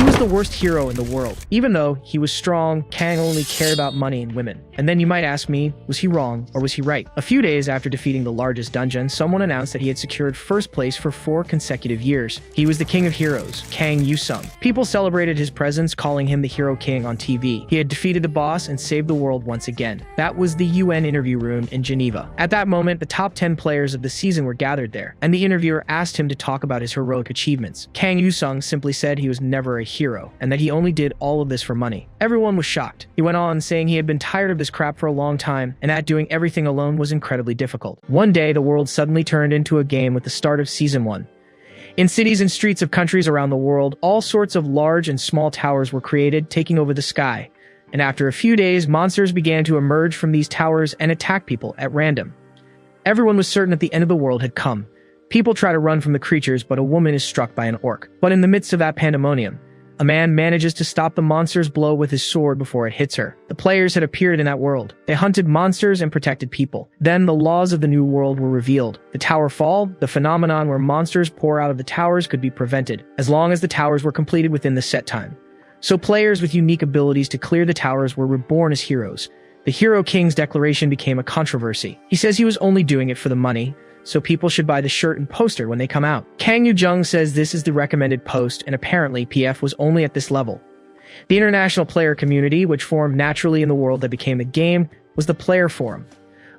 was the worst hero in the world. Even though he was strong, Kang only cared about money and women. And then you might ask me, was he wrong or was he right? A few days after defeating the largest dungeon, someone announced that he had secured first place for 4 consecutive years. He was the king of heroes, Kang Yu-sung. People celebrated his presence, calling him the Hero King on TV. He had defeated the boss and saved the world once again. That was the UN interview room in Geneva. At that moment, the top 10 players of the season were gathered there, and the interviewer asked him to talk about his heroic achievements. Kang Yu-sung simply said he was never a hero, and that he only did all of this for money. Everyone was shocked. He went on saying he had been tired of this crap for a long time, and that doing everything alone was incredibly difficult. One day, the world suddenly turned into a game with the start of Season 1. In cities and streets of countries around the world, all sorts of large and small towers were created, taking over the sky. And after a few days, monsters began to emerge from these towers and attack people at random. Everyone was certain that the end of the world had come. People try to run from the creatures, but a woman is struck by an orc. But in the midst of that pandemonium, a man manages to stop the monster's blow with his sword before it hits her. The players had appeared in that world. They hunted monsters and protected people. Then the laws of the new world were revealed. The tower fall, the phenomenon where monsters pour out of the towers, could be prevented, as long as the towers were completed within the set time. So players with unique abilities to clear the towers were reborn as heroes. The Hero King's declaration became a controversy. He says he was only doing it for the money, so people should buy the shirt and poster when they come out. Kang Yu-jung says this is the recommended post, and apparently PF was only at this level. The international player community, which formed naturally in the world that became the game, was the Player Forum,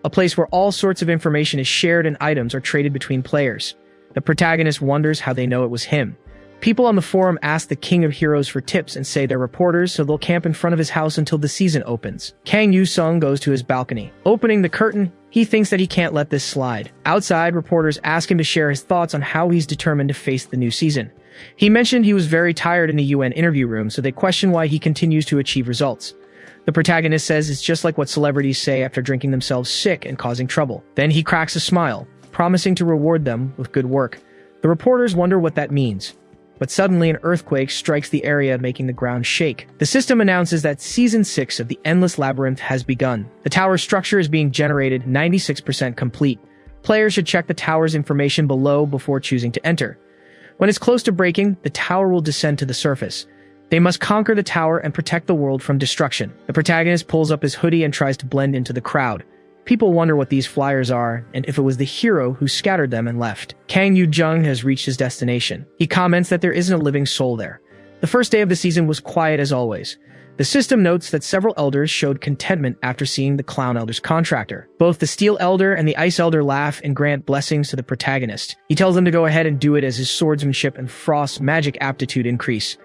a place where all sorts of information is shared and items are traded between players. The protagonist wonders how they know it was him. People on the forum ask the King of Heroes for tips and say they're reporters, so they'll camp in front of his house until the season opens. Kang Yu-sung goes to his balcony. Opening the curtain, he thinks that he can't let this slide. Outside, reporters ask him to share his thoughts on how he's determined to face the new season. He mentioned he was very tired in the UN interview room, so they question why he continues to achieve results. The protagonist says it's just like what celebrities say after drinking themselves sick and causing trouble. Then he cracks a smile, promising to reward them with good work. The reporters wonder what that means. But suddenly an earthquake strikes the area, making the ground shake. The system announces that Season 6 of the Endless Labyrinth has begun. The tower structure is being generated, 96% complete. Players should check the tower's information below before choosing to enter. When it's close to breaking, the tower will descend to the surface. They must conquer the tower and protect the world from destruction. The protagonist pulls up his hoodie and tries to blend into the crowd. People wonder what these flyers are, and if it was the hero who scattered them and left. Kang Yu-jung has reached his destination. He comments that there isn't a living soul there. The first day of the season was quiet as always. The system notes that several elders showed contentment after seeing the Clown Elder's contractor. Both the Steel Elder and the Ice Elder laugh and grant blessings to the protagonist. He tells them to go ahead and do it as his swordsmanship and Frost's magic aptitude increase.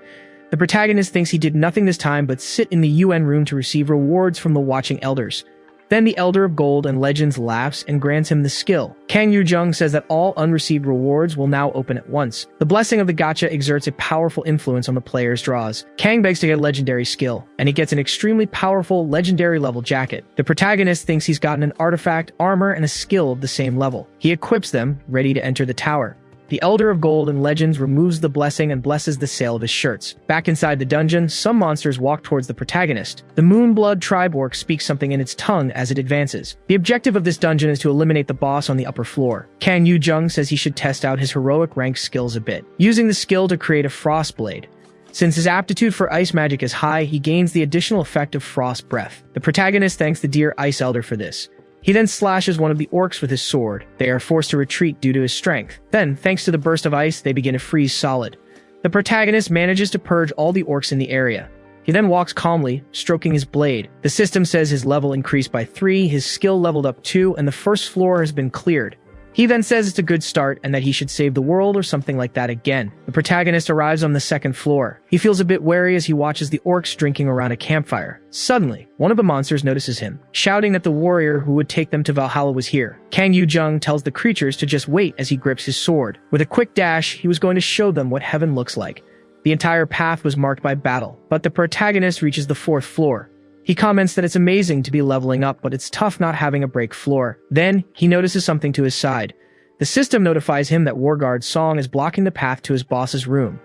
The protagonist thinks he did nothing this time but sit in the UN room to receive rewards from the watching elders. Then the Elder of Gold and Legends laughs and grants him the skill. Kang Yu-jung says that all unreceived rewards will now open at once. The blessing of the gacha exerts a powerful influence on the player's draws. Kang begs to get a legendary skill, and he gets an extremely powerful legendary level jacket. The protagonist thinks he's gotten an artifact, armor, and a skill of the same level. He equips them, ready to enter the tower. The Elder of Gold and Legends removes the blessing and blesses the sale of his shirts. Back inside the dungeon, some monsters walk towards the protagonist. The Moonblood tribe orc speaks something in its tongue as it advances. The objective of this dungeon is to eliminate the boss on the upper floor. Kang Yu-jung says he should test out his heroic rank skills a bit, using the skill to create a frost blade. Since his aptitude for ice magic is high, he gains the additional effect of frost breath. The protagonist thanks the dear Ice Elder for this. He then slashes one of the orcs with his sword. They are forced to retreat due to his strength. Then, thanks to the burst of ice, they begin to freeze solid. The protagonist manages to purge all the orcs in the area. He then walks calmly, stroking his blade. The system says his level increased by 3, his skill leveled up 2, and the first floor has been cleared. He then says it's a good start and that he should save the world or something like that again. The protagonist arrives on the second floor. He feels a bit wary as he watches the orcs drinking around a campfire. Suddenly, one of the monsters notices him, shouting that the warrior who would take them to Valhalla was here. Kang Yu-jung tells the creatures to just wait as he grips his sword. With a quick dash, he was going to show them what heaven looks like. The entire path was marked by battle, but the protagonist reaches the 4th floor. He comments that it's amazing to be leveling up, but it's tough not having a break floor. Then, he notices something to his side. The system notifies him that Warguard's song is blocking the path to his boss's room.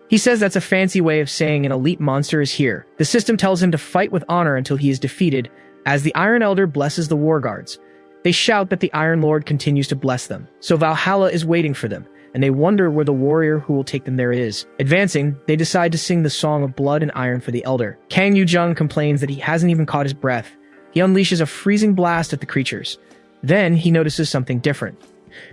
He says that's a fancy way of saying an elite monster is here. The system tells him to fight with honor until he is defeated, as the Iron Elder blesses the Warguards. They shout that the Iron Lord continues to bless them, so Valhalla is waiting for them. and they wonder where the warrior who will take them there is. Advancing, they decide to sing the Song of Blood and Iron for the Elder. Kang Yu-jung complains that he hasn't even caught his breath. He unleashes a freezing blast at the creatures. Then he notices something different.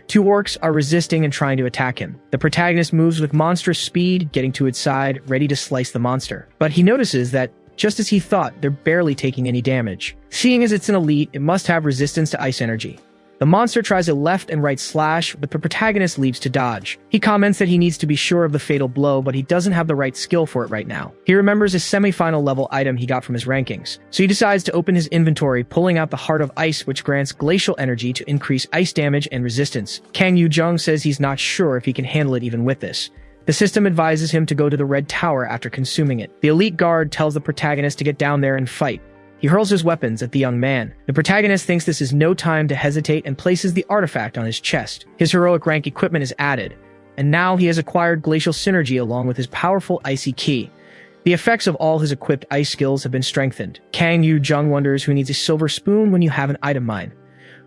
Two orcs are resisting and trying to attack him. The protagonist moves with monstrous speed, getting to its side, ready to slice the monster. But he notices that, just as he thought, they're barely taking any damage. Seeing as it's an elite, it must have resistance to ice energy. The monster tries a left and right slash, but the protagonist leaves to dodge. He comments that he needs to be sure of the fatal blow, but he doesn't have the right skill for it right now. He remembers a semi-final level item he got from his rankings, so he decides to open his inventory, pulling out the Heart of Ice, which grants glacial energy to increase ice damage and resistance. Kang Yu-jung says he's not sure if he can handle it even with this. The system advises him to go to the Red Tower after consuming it. The elite guard tells the protagonist to get down there and fight. He hurls his weapons at the young man. The protagonist thinks this is no time to hesitate and places the artifact on his chest. His heroic rank equipment is added, and now he has acquired glacial synergy along with his powerful icy ki. The effects of all his equipped ice skills have been strengthened. Kang Yu-jung wonders who needs a silver spoon when you have an item mine.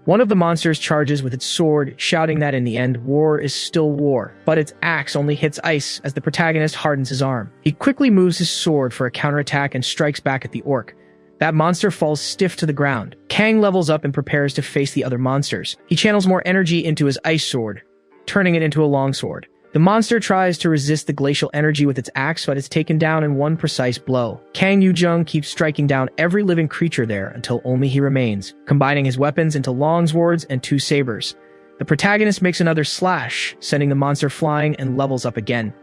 One of the monsters charges with its sword, shouting that in the end, war is still war, but its axe only hits ice as the protagonist hardens his arm. He quickly moves his sword for a counterattack and strikes back at the orc. That monster falls stiff to the ground. Kang levels up and prepares to face the other monsters. He channels more energy into his ice sword, turning it into a longsword. The monster tries to resist the glacial energy with its axe, but is taken down in one precise blow. Kang Yu-jung keeps striking down every living creature there until only he remains, combining his weapons into longswords and two sabers. The protagonist makes another slash, sending the monster flying and levels up again.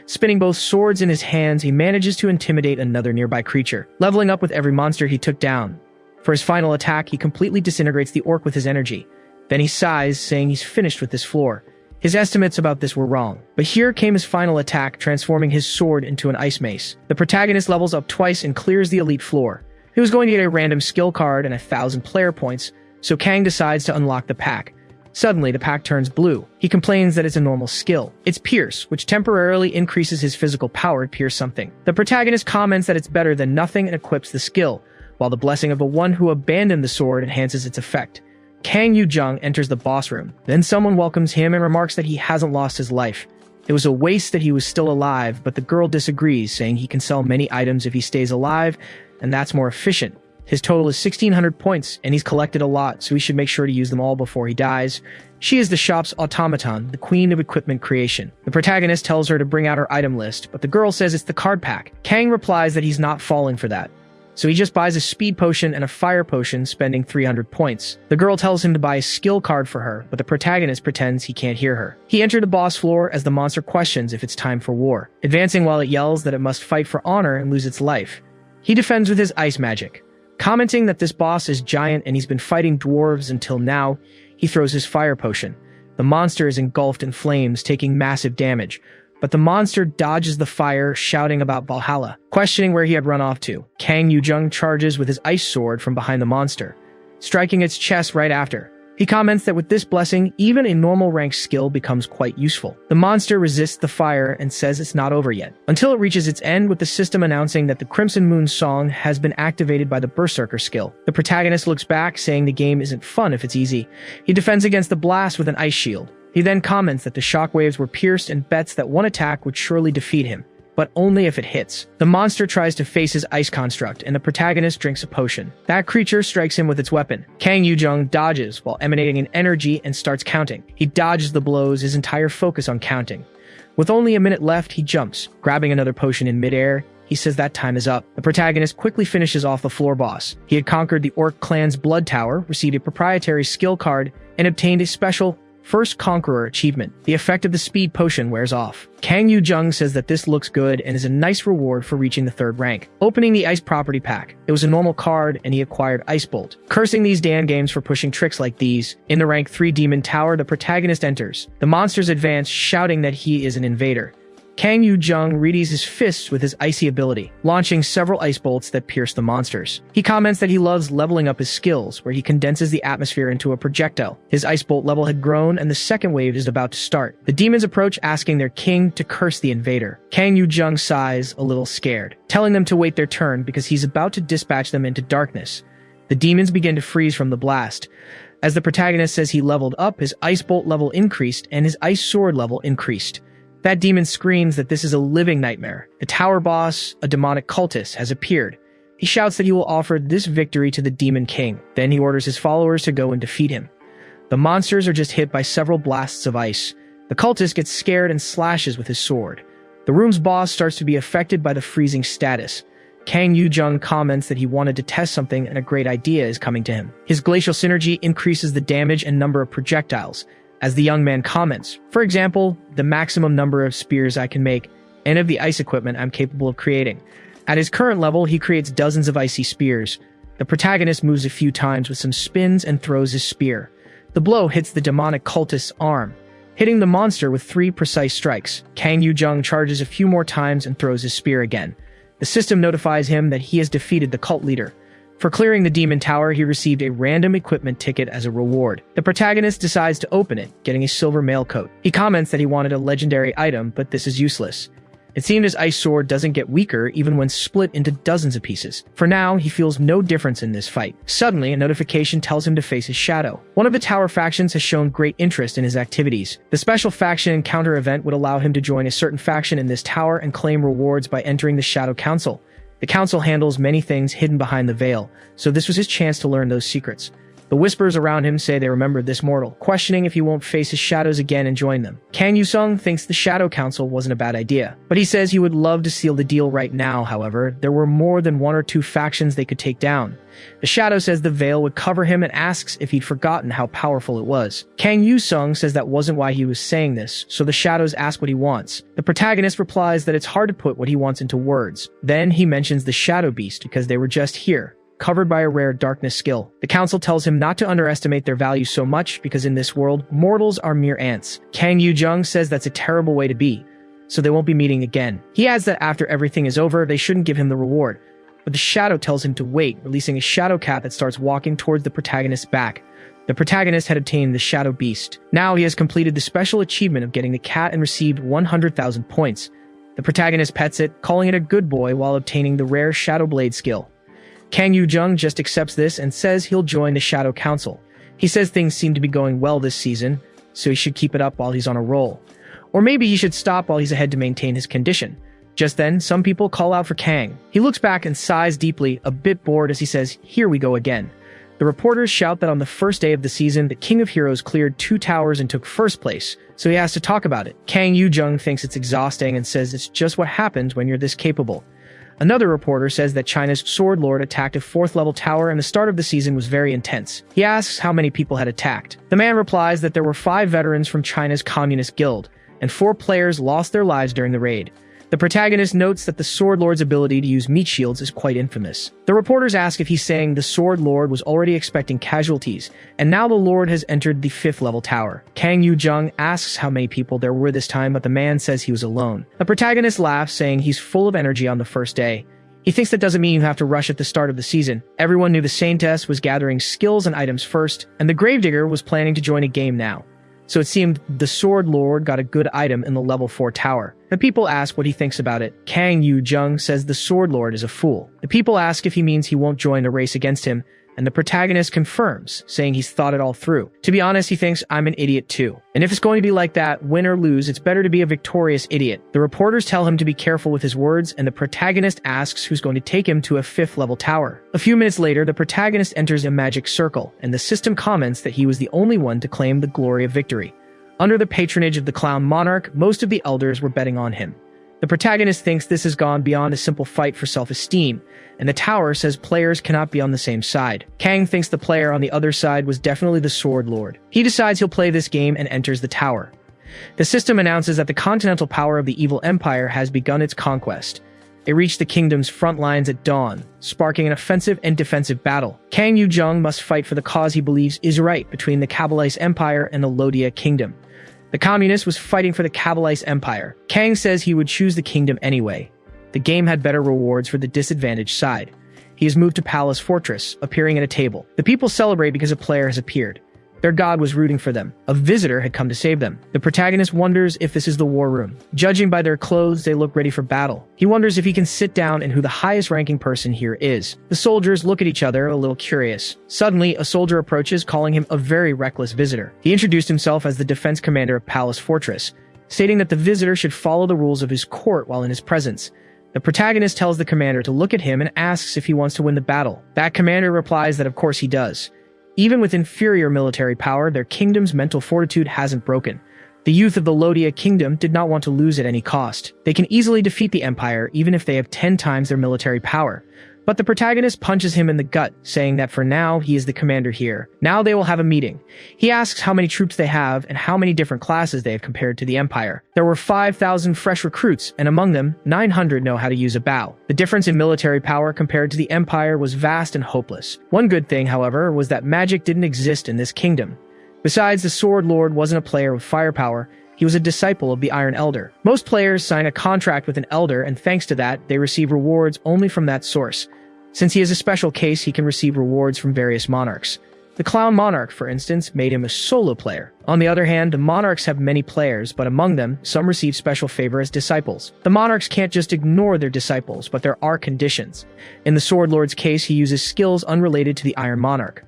Spinning both swords in his hands, he manages to intimidate another nearby creature, leveling up with every monster he took down. For his final attack, he completely disintegrates the orc with his energy. Then he sighs, saying he's finished with this floor. His estimates about this were wrong, but here came his final attack, transforming his sword into an ice mace. The protagonist levels up twice and clears the elite floor. He was going to get a random skill card and 1,000 player points, so Kang decides to unlock the pack. Suddenly, the pack turns blue. He complains that it's a normal skill. It's Pierce, which temporarily increases his physical power to pierce something. The protagonist comments that it's better than nothing and equips the skill, while the blessing of the one who abandoned the sword enhances its effect. Kang Yu-jung enters the boss room. Then someone welcomes him and remarks that he hasn't lost his life. It was a waste that he was still alive, but the girl disagrees, saying he can sell many items if he stays alive, and that's more efficient. His total is 1,600 points, and he's collected a lot, so he should make sure to use them all before he dies. She is the shop's automaton, the queen of equipment creation. The protagonist tells her to bring out her item list, but the girl says it's the card pack. Kang replies that he's not falling for that, so he just buys a speed potion and a fire potion, spending 300 points. The girl tells him to buy a skill card for her, but the protagonist pretends he can't hear her. He entered the boss floor as the monster questions if it's time for war, advancing while it yells that it must fight for honor and lose its life. He defends with his ice magic. Commenting that this boss is giant and he's been fighting dwarves until now, he throws his fire potion. The monster is engulfed in flames, taking massive damage, but the monster dodges the fire, shouting about Valhalla, questioning where he had run off to. Kang Yu-jung charges with his ice sword from behind the monster, striking its chest right after. He comments that with this blessing, even a normal rank skill becomes quite useful. The monster resists the fire and says it's not over yet, until it reaches its end with the system announcing that the Crimson Moon song has been activated by the Berserker skill. The protagonist looks back, saying the game isn't fun if it's easy. He defends against the blast with an ice shield. He then comments that the shockwaves were pierced and bets that one attack would surely defeat him, but only if it hits. The monster tries to face his ice construct, and the protagonist drinks a potion. That creature strikes him with its weapon. Kang Yu-jung dodges while emanating an energy and starts counting. He dodges the blows, his entire focus on counting. With only a minute left, he jumps, grabbing another potion in midair. He says that time is up. The protagonist quickly finishes off the floor boss. He had conquered the Orc clan's Blood Tower, received a proprietary skill card, and obtained a special First Conqueror achievement. The effect of the speed potion wears off. Kang Yu-jung says that this looks good and is a nice reward for reaching the 3rd rank. Opening the ice property pack, it was a normal card and he acquired Ice Bolt. Cursing these Dan games for pushing tricks like these. In the rank 3 Demon Tower, the protagonist enters. The monsters advance, shouting that he is an invader. Kang Yu-jung readies his fists with his icy ability, launching several ice bolts that pierce the monsters. He comments that he loves leveling up his skills, where he condenses the atmosphere into a projectile. His ice bolt level had grown, and the second wave is about to start. The demons approach, asking their king to curse the invader. Kang Yu-jung sighs, a little scared, telling them to wait their turn because he's about to dispatch them into darkness. The demons begin to freeze from the blast. As the protagonist says he leveled up, his ice bolt level increased and his ice sword level increased. That demon screams that this is a living nightmare. The tower boss, a demonic cultist, has appeared. He shouts that he will offer this victory to the Demon King. Then he orders his followers to go and defeat him. The monsters are just hit by several blasts of ice. The cultist gets scared and slashes with his sword. The room's boss starts to be affected by the freezing status. Kang Yu-jung comments that he wanted to test something and a great idea is coming to him. His glacial synergy increases the damage and number of projectiles. As the young man comments, for example, the maximum number of spears I can make and of the ice equipment I'm capable of creating. At his current level, he creates dozens of icy spears. The protagonist moves a few times with some spins and throws his spear. The blow hits the demonic cultist's arm, hitting the monster with 3 precise strikes. Kang Yu-jung charges a few more times and throws his spear again. The system notifies him that he has defeated the cult leader. For clearing the demon tower, he received a random equipment ticket as a reward. The protagonist decides to open it, getting a silver mailcoat. He comments that he wanted a legendary item, but this is useless. It seemed his ice sword doesn't get weaker even when split into dozens of pieces. For now, he feels no difference in this fight. Suddenly, a notification tells him to face his shadow. One of the tower factions has shown great interest in his activities. The special faction encounter event would allow him to join a certain faction in this tower and claim rewards by entering the Shadow Council. The council handles many things hidden behind the veil, so this was his chance to learn those secrets. The whispers around him say they remember this mortal, questioning if he won't face his shadows again and join them. Kang Yu-sung thinks the Shadow Council wasn't a bad idea, but he says he would love to seal the deal right now. However, there were more than 1 or 2 factions they could take down. The Shadow says the veil would cover him and asks if he'd forgotten how powerful it was. Kang Yu-sung says that wasn't why he was saying this, so the Shadows ask what he wants. The protagonist replies that it's hard to put what he wants into words. Then he mentions the Shadow Beast because they were just here, covered by a rare darkness skill. The council tells him not to underestimate their value so much because in this world, mortals are mere ants. Kang Yu-jung says that's a terrible way to be, so they won't be meeting again. He adds that after everything is over, they shouldn't give him the reward. But the shadow tells him to wait, releasing a shadow cat that starts walking towards the protagonist's back. The protagonist had obtained the Shadow Beast. Now he has completed the special achievement of getting the cat and received 100,000 points. The protagonist pets it, calling it a good boy while obtaining the rare Shadow Blade skill. Kang Yu-jung just accepts this and says he'll join the Shadow Council. He says things seem to be going well this season, so he should keep it up while he's on a roll. Or maybe he should stop while he's ahead to maintain his condition. Just then, some people call out for Kang. He looks back and sighs deeply, a bit bored as he says, "Here we go again." The reporters shout that on the first day of the season, the King of Heroes cleared 2 towers and took first place, so he has to talk about it. Kang Yu-jung thinks it's exhausting and says it's just what happens when you're this capable. Another reporter says that China's Sword Lord attacked a 4th level tower and the start of the season was very intense. He asks how many people had attacked. The man replies that there were 5 veterans from China's Communist Guild, and 4 players lost their lives during the raid. The protagonist notes that the Sword Lord's ability to use meat shields is quite infamous. The reporters ask if he's saying the Sword Lord was already expecting casualties, and now the Lord has entered the 5th level tower. Kang Yu-jung asks how many people there were this time, but the man says he was alone. The protagonist laughs, saying he's full of energy on the first day. He thinks that doesn't mean you have to rush at the start of the season. Everyone knew the Saintess was gathering skills and items first, and the Gravedigger was planning to join a game now. So it seemed the Sword Lord got a good item in the level 4 tower. The people ask what he thinks about it. Kang Yu-jung says the Sword Lord is a fool. The people ask if he means he won't join the race against him, and the protagonist confirms, saying he's thought it all through. To be honest, he thinks I'm an idiot too. And if it's going to be like that, win or lose, it's better to be a victorious idiot. The reporters tell him to be careful with his words, and the protagonist asks who's going to take him to a 5th level tower. A few minutes later, the protagonist enters a magic circle, and the system comments that he was the only one to claim the glory of victory. Under the patronage of the Clown Monarch, most of the elders were betting on him. The protagonist thinks this has gone beyond a simple fight for self-esteem, and the tower says players cannot be on the same side. Kang thinks the player on the other side was definitely the Sword Lord. He decides he'll play this game and enters the tower. The system announces that the continental power of the evil empire has begun its conquest. It reached the kingdom's front lines at dawn, sparking an offensive and defensive battle. Kang Yu-jung must fight for the cause he believes is right between the Kabbalist Empire and the Lodia Kingdom. The communist was fighting for the Kabbalist Empire. Kang says he would choose the kingdom anyway. The game had better rewards for the disadvantaged side. He is moved to Palace Fortress, appearing at a table. The people celebrate because a player has appeared. Their god was rooting for them. A visitor had come to save them. The protagonist wonders if this is the war room. Judging by their clothes, they look ready for battle. He wonders if he can sit down and who the highest ranking person here is. The soldiers look at each other, a little curious. Suddenly, a soldier approaches, calling him a very reckless visitor. He introduced himself as the defense commander of Palace Fortress, stating that the visitor should follow the rules of his court while in his presence. The protagonist tells the commander to look at him and asks if he wants to win the battle. That commander replies that of course he does. Even with inferior military power, their kingdom's mental fortitude hasn't broken. The youth of the Lodia kingdom did not want to lose at any cost. They can easily defeat the empire even if they have 10 times their military power. But the protagonist punches him in the gut, saying that for now, he is the commander here. Now they will have a meeting. He asks how many troops they have and how many different classes they have compared to the empire. There were 5,000 fresh recruits, and among them, 900 know how to use a bow. The difference in military power compared to the empire was vast and hopeless. One good thing, however, was that magic didn't exist in this kingdom. Besides, the Sword Lord wasn't a player with firepower. He was a disciple of the Iron Elder. Most players sign a contract with an elder, and thanks to that, they receive rewards only from that source. Since he is a special case, he can receive rewards from various monarchs. The Clown Monarch, for instance, made him a solo player. On the other hand, the monarchs have many players, but among them, some receive special favor as disciples. The monarchs can't just ignore their disciples, but there are conditions. In the Sword Lord's case, he uses skills unrelated to the Iron Monarch.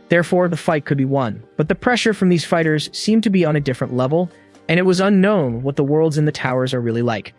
Therefore, the fight could be won. But the pressure from these fighters seemed to be on a different level, and it was unknown what the worlds in the towers are really like.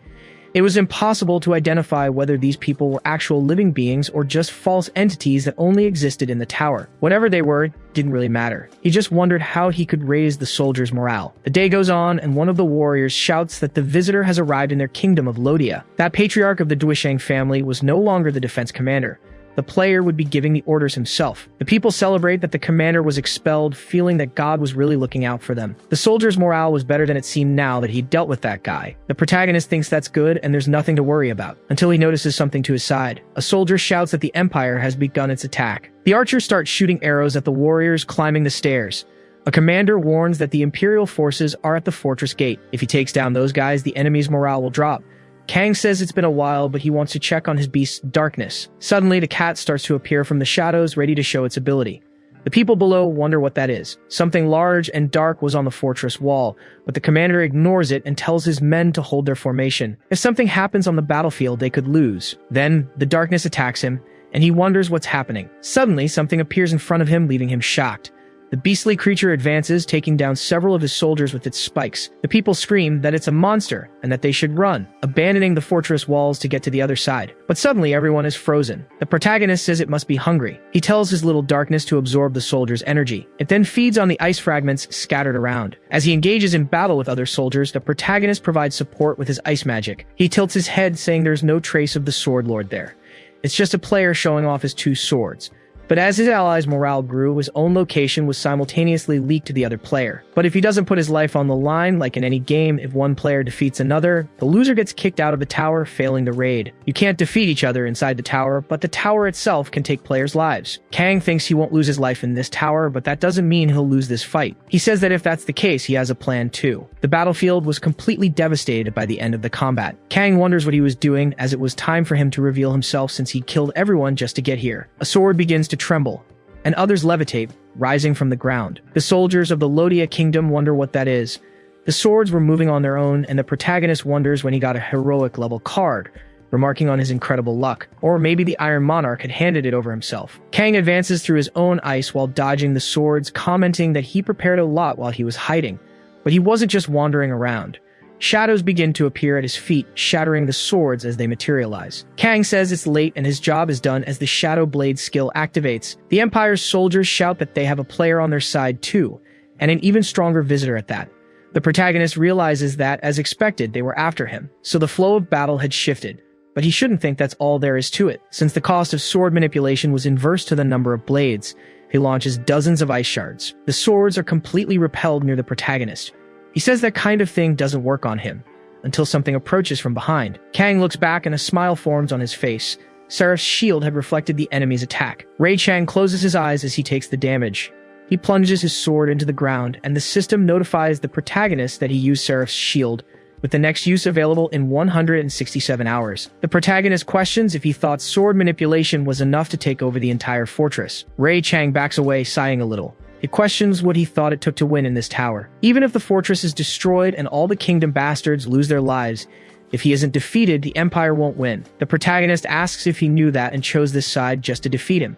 It was impossible to identify whether these people were actual living beings or just false entities that only existed in the tower. Whatever they were, didn't really matter. He just wondered how he could raise the soldiers' morale. The day goes on, and one of the warriors shouts that the visitor has arrived in their kingdom of Lodia. That patriarch of the Duishang family was no longer the defense commander. The player would be giving the orders himself. The people celebrate that the commander was expelled, feeling that God was really looking out for them. The soldiers' morale was better than it seemed now that he'd dealt with that guy. The protagonist thinks that's good and there's nothing to worry about, until he notices something to his side. A soldier shouts that the Empire has begun its attack. The archers start shooting arrows at the warriors climbing the stairs. A commander warns that the Imperial forces are at the fortress gate. If he takes down those guys, the enemy's morale will drop. Kang says it's been a while, but he wants to check on his beast's darkness. Suddenly, the cat starts to appear from the shadows, ready to show its ability. The people below wonder what that is. Something large and dark was on the fortress wall, but the commander ignores it and tells his men to hold their formation. If something happens on the battlefield, they could lose. Then, the darkness attacks him, and he wonders what's happening. Suddenly, something appears in front of him, leaving him shocked. The beastly creature advances, taking down several of his soldiers with its spikes. The people scream that it's a monster and that they should run, abandoning the fortress walls to get to the other side. But suddenly everyone is frozen. The protagonist says it must be hungry. He tells his little darkness to absorb the soldiers' energy. It then feeds on the ice fragments scattered around. As he engages in battle with other soldiers, the protagonist provides support with his ice magic. He tilts his head, saying there's no trace of the Sword Lord there. It's just a player showing off his two swords. But as his allies' morale grew, his own location was simultaneously leaked to the other player. But if he doesn't put his life on the line, like in any game, if one player defeats another, the loser gets kicked out of the tower, failing the raid. You can't defeat each other inside the tower, but the tower itself can take players' lives. Kang thinks he won't lose his life in this tower, but that doesn't mean he'll lose this fight. He says that if that's the case, he has a plan too. The battlefield was completely devastated by the end of the combat. Kang wonders what he was doing, as it was time for him to reveal himself since he killed everyone just to get here. A sword begins to tremble, and others levitate, rising from the ground. The soldiers of the Lodia kingdom wonder what that is. The swords were moving on their own, and the protagonist wonders when he got a heroic level card, remarking on his incredible luck. Or maybe the Iron Monarch had handed it over himself. Kang advances through his own ice while dodging the swords, commenting that he prepared a lot while he was hiding. But he wasn't just wandering around. Shadows begin to appear at his feet, shattering the swords as they materialize. Kang says it's late and his job is done as the Shadow Blade skill activates. The Empire's soldiers shout that they have a player on their side too, and an even stronger visitor at that. The protagonist realizes that, as expected, they were after him, so the flow of battle had shifted. But he shouldn't think that's all there is to it, since the cost of sword manipulation was inverse to the number of blades. He launches dozens of ice shards. The swords are completely repelled near the protagonist. He says that kind of thing doesn't work on him, until something approaches from behind. Kang looks back and a smile forms on his face. Seraph's shield had reflected the enemy's attack. Ray Chang closes his eyes as he takes the damage. He plunges his sword into the ground, and the system notifies the protagonist that he used Seraph's shield, with the next use available in 167 hours. The protagonist questions if he thought sword manipulation was enough to take over the entire fortress. Ray Chang backs away, sighing a little. It questions what he thought it took to win in this tower. Even if the fortress is destroyed and all the kingdom bastards lose their lives, if he isn't defeated, the Empire won't win. The protagonist asks if he knew that and chose this side just to defeat him.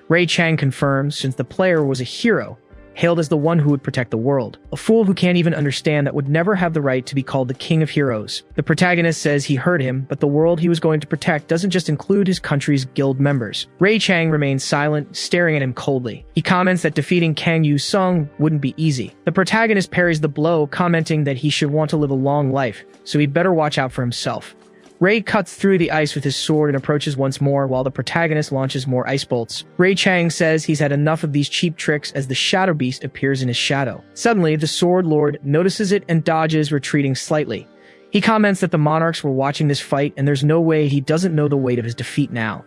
Ray Chang confirms, since the player was a hero, hailed as the one who would protect the world. A fool who can't even understand that would never have the right to be called the king of heroes. The protagonist says he heard him, but the world he was going to protect doesn't just include his country's guild members. Ray Chang remains silent, staring at him coldly. He comments that defeating Kang Yu-sung wouldn't be easy. The protagonist parries the blow, commenting that he should want to live a long life, so he'd better watch out for himself. Ray cuts through the ice with his sword and approaches once more while the protagonist launches more ice bolts. Ray Chang says he's had enough of these cheap tricks as the Shadow Beast appears in his shadow. Suddenly, the Sword Lord notices it and dodges, retreating slightly. He comments that the monarchs were watching this fight and there's no way he doesn't know the weight of his defeat now.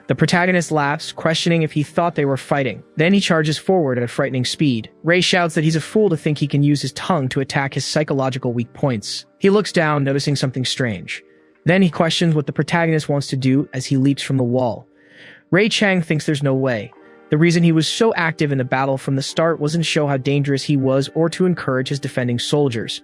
The protagonist laughs, questioning if he thought they were fighting. Then he charges forward at a frightening speed. Ray shouts that he's a fool to think he can use his tongue to attack his psychological weak points. He looks down, noticing something strange. Then he questions what the protagonist wants to do as he leaps from the wall. Ray Chang thinks there's no way. The reason he was so active in the battle from the start wasn't to show how dangerous he was or to encourage his defending soldiers.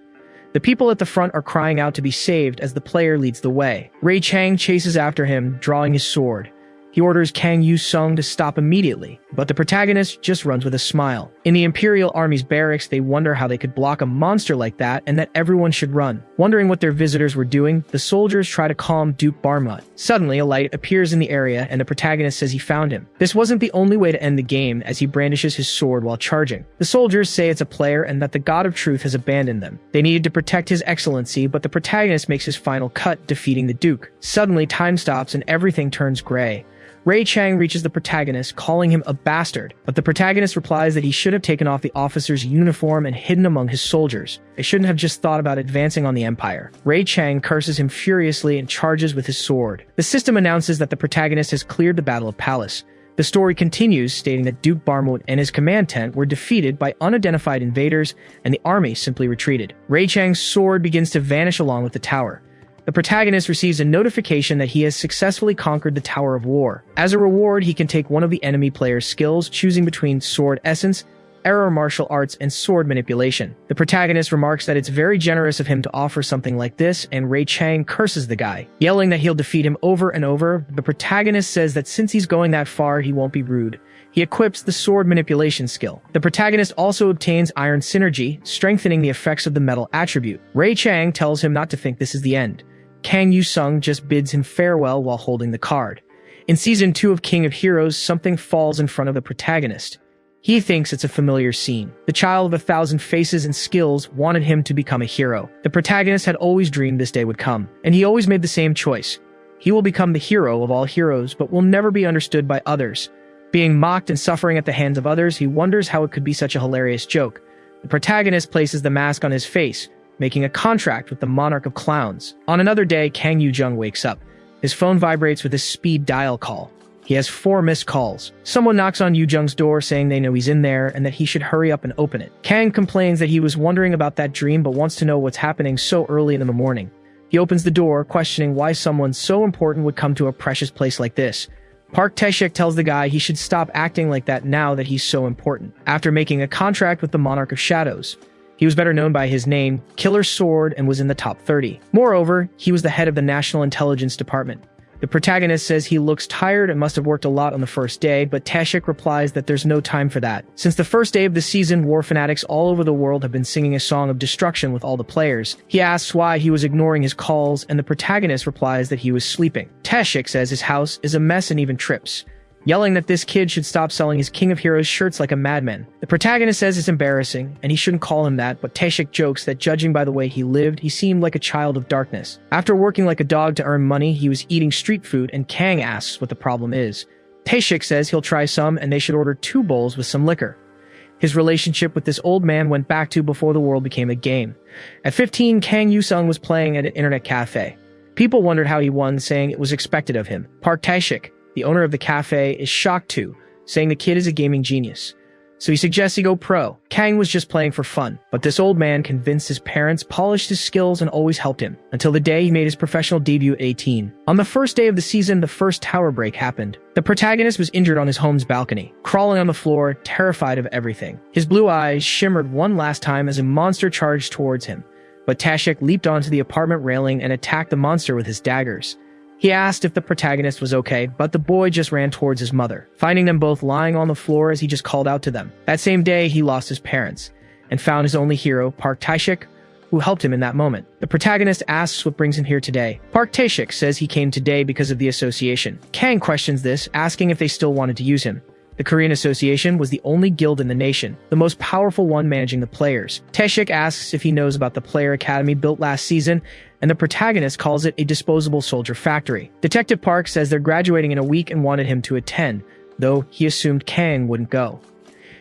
The people at the front are crying out to be saved as the player leads the way. Ray Chang chases after him, drawing his sword. He orders Kang Yu-sung to stop immediately, but the protagonist just runs with a smile. In the Imperial Army's barracks, they wonder how they could block a monster like that and that everyone should run. Wondering what their visitors were doing, the soldiers try to calm Duke Barmut. Suddenly, a light appears in the area and the protagonist says he found him. This wasn't the only way to end the game as he brandishes his sword while charging. The soldiers say it's a player and that the God of Truth has abandoned them. They needed to protect his excellency, but the protagonist makes his final cut, defeating the Duke. Suddenly, time stops and everything turns gray. Ray Chang reaches the protagonist, calling him a bastard, but the protagonist replies that he should have taken off the officer's uniform and hidden among his soldiers. They shouldn't have just thought about advancing on the Empire. Ray Chang curses him furiously and charges with his sword. The system announces that the protagonist has cleared the Battle of Palace. The story continues, stating that Duke Barmut and his command tent were defeated by unidentified invaders, and the army simply retreated. Ray Chang's sword begins to vanish along with the tower. The protagonist receives a notification that he has successfully conquered the Tower of War. As a reward, he can take one of the enemy player's skills, choosing between Sword Essence, Error Martial Arts, and Sword Manipulation. The protagonist remarks that it's very generous of him to offer something like this, and Ray Chang curses the guy, yelling that he'll defeat him over and over. The protagonist says that since he's going that far, he won't be rude. He equips the Sword Manipulation skill. The protagonist also obtains Iron Synergy, strengthening the effects of the metal attribute. Ray Chang tells him not to think this is the end. Kang Yu-sung just bids him farewell while holding the card. In Season 2 of King of Heroes, something falls in front of the protagonist. He thinks it's a familiar scene. The child of 1,000 faces and skills wanted him to become a hero. The protagonist had always dreamed this day would come, and he always made the same choice. He will become the hero of all heroes, but will never be understood by others. Being mocked and suffering at the hands of others, he wonders how it could be such a hilarious joke. The protagonist places the mask on his face, making a contract with the monarch of clowns. On another day, Kang Yu-jung wakes up. His phone vibrates with a speed dial call. He has 4 missed calls. Someone knocks on Yu-jung's door saying they know he's in there and that he should hurry up and open it. Kang complains that he was wondering about that dream but wants to know what's happening so early in the morning. He opens the door, questioning why someone so important would come to a precious place like this. Park Tae-shik tells the guy he should stop acting like that now that he's so important, after making a contract with the Monarch of Shadows. He was better known by his name, Killer Sword, and was in the top 30. Moreover, he was the head of the National Intelligence Department. The protagonist says he looks tired and must have worked a lot on the first day, but Tae-shik replies that there's no time for that. Since the first day of the season, war fanatics all over the world have been singing a song of destruction with all the players. He asks why he was ignoring his calls, and the protagonist replies that he was sleeping. Tae-shik says his house is a mess and even trips, yelling that this kid should stop selling his King of Heroes shirts like a madman. The protagonist says it's embarrassing, and he shouldn't call him that, but Tae-shik jokes that judging by the way he lived, he seemed like a child of darkness. After working like a dog to earn money, he was eating street food, and Kang asks what the problem is. Tae-shik says he'll try some, and they should order 2 bowls with some liquor. His relationship with this old man went back to before the world became a game. At 15, Kang Yu-sung was playing at an internet cafe. People wondered how he won, saying it was expected of him. Park Tae-shik, the owner of the cafe, is shocked too, saying the kid is a gaming genius. so he suggests he go pro. Kang was just playing for fun, but this old man convinced his parents, polished his skills, and always helped him, until the day he made his professional debut at 18. On the first day of the season, the first tower break happened. The protagonist was injured on his home's balcony, crawling on the floor, terrified of everything. His blue eyes shimmered one last time as a monster charged towards him, but Tashik leaped onto the apartment railing and attacked the monster with his daggers. He asked if the protagonist was okay, but the boy just ran towards his mother, finding them both lying on the floor as he just called out to them. That same day, he lost his parents, and found his only hero, Park Tae-shik, who helped him in that moment. The protagonist asks what brings him here today. Park Tae-shik says he came today because of the association. Kang questions this, asking if they still wanted to use him. The Korean Association was the only guild in the nation, the most powerful one managing the players. Tae-shik asks if he knows about the player academy built last season, and the protagonist calls it a disposable soldier factory. Detective Park says they're graduating in a week and wanted him to attend, though he assumed Kang wouldn't go.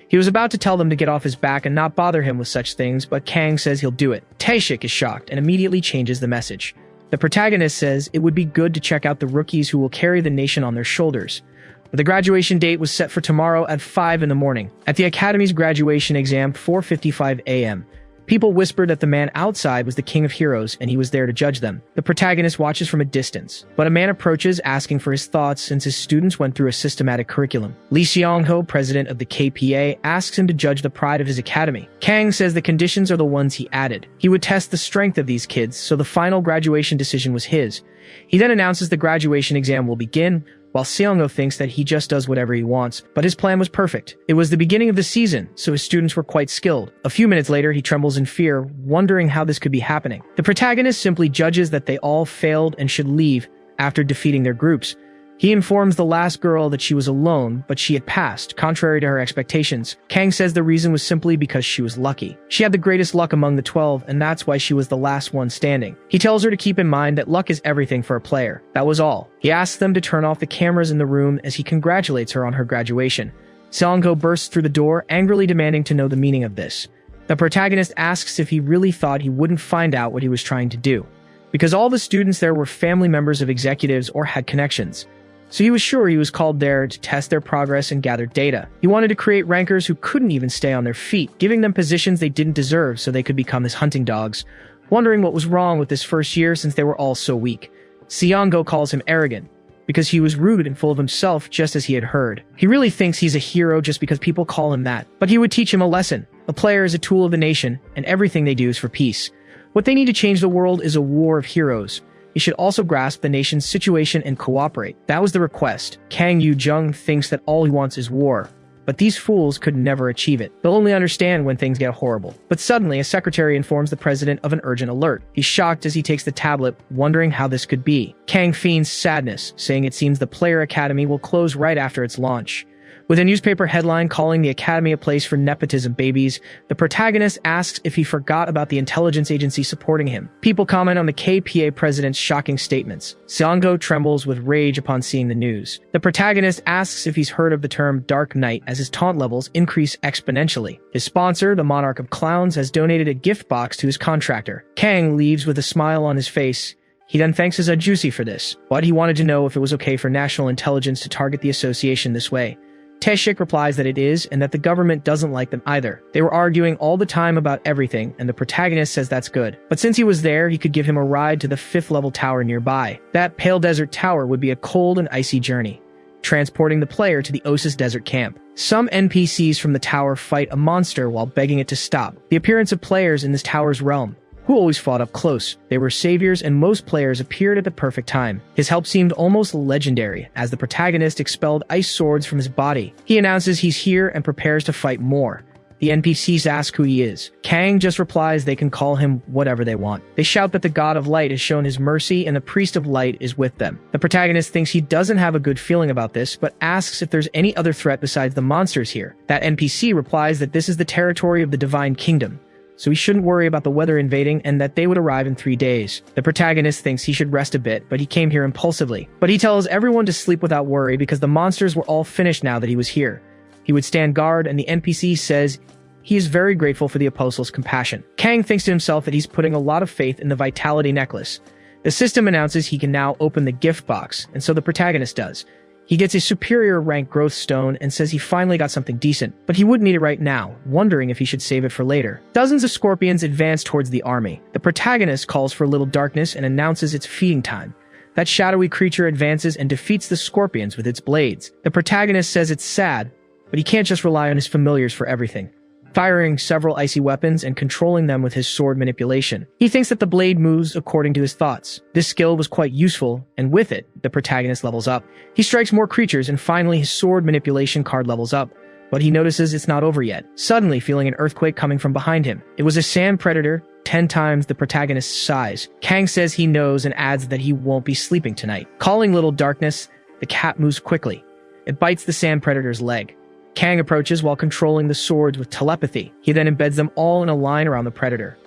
He was about to tell them to get off his back and not bother him with such things, but Kang says he'll do it. Tae-shik is shocked and immediately changes the message. The protagonist says it would be good to check out the rookies who will carry the nation on their shoulders. But the graduation date was set for tomorrow at 5 in the morning. At the Academy's graduation exam, 4:55 a.m., people whispered that the man outside was the king of heroes and he was there to judge them. The protagonist watches from a distance, but a man approaches asking for his thoughts since his students went through a systematic curriculum. Lee Seong-ho, president of the KPA, asks him to judge the pride of his academy. Kang says the conditions are the ones he added. He would test the strength of these kids, so the final graduation decision was his. He then announces the graduation exam will begin, while Seong-ho thinks that he just does whatever he wants, but his plan was perfect. It was the beginning of the season, so his students were quite skilled. A few minutes later, he trembles in fear, wondering how this could be happening. The protagonist simply judges that they all failed and should leave after defeating their groups. He informs the last girl that she was alone, but she had passed, contrary to her expectations. Kang says the reason was simply because she was lucky. She had the greatest luck among the 12, and that's why she was the last one standing. He tells her to keep in mind that luck is everything for a player. That was all. He asks them to turn off the cameras in the room as he congratulates her on her graduation. Seong-ho bursts through the door, angrily demanding to know the meaning of this. The protagonist asks if he really thought he wouldn't find out what he was trying to do, because all the students there were family members of executives or had connections. So he was sure he was called there to test their progress and gather data. He wanted to create rankers who couldn't even stay on their feet, giving them positions they didn't deserve so they could become his hunting dogs, wondering what was wrong with this first year since they were all so weak. Seong-ho calls him arrogant, because he was rude and full of himself just as he had heard. He really thinks he's a hero just because people call him that, but he would teach him a lesson. A player is a tool of the nation, and everything they do is for peace. What they need to change the world is a war of heroes. He should also grasp the nation's situation and cooperate. That was the request. Kang Yu-jung thinks that all he wants is war, but these fools could never achieve it. They'll only understand when things get horrible. But suddenly, a secretary informs the president of an urgent alert. He's shocked as he takes the tablet, wondering how this could be. Kang feigns sadness, saying it seems the player academy will close right after its launch. With a newspaper headline calling the academy a place for nepotism babies, the protagonist asks if he forgot about the intelligence agency supporting him. People comment on the KPA president's shocking statements. Seong-ho trembles with rage upon seeing the news. The protagonist asks if he's heard of the term Dark Knight as his taunt levels increase exponentially. His sponsor, the Monarch of Clowns, has donated a gift box to his contractor. Kang leaves with a smile on his face. He then thanks his Ajusi for this, but he wanted to know if it was okay for national intelligence to target the association this way. Tae-shik replies that it is, and that the government doesn't like them either. They were arguing all the time about everything, and the protagonist says that's good. But since he was there, he could give him a ride to the 5th level tower nearby. That Pale Desert Tower would be a cold and icy journey, transporting the player to the Oasis Desert Camp. Some NPCs from the tower fight a monster while begging it to stop. The appearance of players in this tower's realm, who always fought up close. They were saviors, and most players appeared at the perfect time. His help seemed almost legendary, as the protagonist expelled ice swords from his body. He announces he's here and prepares to fight more. The NPCs ask who he is. Kang just replies they can call him whatever they want. They shout that the God of Light has shown his mercy and the Priest of Light is with them. The protagonist thinks he doesn't have a good feeling about this, but asks if there's any other threat besides the monsters here. That NPC replies that this is the territory of the Divine Kingdom, so he shouldn't worry about the weather invading and that they would arrive in 3 days. The protagonist thinks he should rest a bit, but he came here impulsively. But he tells everyone to sleep without worry because the monsters were all finished now that he was here. He would stand guard, and the NPC says he is very grateful for the apostle's compassion. Kang thinks to himself that he's putting a lot of faith in the Vitality Necklace. The system announces he can now open the gift box, and so the protagonist does. He gets a superior rank growth stone and says he finally got something decent, but he wouldn't need it right now, wondering if he should save it for later. Dozens of scorpions advance towards the army. The protagonist calls for a little darkness and announces it's feeding time. That shadowy creature advances and defeats the scorpions with its blades. The protagonist says it's sad, but he can't just rely on his familiars for everything, firing several icy weapons and controlling them with his sword manipulation. He thinks that the blade moves according to his thoughts. This skill was quite useful, and with it, the protagonist levels up. He strikes more creatures, and finally his sword manipulation card levels up, but he notices it's not over yet, suddenly feeling an earthquake coming from behind him. It was a sand predator, 10 times the protagonist's size. Kang says he knows and adds that he won't be sleeping tonight. Calling little darkness, the cat moves quickly. It bites the sand predator's leg. Kang approaches while controlling the swords with telepathy. He then embeds them all in a line around the predator.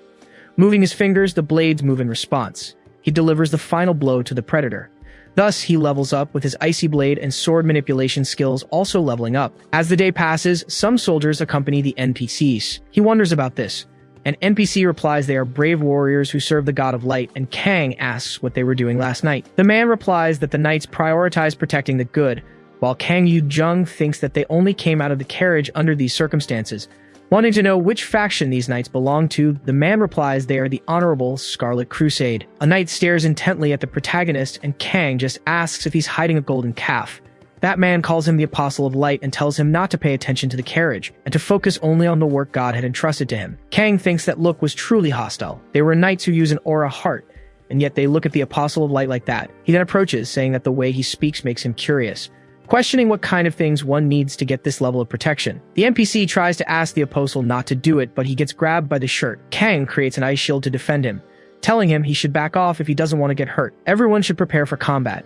Moving his fingers, the blades move in response. He delivers the final blow to the predator. Thus, he levels up with his icy blade and sword manipulation skills also leveling up. As the day passes, some soldiers accompany the NPCs. He wonders about this. An NPC replies they are brave warriors who serve the god of light, and Kang asks what they were doing last night. The man replies that the knights prioritize protecting the good, while Kang Yu-jung thinks that they only came out of the carriage under these circumstances. Wanting to know which faction these knights belong to, the man replies they are the Honorable Scarlet Crusade. A knight stares intently at the protagonist, and Kang just asks if he's hiding a golden calf. That man calls him the Apostle of Light and tells him not to pay attention to the carriage, and to focus only on the work God had entrusted to him. Kang thinks that look was truly hostile. They were knights who use an aura heart, and yet they look at the Apostle of Light like that. He then approaches, saying that the way he speaks makes him curious, questioning what kind of things one needs to get this level of protection. The NPC tries to ask the Apostle not to do it, but he gets grabbed by the shirt. Kang creates an ice shield to defend him, telling him he should back off if he doesn't want to get hurt. Everyone should prepare for combat.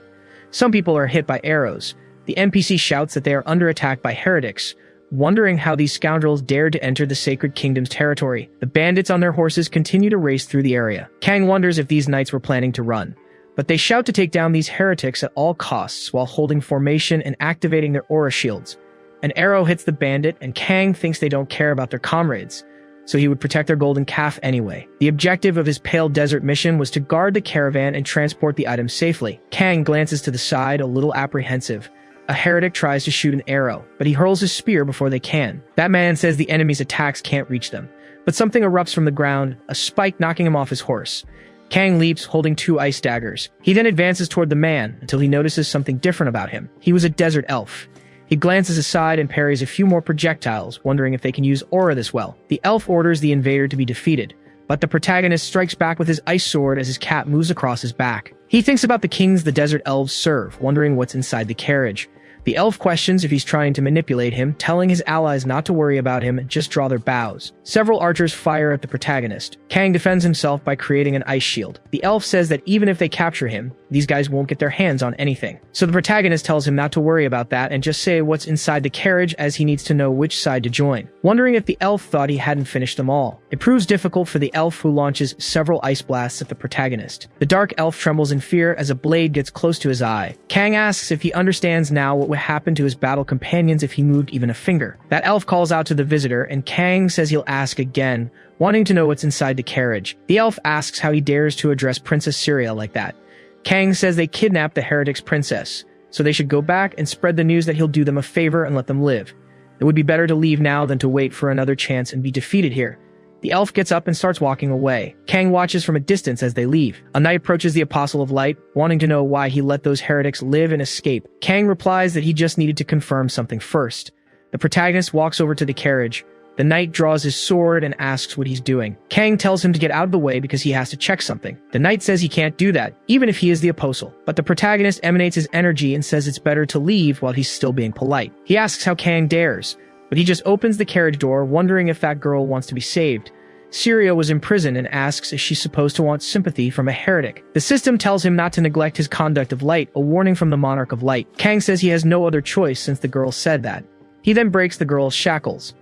Some people are hit by arrows. The NPC shouts that they are under attack by heretics, wondering how these scoundrels dared to enter the Sacred Kingdom's territory. The bandits on their horses continue to race through the area. Kang wonders if these knights were planning to run, but they shout to take down these heretics at all costs while holding formation and activating their aura shields. An arrow hits the bandit, and Kang thinks they don't care about their comrades, so he would protect their golden calf anyway. The objective of his Pale Desert mission was to guard the caravan and transport the items safely. Kang glances to the side, a little apprehensive. A heretic tries to shoot an arrow, but he hurls his spear before they can. That man says the enemy's attacks can't reach them, but something erupts from the ground, a spike knocking him off his horse. Kang leaps, holding 2 ice daggers. He then advances toward the man until he notices something different about him. He was a desert elf. He glances aside and parries a few more projectiles, wondering if they can use aura this well. The elf orders the invader to be defeated, but the protagonist strikes back with his ice sword as his cat moves across his back. He thinks about the kings the desert elves serve, wondering what's inside the carriage. The elf questions if he's trying to manipulate him, telling his allies not to worry about him and just draw their bows. Several archers fire at the protagonist. Kang defends himself by creating an ice shield. The elf says that even if they capture him, these guys won't get their hands on anything. So the protagonist tells him not to worry about that and just say what's inside the carriage, as he needs to know which side to join, wondering if the elf thought he hadn't finished them all. It proves difficult for the elf, who launches several ice blasts at the protagonist. The dark elf trembles in fear as a blade gets close to his eye. Kang asks if he understands now what would happen to his battle companions if he moved even a finger. That elf calls out to the visitor, and Kang says he'll ask again, wanting to know what's inside the carriage. The elf asks how he dares to address Princess Syria like that. Kang says they kidnapped the heretic's princess, so they should go back and spread the news that he'll do them a favor and let them live. It would be better to leave now than to wait for another chance and be defeated here. The elf gets up and starts walking away. Kang watches from a distance as they leave. A knight approaches the Apostle of Light, wanting to know why he let those heretics live and escape. Kang replies that he just needed to confirm something first. The protagonist walks over to the carriage. The knight draws his sword and asks what he's doing. Kang tells him to get out of the way because he has to check something. The knight says he can't do that, even if he is the apostle. But the protagonist emanates his energy and says it's better to leave while he's still being polite. He asks how Kang dares, but he just opens the carriage door, wondering if that girl wants to be saved. Syria was in prison and asks if she's supposed to want sympathy from a heretic. The system tells him not to neglect his conduct of light, a warning from the Monarch of Light. Kang says he has no other choice since the girl said that. He then breaks the girl's shackles.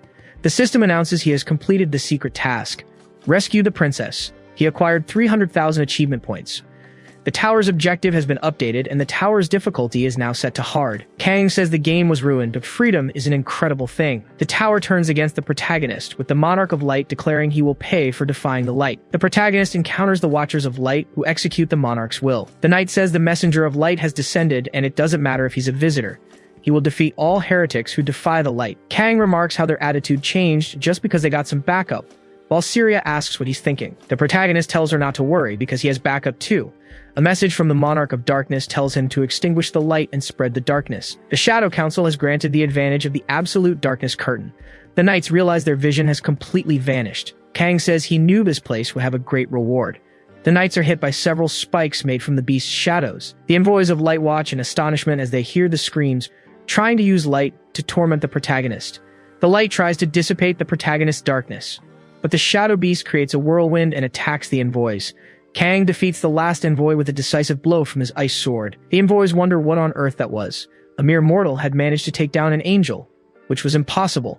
The system announces he has completed the secret task: rescue the princess. He acquired 300,000 achievement points. The tower's objective has been updated, and the tower's difficulty is now set to hard. Kang says the game was ruined, but freedom is an incredible thing. The tower turns against the protagonist, with the Monarch of Light declaring he will pay for defying the light. The protagonist encounters the Watchers of Light, who execute the Monarch's will. The knight says the Messenger of Light has descended, and it doesn't matter if he's a visitor. He will defeat all heretics who defy the light. Kang remarks how their attitude changed just because they got some backup, while Syria asks what he's thinking. The protagonist tells her not to worry because he has backup too. A message from the Monarch of Darkness tells him to extinguish the light and spread the darkness. The Shadow Council has granted the advantage of the absolute darkness curtain. The knights realize their vision has completely vanished. Kang says he knew this place would have a great reward. The knights are hit by several spikes made from the beast's shadows. The envoys of Light watch in astonishment as they hear the screams, trying to use light to torment the protagonist. The light tries to dissipate the protagonist's darkness, but the shadow beast creates a whirlwind and attacks the envoys. Kang defeats the last envoy with a decisive blow from his ice sword. The envoys wonder what on earth that was. A mere mortal had managed to take down an angel, which was impossible.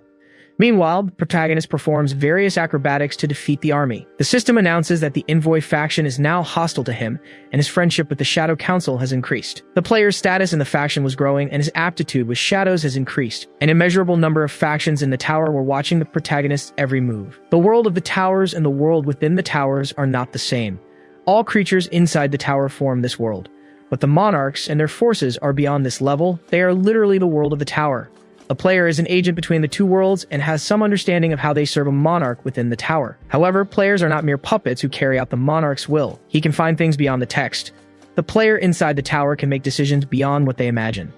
Meanwhile, the protagonist performs various acrobatics to defeat the army. The system announces that the envoy faction is now hostile to him, and his friendship with the Shadow Council has increased. The player's status in the faction was growing, and his aptitude with shadows has increased. An immeasurable number of factions in the tower were watching the protagonist's every move. The world of the towers and the world within the towers are not the same. All creatures inside the tower form this world, but the monarchs and their forces are beyond this level. They are literally the world of the tower. A player is an agent between the two worlds and has some understanding of how they serve a monarch within the tower. However, players are not mere puppets who carry out the monarch's will. He can find things beyond the text. The player inside the tower can make decisions beyond what they imagine.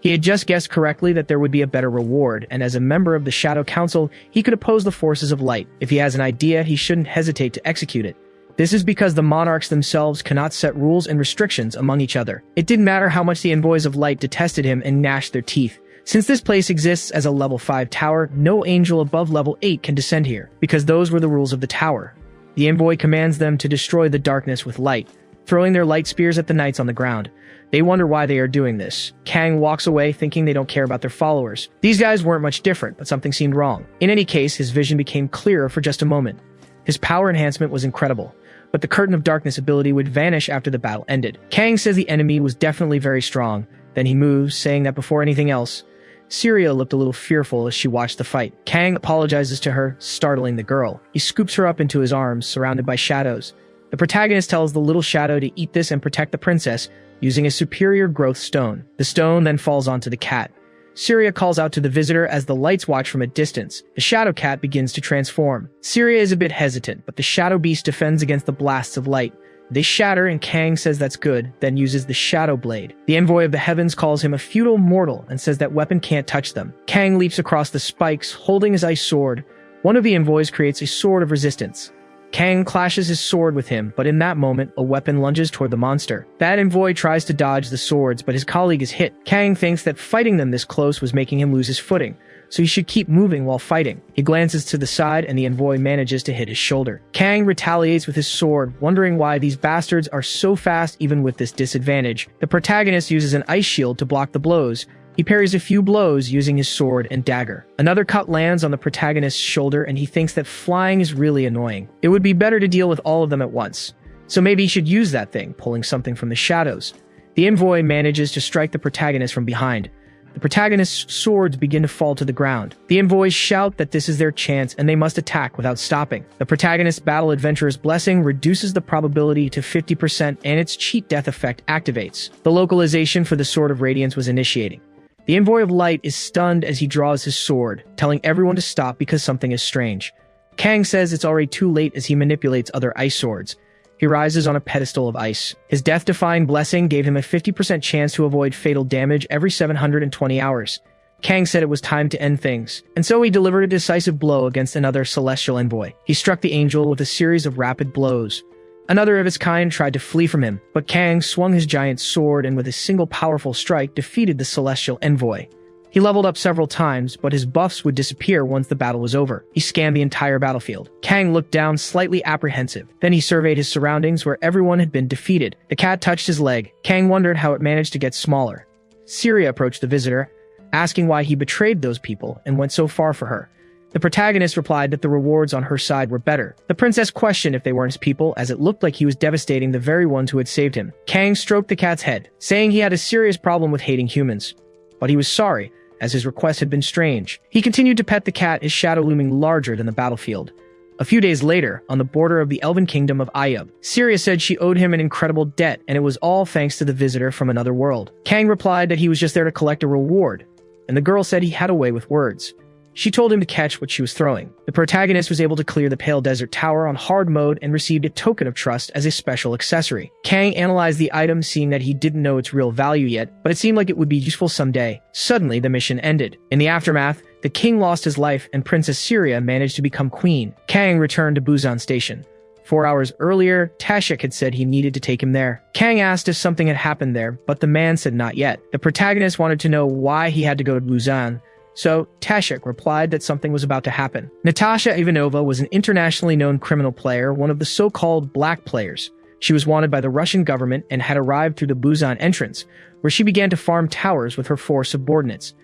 He had just guessed correctly that there would be a better reward, and as a member of the Shadow Council, he could oppose the forces of light. If he has an idea, he shouldn't hesitate to execute it. This is because the monarchs themselves cannot set rules and restrictions among each other. It didn't matter how much the envoys of light detested him and gnashed their teeth. Since this place exists as a level 5 tower, no angel above level 8 can descend here, because those were the rules of the tower. The envoy commands them to destroy the darkness with light, throwing their light spears at the knights on the ground. They wonder why they are doing this. Kang walks away thinking they don't care about their followers. These guys weren't much different, but something seemed wrong. In any case, his vision became clearer for just a moment. His power enhancement was incredible, but the Curtain of Darkness ability would vanish after the battle ended. Kang says the enemy was definitely very strong. Then he moves, saying that before anything else, Syria looked a little fearful as she watched the fight. Kang apologizes to her, startling the girl. He scoops her up into his arms, surrounded by shadows. The protagonist tells the little shadow to eat this and protect the princess, using a superior growth stone. The stone then falls onto the cat. Syria calls out to the visitor as the lights watch from a distance. The shadow cat begins to transform. Syria is a bit hesitant, but the shadow beast defends against the blasts of light. They shatter, and Kang says that's good, then uses the Shadow Blade. The envoy of the heavens calls him a futile mortal and says that weapon can't touch them. Kang leaps across the spikes, holding his ice sword. One of the envoys creates a sword of resistance. Kang clashes his sword with him, but in that moment, a weapon lunges toward the monster. That envoy tries to dodge the swords, but his colleague is hit. Kang thinks that fighting them this close was making him lose his footing, so he should keep moving while fighting. He glances to the side, and the envoy manages to hit his shoulder. Kang retaliates with his sword, wondering why these bastards are so fast even with this disadvantage. The protagonist uses an ice shield to block the blows. He parries a few blows using his sword and dagger. Another cut lands on the protagonist's shoulder, and he thinks that flying is really annoying. It would be better to deal with all of them at once. So maybe he should use that thing, pulling something from the shadows. The envoy manages to strike the protagonist from behind. The protagonist's swords begin to fall to the ground. The envoys shout that this is their chance and they must attack without stopping. The protagonist's Battle Adventurer's Blessing reduces the probability to 50% and its cheat death effect activates. The localization for the Sword of Radiance was initiating. The envoy of light is stunned as he draws his sword, telling everyone to stop because something is strange. Kang says it's already too late as he manipulates other ice swords. He rises on a pedestal of ice. His death-defying blessing gave him a 50% chance to avoid fatal damage every 720 hours. Kang said it was time to end things, and so he delivered a decisive blow against another celestial envoy. He struck the angel with a series of rapid blows. Another of his kind tried to flee from him, but Kang swung his giant sword and with a single powerful strike defeated the celestial envoy. He leveled up several times, but his buffs would disappear once the battle was over. He scanned the entire battlefield. Kang looked down, slightly apprehensive. Then he surveyed his surroundings where everyone had been defeated. The cat touched his leg. Kang wondered how it managed to get smaller. Syria approached the visitor, asking why he betrayed those people and went so far for her. The protagonist replied that the rewards on her side were better. The princess questioned if they weren't his people, as it looked like he was devastating the very ones who had saved him. Kang stroked the cat's head, saying he had a serious problem with hating humans. But he was sorry, as his request had been strange. He continued to pet the cat, his shadow looming larger than the battlefield. A few days later, on the border of the elven kingdom of Ayub, Syria said she owed him an incredible debt, and it was all thanks to the visitor from another world. Kang replied that he was just there to collect a reward, and the girl said he had a way with words. She told him to catch what she was throwing. The protagonist was able to clear the Pale Desert Tower on hard mode and received a token of trust as a special accessory. Kang analyzed the item, seeing that he didn't know its real value yet, but it seemed like it would be useful someday. Suddenly, the mission ended. In the aftermath, the king lost his life and Princess Syria managed to become queen. Kang returned to Busan Station. 4 hours earlier, Tashik had said he needed to take him there. Kang asked if something had happened there, but the man said not yet. The protagonist wanted to know why he had to go to Busan, so Tashik replied that something was about to happen. Natasha Ivanova was an internationally known criminal player, one of the so-called black players. She was wanted by the Russian government and had arrived through the Busan entrance, where she began to farm towers with her 4 subordinates.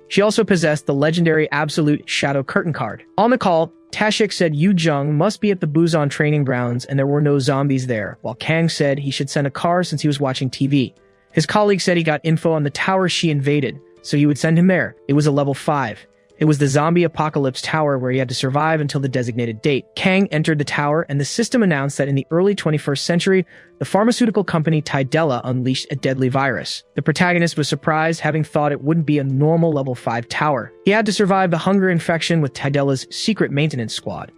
She also possessed the legendary Absolute Shadow Curtain card. On the call, Tashik said Yu Jung must be at the Busan training grounds and there were no zombies there, while Kang said he should send a car since he was watching TV. His colleague said he got info on the tower she invaded, so he would send him there. It was a level 5. It was the zombie apocalypse tower where he had to survive until the designated date. Kang entered the tower and the system announced that in the early 21st century, the pharmaceutical company Tidella unleashed a deadly virus. The protagonist was surprised, having thought it wouldn't be a normal level 5 tower. He had to survive the hunger infection with Tidella's secret maintenance squad.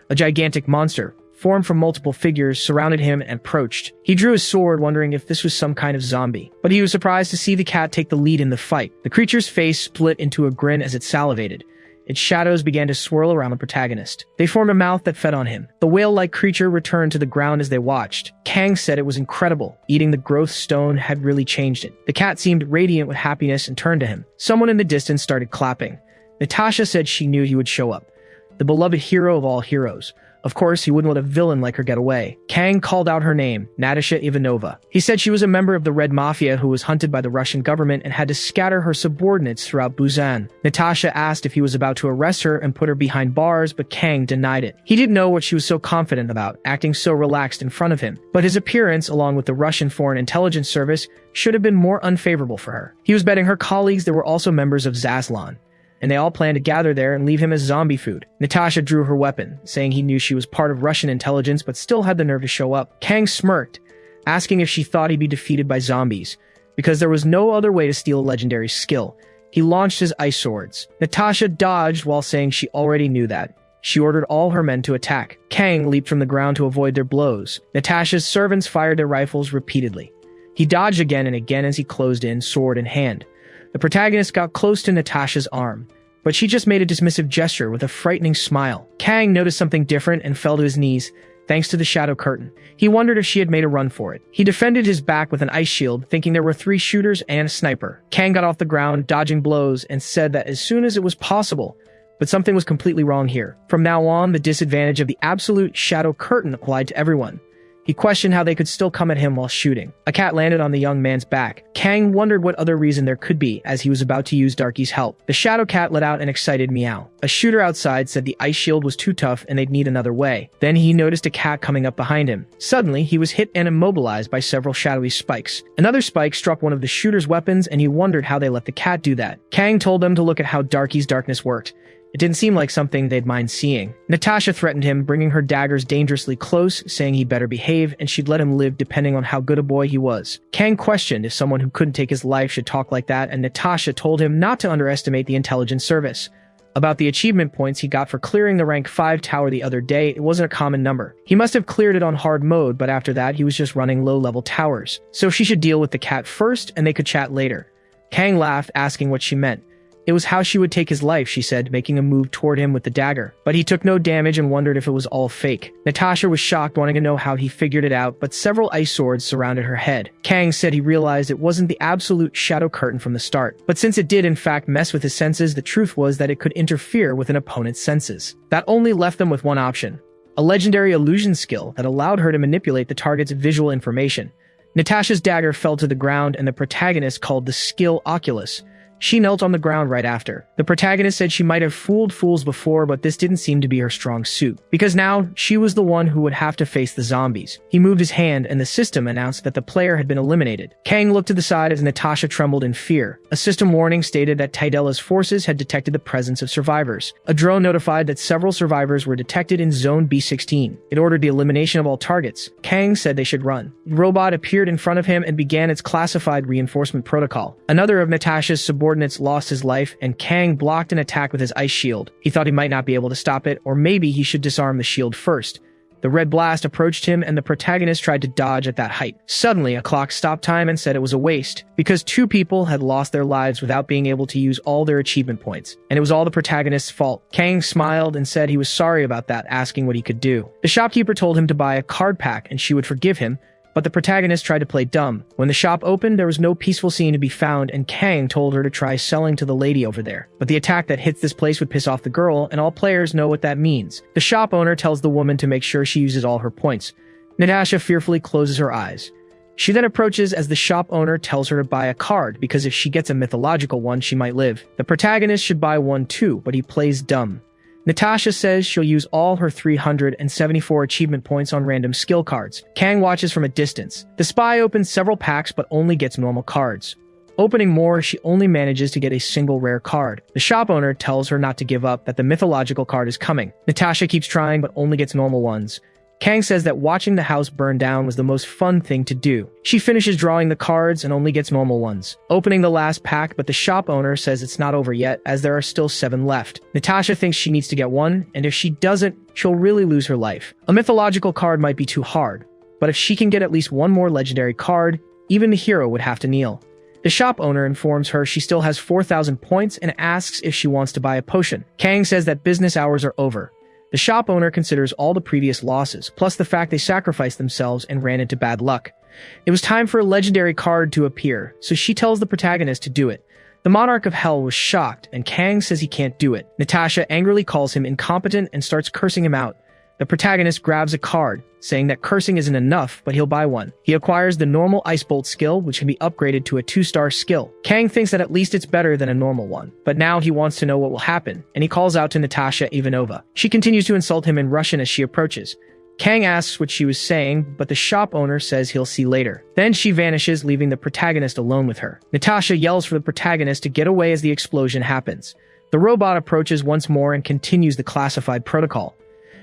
A gigantic monster, formed from multiple figures, surrounded him and approached. He drew his sword, wondering if this was some kind of zombie. But he was surprised to see the cat take the lead in the fight. The creature's face split into a grin as it salivated. Its shadows began to swirl around the protagonist. They formed a mouth that fed on him. The whale-like creature returned to the ground as they watched. Kang said it was incredible. Eating the growth stone had really changed it. The cat seemed radiant with happiness and turned to him. Someone in the distance started clapping. Natasha said she knew he would show up. The beloved hero of all heroes. Of course, he wouldn't let a villain like her get away. Kang called out her name, Natasha Ivanova. He said she was a member of the Red Mafia who was hunted by the Russian government and had to scatter her subordinates throughout Busan. Natasha asked if he was about to arrest her and put her behind bars, but Kang denied it. He didn't know what she was so confident about, acting so relaxed in front of him. But his appearance, along with the Russian Foreign Intelligence Service, should have been more unfavorable for her. He was betting her colleagues that were also members of Zaslan, and they all planned to gather there and leave him as zombie food. Natasha drew her weapon, saying he knew she was part of Russian intelligence but still had the nerve to show up. Kang smirked, asking if she thought he'd be defeated by zombies, because there was no other way to steal a legendary skill. He launched his ice swords. Natasha dodged while saying she already knew that. She ordered all her men to attack. Kang leaped from the ground to avoid their blows. Natasha's servants fired their rifles repeatedly. He dodged again and again as he closed in, sword in hand. The protagonist got close to Natasha's arm, but she just made a dismissive gesture with a frightening smile. Kang noticed something different and fell to his knees, thanks to the shadow curtain. He wondered if she had made a run for it. He defended his back with an ice shield, thinking there were 3 shooters and a sniper. Kang got off the ground, dodging blows, and said that as soon as it was possible, but something was completely wrong here. From now on, the disadvantage of the absolute shadow curtain applied to everyone. He questioned how they could still come at him while shooting. A cat landed on the young man's back. Kang wondered what other reason there could be as he was about to use Darky's help. The shadow cat let out an excited meow. A shooter outside said the ice shield was too tough and they'd need another way. Then he noticed a cat coming up behind him. Suddenly, he was hit and immobilized by several shadowy spikes. Another spike struck one of the shooter's weapons and he wondered how they let the cat do that. Kang told them to look at how Darky's darkness worked. It didn't seem like something they'd mind seeing. Natasha threatened him, bringing her daggers dangerously close, saying he better behave, and she'd let him live depending on how good a boy he was. Kang questioned if someone who couldn't take his life should talk like that, and Natasha told him not to underestimate the intelligence service. About the achievement points he got for clearing the rank 5 tower the other day, it wasn't a common number. He must have cleared it on hard mode, but after that he was just running low-level towers. So she should deal with the cat first, and they could chat later. Kang laughed, asking what she meant. It was how she would take his life, she said, making a move toward him with the dagger. But he took no damage and wondered if it was all fake. Natasha was shocked, wanting to know how he figured it out, but several ice swords surrounded her head. Kang said he realized it wasn't the absolute shadow curtain from the start. But since it did in fact mess with his senses, the truth was that it could interfere with an opponent's senses. That only left them with one option: a legendary illusion skill that allowed her to manipulate the target's visual information. Natasha's dagger fell to the ground and the protagonist called the skill Oculus. She knelt on the ground right after. The protagonist said she might have fooled fools before, but this didn't seem to be her strong suit, because now she was the one who would have to face the zombies. He moved his hand and the system announced that the player had been eliminated. Kang looked to the side as Natasha trembled in fear. A system warning stated that Tydella's forces had detected the presence of survivors. A drone notified that several survivors were detected in Zone B16. It ordered the elimination of all targets. Kang said they should run. The robot appeared in front of him and began its classified reinforcement protocol. Another of Natasha's subordinates lost his life, and Kang blocked an attack with his ice shield. He thought he might not be able to stop it, or maybe he should disarm the shield first. The red blast approached him, and the protagonist tried to dodge at that height. Suddenly, a clock stopped time and said it was a waste, because 2 people had lost their lives without being able to use all their achievement points, and it was all the protagonist's fault. Kang smiled and said he was sorry about that, asking what he could do. The shopkeeper told him to buy a card pack and she would forgive him, but the protagonist tried to play dumb. When the shop opened, there was no peaceful scene to be found, and Kang told her to try selling to the lady over there. But the attack that hits this place would piss off the girl, and all players know what that means. The shop owner tells the woman to make sure she uses all her points. Natasha fearfully closes her eyes. She then approaches as the shop owner tells her to buy a card, because if she gets a mythological one, she might live. The protagonist should buy one too, but he plays dumb. Natasha says she'll use all her 374 achievement points on random skill cards. Kang watches from a distance. The spy opens several packs but only gets normal cards. Opening more, she only manages to get a single rare card. The shop owner tells her not to give up, that the mythological card is coming. Natasha keeps trying but only gets normal ones. Kang says that watching the house burn down was the most fun thing to do. She finishes drawing the cards and only gets normal ones. Opening the last pack, but the shop owner says it's not over yet, as there are still 7 left. Natasha thinks she needs to get one, and if she doesn't, she'll really lose her life. A mythological card might be too hard, but if she can get at least one more legendary card, even the hero would have to kneel. The shop owner informs her she still has 4,000 points and asks if she wants to buy a potion. Kang says that business hours are over. The shop owner considers all the previous losses, plus the fact they sacrificed themselves and ran into bad luck. It was time for a legendary card to appear, so she tells the protagonist to do it. The monarch of hell was shocked, and Kang says he can't do it. Natasha angrily calls him incompetent and starts cursing him out. The protagonist grabs a card, saying that cursing isn't enough, but he'll buy one. He acquires the normal Ice Bolt skill, which can be upgraded to a 2-star skill. Kang thinks that at least it's better than a normal one, but now he wants to know what will happen, and he calls out to Natasha Ivanova. She continues to insult him in Russian as she approaches. Kang asks what she was saying, but the shop owner says he'll see later. Then she vanishes, leaving the protagonist alone with her. Natasha yells for the protagonist to get away as the explosion happens. The robot approaches once more and continues the classified protocol.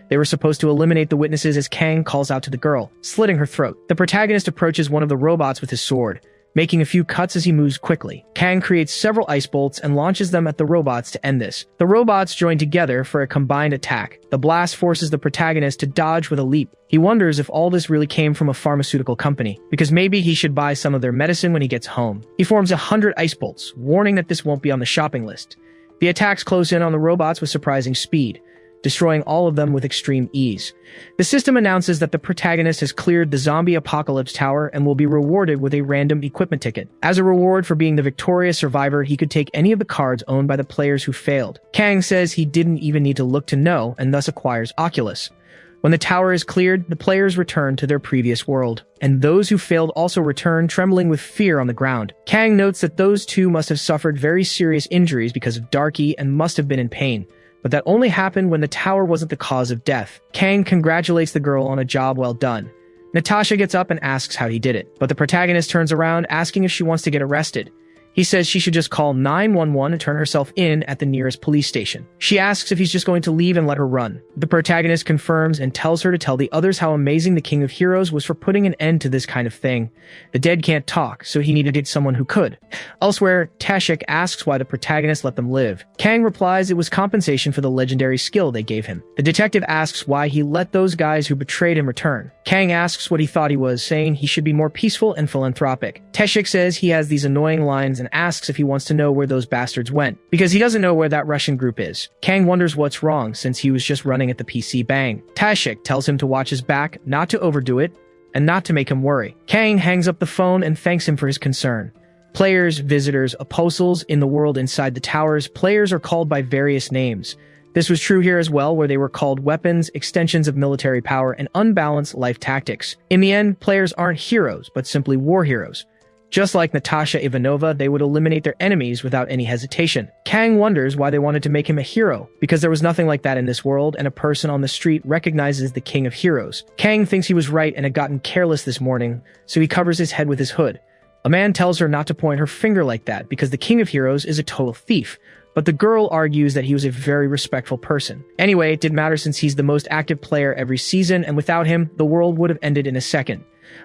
They were supposed to eliminate the witnesses as Kang calls out to the girl, slitting her throat. The protagonist approaches one of the robots with his sword, making a few cuts as he moves quickly. Kang creates several ice bolts and launches them at the robots to end this. The robots join together for a combined attack. The blast forces the protagonist to dodge with a leap. He wonders if all this really came from a pharmaceutical company, because maybe he should buy some of their medicine when he gets home. He forms 100 ice bolts, warning that this won't be on the shopping list. The attacks close in on the robots with surprising speed, destroying all of them with extreme ease. The system announces that the protagonist has cleared the zombie apocalypse tower and will be rewarded with a random equipment ticket. As a reward for being the victorious survivor, he could take any of the cards owned by the players who failed. Kang says he didn't even need to look to know, and thus acquires Oculus. When the tower is cleared, the players return to their previous world, and those who failed also return, trembling with fear on the ground. Kang notes that those two must have suffered very serious injuries because of Darky and must have been in pain, but that only happened when the tower wasn't the cause of death. Kang congratulates the girl on a job well done. Natasha gets up and asks how he did it, but the protagonist turns around asking if she wants to get arrested. He says she should just call 911 and turn herself in at the nearest police station. She asks if he's just going to leave and let her run. The protagonist confirms and tells her to tell the others how amazing the King of Heroes was for putting an end to this kind of thing. The dead can't talk, so he needed to get someone who could. Elsewhere, Tashik asks why the protagonist let them live. Kang replies it was compensation for the legendary skill they gave him. The detective asks why he let those guys who betrayed him return. Kang asks what he thought he was, saying he should be more peaceful and philanthropic. Tashik says he has these annoying lines and asks if he wants to know where those bastards went, because he doesn't know where that Russian group is. Kang wonders what's wrong, since he was just running at the PC bang. Tashik tells him to watch his back, not to overdo it, and not to make him worry. Kang hangs up the phone and thanks him for his concern. Players, visitors, apostles in the world inside the towers, players are called by various names. This was true here as well, where they were called weapons, extensions of military power, and unbalanced life tactics. In the end, players aren't heroes, but simply war heroes. Just like Natasha Ivanova, they would eliminate their enemies without any hesitation. Kang wonders why they wanted to make him a hero, because there was nothing like that in this world, and a person on the street recognizes the king of heroes. Kang thinks he was right and had gotten careless this morning, so he covers his head with his hood. A man tells her not to point her finger like that, because the king of heroes is a total thief. But the girl argues that he was a very respectful person. Anyway, it didn't matter since he's the most active player every season, and without him, the world would have ended in a second.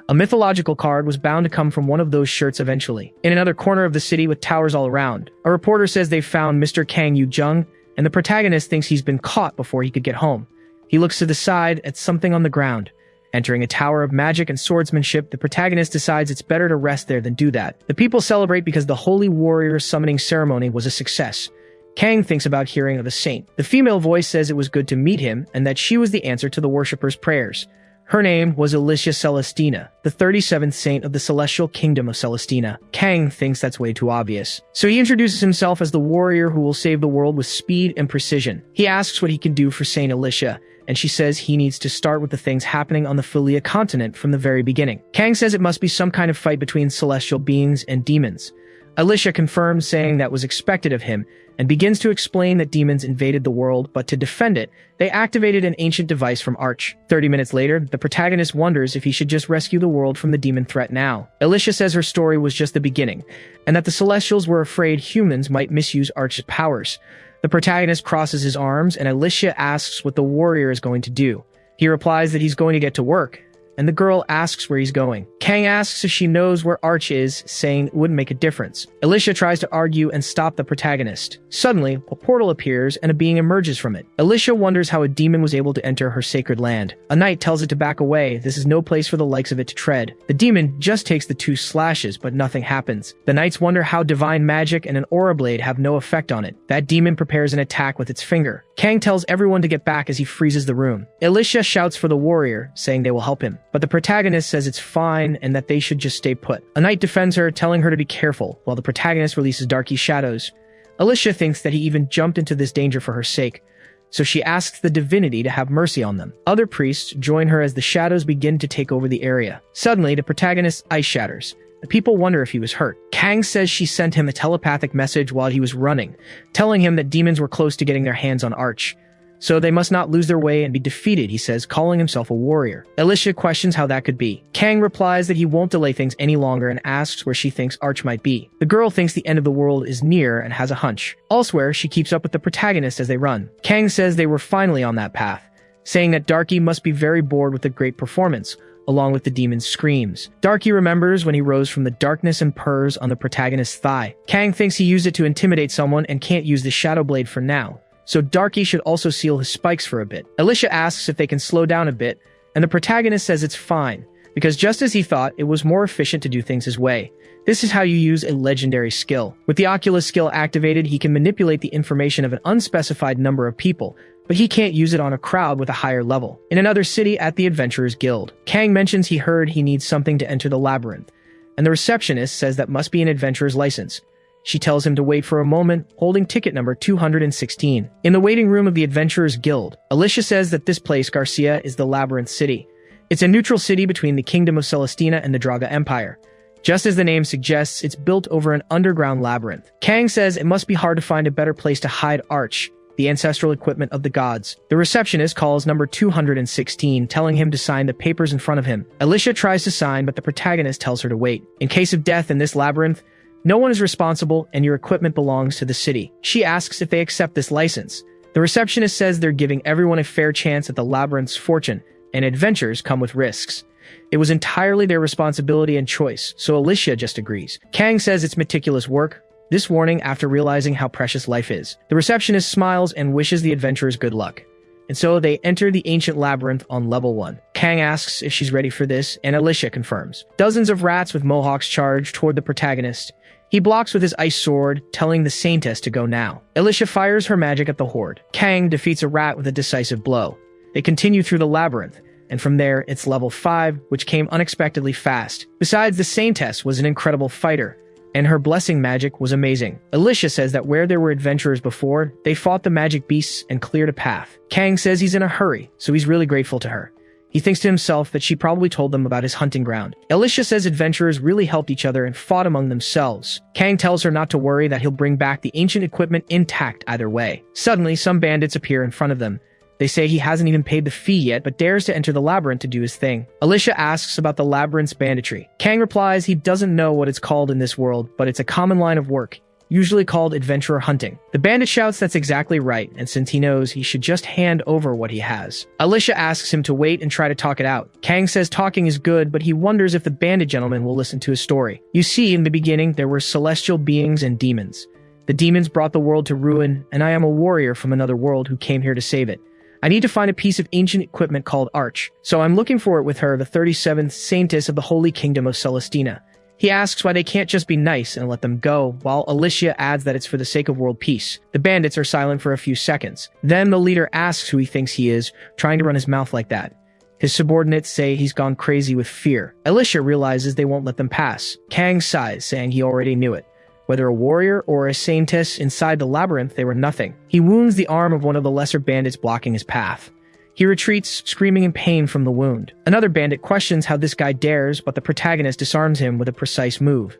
A mythological card was bound to come from one of those shirts eventually. In another corner of the city with towers all around, a reporter says they've found Mr. Kang Yu-jung, and the protagonist thinks he's been caught before he could get home. He looks to the side at something on the ground. Entering a tower of magic and swordsmanship, the protagonist decides it's better to rest there than do that. The people celebrate because the holy warrior summoning ceremony was a success. Kang thinks about hearing of a saint. The female voice says it was good to meet him and that she was the answer to the worshippers' prayers. Her name was Alicia Celestina, the 37th saint of the celestial kingdom of Celestina. Kang thinks that's way too obvious. So he introduces himself as the warrior who will save the world with speed and precision. He asks what he can do for Saint Alicia, and she says he needs to start with the things happening on the Philia continent from the very beginning. Kang says it must be some kind of fight between celestial beings and demons. Alicia confirms, saying that was expected of him, and begins to explain that demons invaded the world, but to defend it, they activated an ancient device from Arch. 30 minutes later, the protagonist wonders if he should just rescue the world from the demon threat now. Alicia says her story was just the beginning, and that the Celestials were afraid humans might misuse Arch's powers. The protagonist crosses his arms, and Alicia asks what the warrior is going to do. He replies that he's going to get to work, and the girl asks where he's going. Kang asks if she knows where Arch is, saying it wouldn't make a difference. Alicia tries to argue and stop the protagonist. Suddenly, a portal appears and a being emerges from it. Alicia wonders how a demon was able to enter her sacred land. A knight tells it to back away. This is no place for the likes of it to tread. The demon just takes the 2 slashes, but nothing happens. The knights wonder how divine magic and an aura blade have no effect on it. That demon prepares an attack with its finger. Kang tells everyone to get back as he freezes the room. Alicia shouts for the warrior, saying they will help him. But the protagonist says it's fine and that they should just stay put. A knight defends her, telling her to be careful, while the protagonist releases Darky's shadows. Alicia thinks that he even jumped into this danger for her sake, so she asks the divinity to have mercy on them. Other priests join her as the shadows begin to take over the area. Suddenly, the protagonist's ice shatters. The people wonder if he was hurt. Kang says she sent him a telepathic message while he was running, telling him that demons were close to getting their hands on Arch. So they must not lose their way and be defeated, he says, calling himself a warrior. Alicia questions how that could be. Kang replies that he won't delay things any longer and asks where she thinks Arch might be. The girl thinks the end of the world is near and has a hunch. Elsewhere, she keeps up with the protagonist as they run. Kang says they were finally on that path, saying that Darky must be very bored with the great performance, along with the demon's screams. Darky remembers when he rose from the darkness and purrs on the protagonist's thigh. Kang thinks he used it to intimidate someone and can't use the Shadow Blade for now, so Darky should also seal his spikes for a bit. Alicia asks if they can slow down a bit, and the protagonist says it's fine, because just as he thought, it was more efficient to do things his way. This is how you use a legendary skill. With the Oculus skill activated, he can manipulate the information of an unspecified number of people, but he can't use it on a crowd with a higher level. In another city at the Adventurers Guild, Kang mentions he heard he needs something to enter the labyrinth, and the receptionist says that must be an adventurer's license. She tells him to wait for a moment, holding ticket number 216. In the waiting room of the Adventurers Guild, Alicia says that this place, Garcia, is the Labyrinth City. It's a neutral city between the Kingdom of Celestina and the Draga Empire. Just as the name suggests, it's built over an underground labyrinth. Kang says it must be hard to find a better place to hide Arch, the ancestral equipment of the gods. The receptionist calls number 216, telling him to sign the papers in front of him. Alicia tries to sign, but the protagonist tells her to wait. In case of death in this labyrinth, no one is responsible and your equipment belongs to the city. She asks if they accept this license. The receptionist says they're giving everyone a fair chance at the labyrinth's fortune, and adventures come with risks. It was entirely their responsibility and choice, so Alicia just agrees. Kang says it's meticulous work, this warning after realizing how precious life is. The receptionist smiles and wishes the adventurers good luck. And so they enter the ancient labyrinth on level 1. Kang asks if she's ready for this, and Alicia confirms. Dozens of rats with mohawks charge toward the protagonist. He blocks with his ice sword, telling the Saintess to go now. Alicia fires her magic at the horde. Kang defeats a rat with a decisive blow. They continue through the labyrinth, and from there, it's level 5, which came unexpectedly fast. Besides, the Saintess was an incredible fighter, and her blessing magic was amazing. Alicia says that where there were adventurers before, they fought the magic beasts and cleared a path. Kang says he's in a hurry, so he's really grateful to her. He thinks to himself that she probably told them about his hunting ground. Alicia says adventurers really helped each other and fought among themselves. Kang tells her not to worry, that he'll bring back the ancient equipment intact either way. Suddenly, some bandits appear in front of them. They say he hasn't even paid the fee yet, but dares to enter the labyrinth to do his thing. Alicia asks about the labyrinth's banditry. Kang replies he doesn't know what it's called in this world, but it's a common line of work, usually called adventurer hunting. The bandit shouts that's exactly right, and since he knows, he should just hand over what he has. Alicia asks him to wait and try to talk it out. Kang says talking is good, but he wonders if the bandit gentleman will listen to his story. You see, in the beginning, there were celestial beings and demons. The demons brought the world to ruin, and I am a warrior from another world who came here to save it. I need to find a piece of ancient equipment called Arch, so I'm looking for it with her, the 37th Saintess of the Holy Kingdom of Celestina. He asks why they can't just be nice and let them go, while Alicia adds that it's for the sake of world peace. The bandits are silent for a few seconds. Then the leader asks who he thinks he is, trying to run his mouth like that. His subordinates say he's gone crazy with fear. Alicia realizes they won't let them pass. Kang sighs, saying he already knew it. Whether a warrior or a saintess inside the labyrinth, they were nothing. He wounds the arm of one of the lesser bandits blocking his path. He retreats, screaming in pain from the wound. Another bandit questions how this guy dares, but the protagonist disarms him with a precise move.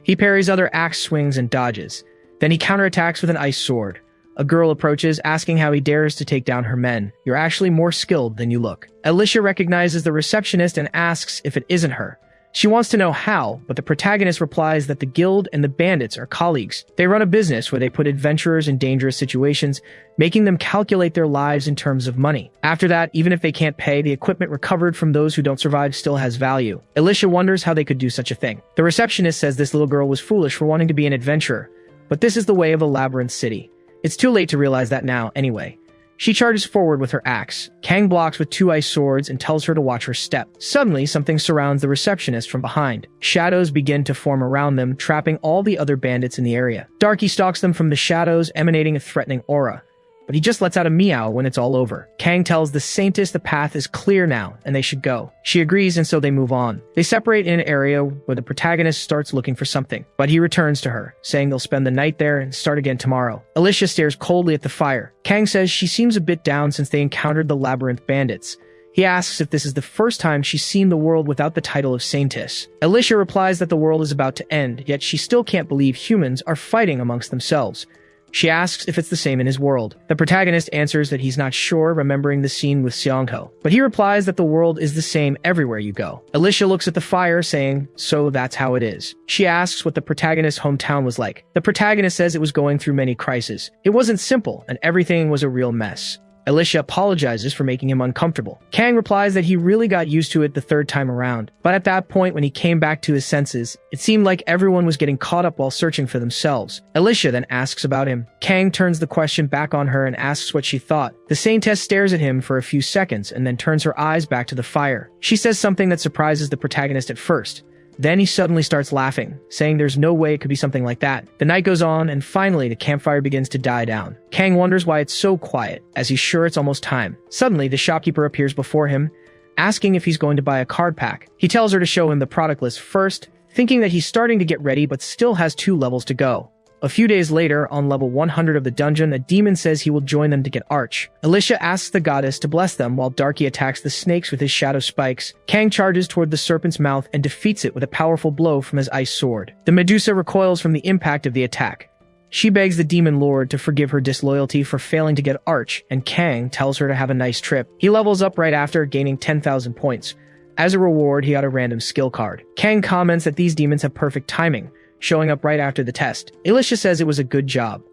He parries other axe swings and dodges. Then he counterattacks with an ice sword. A girl approaches, asking how he dares to take down her men. You're actually more skilled than you look. Alicia recognizes the receptionist and asks if it isn't her. She wants to know how, but the protagonist replies that the guild and the bandits are colleagues. They run a business where they put adventurers in dangerous situations, making them calculate their lives in terms of money. After that, even if they can't pay, the equipment recovered from those who don't survive still has value. Alicia wonders how they could do such a thing. The receptionist says this little girl was foolish for wanting to be an adventurer, but this is the way of the labyrinth city. It's too late to realize that now, anyway. She charges forward with her axe. Kang blocks with 2 ice swords and tells her to watch her step. Suddenly, something surrounds the receptionist from behind. Shadows begin to form around them, trapping all the other bandits in the area. Darky stalks them from the shadows, emanating a threatening aura. But he just lets out a meow when it's all over. Kang tells the Saintess the path is clear now, and they should go. She agrees, and so they move on. They separate in an area where the protagonist starts looking for something, but he returns to her, saying they'll spend the night there and start again tomorrow. Alicia stares coldly at the fire. Kang says she seems a bit down since they encountered the labyrinth bandits. He asks if this is the first time she's seen the world without the title of Saintess. Alicia replies that the world is about to end, yet she still can't believe humans are fighting amongst themselves. She asks if it's the same in his world. The protagonist answers that he's not sure, remembering the scene with Seongho. But he replies that the world is the same everywhere you go. Alicia looks at the fire, saying, so that's how it is. She asks what the protagonist's hometown was like. The protagonist says it was going through many crises. It wasn't simple, and everything was a real mess. Alicia apologizes for making him uncomfortable. Kang replies that he really got used to it the 3rd time around, but at that point when he came back to his senses, it seemed like everyone was getting caught up while searching for themselves. Alicia then asks about him. Kang turns the question back on her and asks what she thought. The Saintess stares at him for a few seconds and then turns her eyes back to the fire. She says something that surprises the protagonist at first. Then he suddenly starts laughing, saying there's no way it could be something like that. The night goes on, and finally the campfire begins to die down. Kang wonders why it's so quiet, as he's sure it's almost time. Suddenly, the shopkeeper appears before him, asking if he's going to buy a card pack. He tells her to show him the product list first, thinking that he's starting to get ready but still has 2 levels to go. A few days later, on level 100 of the dungeon, a demon says he will join them to get Arch. Alicia asks the goddess to bless them while Darky attacks the snakes with his shadow spikes. Kang charges toward the serpent's mouth and defeats it with a powerful blow from his ice sword. The Medusa recoils from the impact of the attack. She begs the demon lord to forgive her disloyalty for failing to get Arch, and Kang tells her to have a nice trip. He levels up right after, gaining 10,000 points. As a reward, he got a random skill card. Kang comments that these demons have perfect timing, showing up right after the test. Alicia says it was a good job.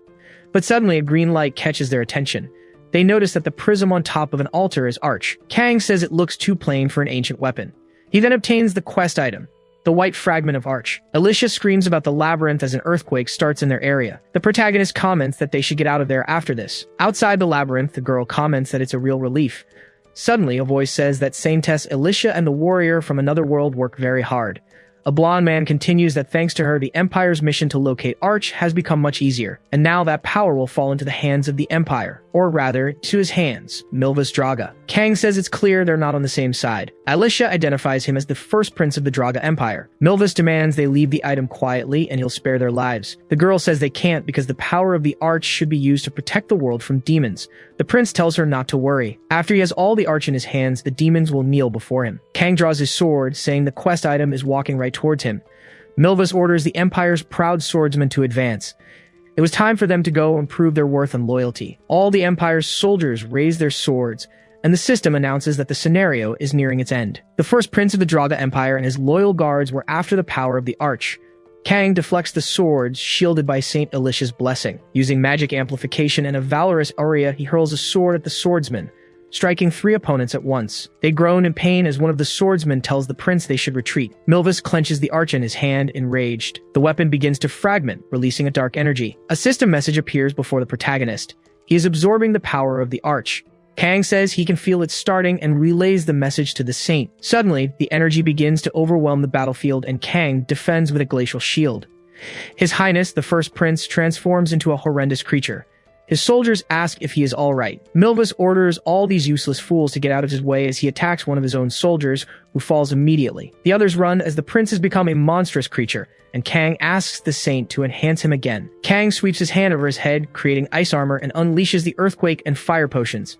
But suddenly a green light catches their attention. They notice that the prism on top of an altar is Arch. Kang says it looks too plain for an ancient weapon. He then obtains the quest item, the white fragment of Arch. Alicia screams about the labyrinth as an earthquake starts in their area. The protagonist comments that they should get out of there after this. Outside the labyrinth, the girl comments that it's a real relief. Suddenly, a voice says that Saintess Alicia and the warrior from another world work very hard. A blonde man continues that thanks to her, the Empire's mission to locate Arch has become much easier, and now that power will fall into the hands of the Empire. or rather, to his hands, Milva's Draga. Kang says it's clear they're not on the same side. Alicia identifies him as the first prince of the Draga Empire. Milvus demands they leave the item quietly and he'll spare their lives. The girl says they can't because the power of the arch should be used to protect the world from demons. The prince tells her not to worry. After he has all the arch in his hands, the demons will kneel before him. Kang draws his sword, saying the quest item is walking right towards him. Milvus orders the Empire's proud swordsmen to advance. It was time for them to go and prove their worth and loyalty. All the Empire's soldiers raise their swords, and the system announces that the scenario is nearing its end. The first prince of the Draga Empire and his loyal guards were after the power of the arch. Kang deflects the swords, shielded by Saint Alicia's blessing. Using magic amplification and a valorous aria, he hurls a sword at the swordsman, striking 3 opponents at once. They groan in pain as one of the swordsmen tells the prince they should retreat. Milvus clenches the arch in his hand, enraged. The weapon begins to fragment, releasing a dark energy. A system message appears before the protagonist. He is absorbing the power of the arch. Kang says he can feel it starting and relays the message to the saint. Suddenly, the energy begins to overwhelm the battlefield and Kang defends with a glacial shield. His Highness, the first prince, transforms into a horrendous creature. His soldiers ask if he is alright. Milvus orders all these useless fools to get out of his way as he attacks one of his own soldiers, who falls immediately. The others run as the prince has become a monstrous creature, and Kang asks the saint to enhance him again. Kang sweeps his hand over his head, creating ice armor, and unleashes the earthquake and fire potions.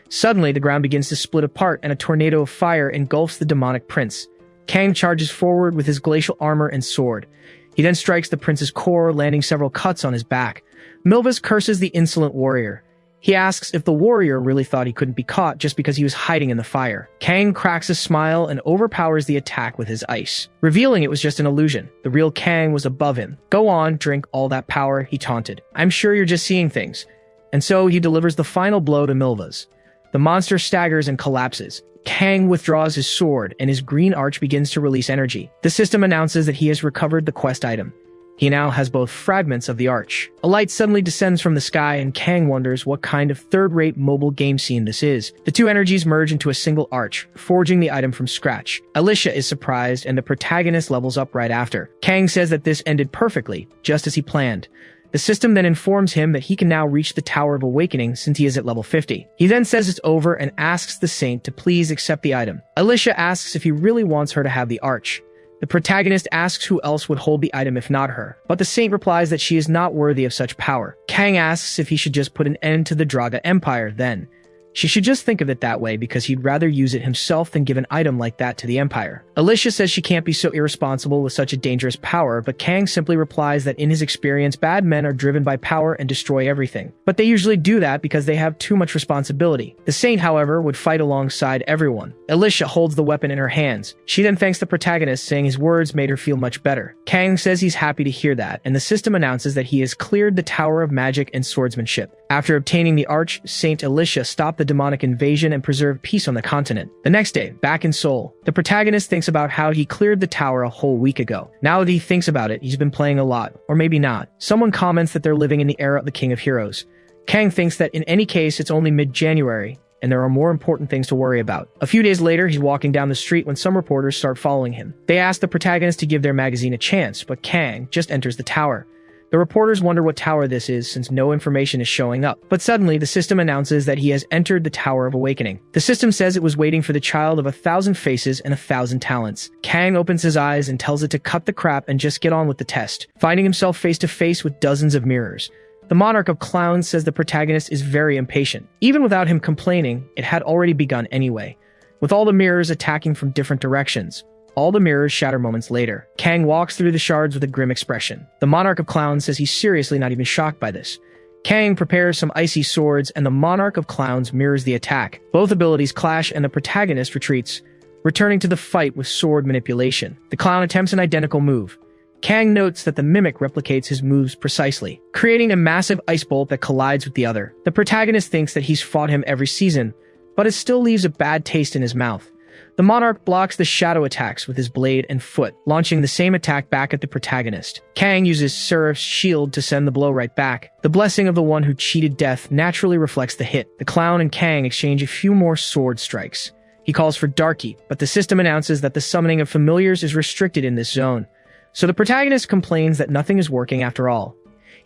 Suddenly, the ground begins to split apart, and a tornado of fire engulfs the demonic prince. Kang charges forward with his glacial armor and sword. He then strikes the prince's core, landing several cuts on his back. Milvus curses the insolent warrior. He asks if the warrior really thought he couldn't be caught just because he was hiding in the fire. Kang cracks a smile and overpowers the attack with his ice, revealing it was just an illusion. The real Kang was above him. "Go on, drink all that power," he taunted. "I'm sure you're just seeing things." And so he delivers the final blow to Milvus. The monster staggers and collapses. Kang withdraws his sword, and his green arch begins to release energy. The system announces that he has recovered the quest item. He now has both fragments of the arch. A light suddenly descends from the sky, and Kang wonders what kind of third-rate mobile game scene this is. The 2 energies merge into a single arch, forging the item from scratch. Alicia is surprised, and the protagonist levels up right after. Kang says that this ended perfectly, just as he planned. The system then informs him that he can now reach the Tower of Awakening since he is at level 50. He then says it's over and asks the saint to please accept the item. Alicia asks if he really wants her to have the arch. The protagonist asks who else would hold the item if not her, but the saint replies that she is not worthy of such power. Kang asks if he should just put an end to the Draga Empire then. She should just think of it that way because he'd rather use it himself than give an item like that to the Empire. Alicia says she can't be so irresponsible with such a dangerous power, but Kang simply replies that in his experience, bad men are driven by power and destroy everything. But they usually do that because they have too much responsibility. The saint, however, would fight alongside everyone. Alicia holds the weapon in her hands. She then thanks the protagonist, saying his words made her feel much better. Kang says he's happy to hear that, and the system announces that he has cleared the Tower of Magic and Swordsmanship. After obtaining the arch, Saint Alicia stopped the demonic invasion and preserved peace on the continent. The next day, back in Seoul, the protagonist thinks about how he cleared the tower a whole week ago. Now that he thinks about it, he's been playing a lot, or maybe not. Someone comments that they're living in the era of the King of Heroes. Kang thinks that in any case, it's only mid-January, and there are more important things to worry about. A few days later, he's walking down the street when some reporters start following him. They ask the protagonist to give their magazine a chance, but Kang just enters the tower. The reporters wonder what tower this is since no information is showing up. But suddenly, the system announces that he has entered the Tower of Awakening. The system says it was waiting for the child of 1,000 faces and 1,000 talents. Kang opens his eyes and tells it to cut the crap and just get on with the test, finding himself face to face with dozens of mirrors. The Monarch of Clowns says the protagonist is very impatient. Even without him complaining, it had already begun anyway, with all the mirrors attacking from different directions. All the mirrors shatter moments later. Kang walks through the shards with a grim expression. The Monarch of Clowns says he's seriously not even shocked by this. Kang prepares some icy swords, and the Monarch of Clowns mirrors the attack. Both abilities clash, and the protagonist retreats, returning to the fight with sword manipulation. The clown attempts an identical move. Kang notes that the mimic replicates his moves precisely, creating a massive ice bolt that collides with the other. The protagonist thinks that he's fought him every season, but it still leaves a bad taste in his mouth. The Monarch blocks the shadow attacks with his blade and foot, launching the same attack back at the protagonist. Kang uses Seraph's shield to send the blow right back. The blessing of the one who cheated death naturally reflects the hit. The clown and Kang exchange a few more sword strikes. He calls for Darky, but the system announces that the summoning of familiars is restricted in this zone. So the protagonist complains that nothing is working after all.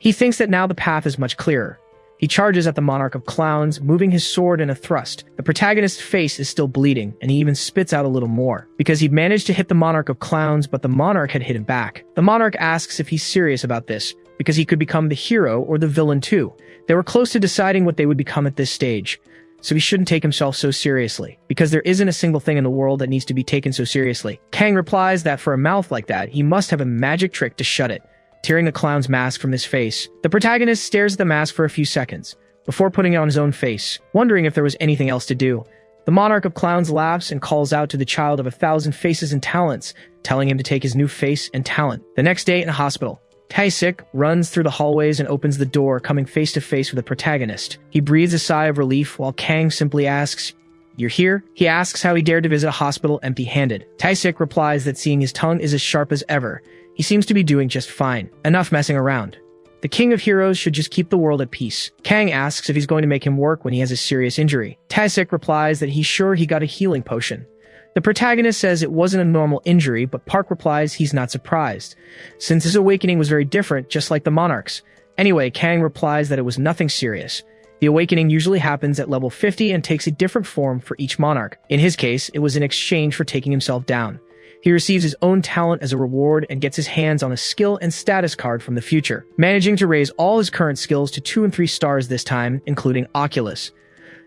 He thinks that now the path is much clearer. He charges at the monarch of clowns, moving his sword in a thrust. The protagonist's face is still bleeding, and he even spits out a little more, because he'd managed to hit the monarch of clowns, but the monarch had hit him back. The monarch asks if he's serious about this, because he could become the hero or the villain too. They were close to deciding what they would become at this stage, so he shouldn't take himself so seriously, because there isn't a single thing in the world that needs to be taken so seriously. Kang replies that for a mouth like that, he must have a magic trick to shut it, tearing the clown's mask from his face. The protagonist stares at the mask for a few seconds, before putting it on his own face, wondering if there was anything else to do. The monarch of clowns laughs and calls out to the child of 1,000 faces and talents, telling him to take his new face and talent. The next day in a hospital, Tae-sik runs through the hallways and opens the door, coming face to face with the protagonist. He breathes a sigh of relief while Kang simply asks, "You're here?" He asks how he dared to visit a hospital empty-handed. Tae-sik replies that seeing his tongue is as sharp as ever. He seems to be doing just fine. Enough messing around. The king of heroes should just keep the world at peace. Kang asks if he's going to make him work when he has a serious injury. Tae-sik replies that he's sure he got a healing potion. The protagonist says it wasn't a normal injury, but Park replies he's not surprised, since his awakening was very different, just like the monarch's. Anyway, Kang replies that it was nothing serious. The awakening usually happens at level 50 and takes a different form for each monarch. In his case, it was in exchange for taking himself down. He receives his own talent as a reward and gets his hands on a skill and status card from the future, managing to raise all his current skills to 2 and 3 stars this time, including Oculus.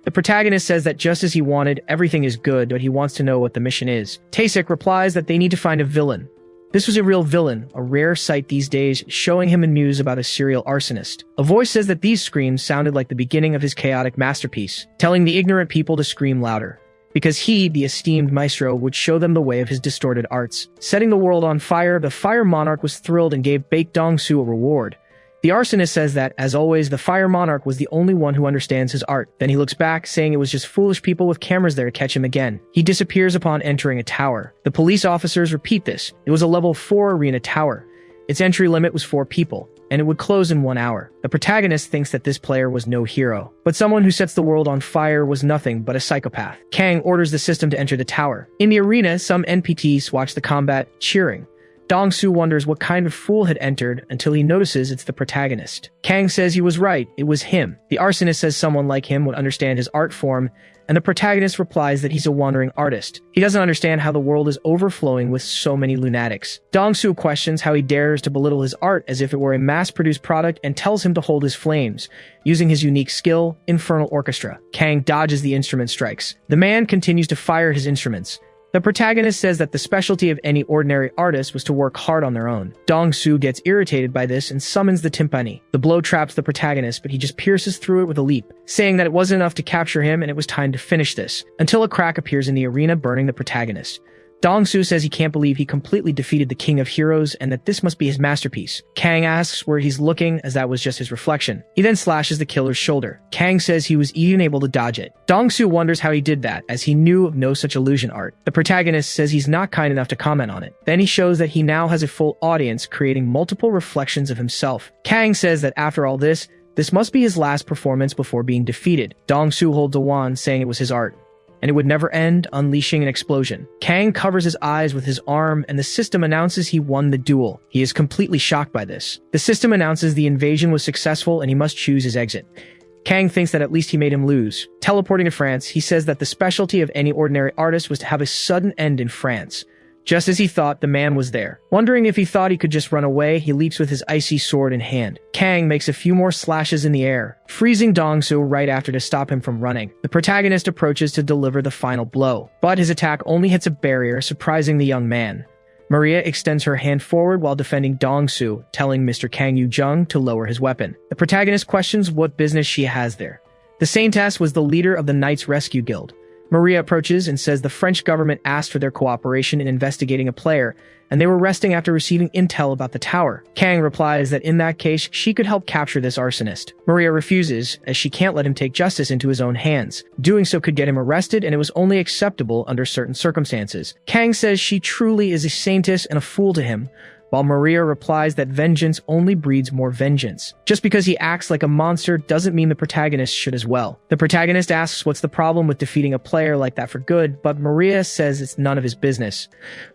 The protagonist says that just as he wanted, everything is good, but he wants to know what the mission is. Tae-sik replies that they need to find a villain. This was a real villain, a rare sight these days, showing him a news about a serial arsonist. A voice says that these screams sounded like the beginning of his chaotic masterpiece, telling the ignorant people to scream louder, because he, the esteemed maestro, would show them the way of his distorted arts. Setting the world on fire, the Fire Monarch was thrilled and gave Baek Dong-soo a reward. The arsonist says that, as always, the Fire Monarch was the only one who understands his art. Then he looks back, saying it was just foolish people with cameras there to catch him again. He disappears upon entering a tower. The police officers repeat this. It was a level 4 arena tower. Its entry limit was 4 people, and it would close in 1 hour. The protagonist thinks that this player was no hero, but someone who sets the world on fire was nothing but a psychopath. Kang orders the system to enter the tower. In the arena, some NPCs watch the combat, cheering. Dong-soo wonders what kind of fool had entered until he notices it's the protagonist. Kang says he was right, it was him. The arsonist says someone like him would understand his art form, and the protagonist replies that he's a wandering artist. He doesn't understand how the world is overflowing with so many lunatics. Dong-soo questions how he dares to belittle his art as if it were a mass-produced product and tells him to hold his flames, using his unique skill, Infernal Orchestra. Kang dodges the instrument strikes. The man continues to fire his instruments. The protagonist says that the specialty of any ordinary artist was to work hard on their own. Dong-soo gets irritated by this and summons the timpani. The blow traps the protagonist, but he just pierces through it with a leap, saying that it wasn't enough to capture him and it was time to finish this, until a crack appears in the arena, burning the protagonist. Dong-soo says he can't believe he completely defeated the King of Heroes and that this must be his masterpiece. Kang asks where he's looking, as that was just his reflection. He then slashes the killer's shoulder. Kang says he was even able to dodge it. Dong-soo wonders how he did that, as he knew of no such illusion art. The protagonist says he's not kind enough to comment on it. Then he shows that he now has a full audience, creating multiple reflections of himself. Kang says that after all this must be his last performance before being defeated. Dong-soo holds a wand, saying it was his art, and it would never end, unleashing an explosion. Kang covers his eyes with his arm, and the system announces he won the duel. He is completely shocked by this. The system announces the invasion was successful and he must choose his exit. Kang thinks that at least he made him lose. Teleporting to France, he says that the specialty of any ordinary artist was to have a sudden end in France. Just as he thought, the man was there. Wondering if he thought he could just run away, he leaps with his icy sword in hand. Kang makes a few more slashes in the air, freezing Dong-soo right after to stop him from running. The protagonist approaches to deliver the final blow, but his attack only hits a barrier, surprising the young man. Maria extends her hand forward while defending Dong-soo, telling Mr. Kang Yu-jung to lower his weapon. The protagonist questions what business she has there. The Saintess was the leader of the Knights Rescue Guild. Maria approaches and says the French government asked for their cooperation in investigating a player, and they were resting after receiving intel about the tower. Kang replies that in that case, she could help capture this arsonist. Maria refuses, as she can't let him take justice into his own hands. Doing so could get him arrested, and it was only acceptable under certain circumstances. Kang says she truly is a saintess and a fool to him, while Maria replies that vengeance only breeds more vengeance. Just because he acts like a monster doesn't mean the protagonist should as well. The protagonist asks what's the problem with defeating a player like that for good, but Maria says it's none of his business,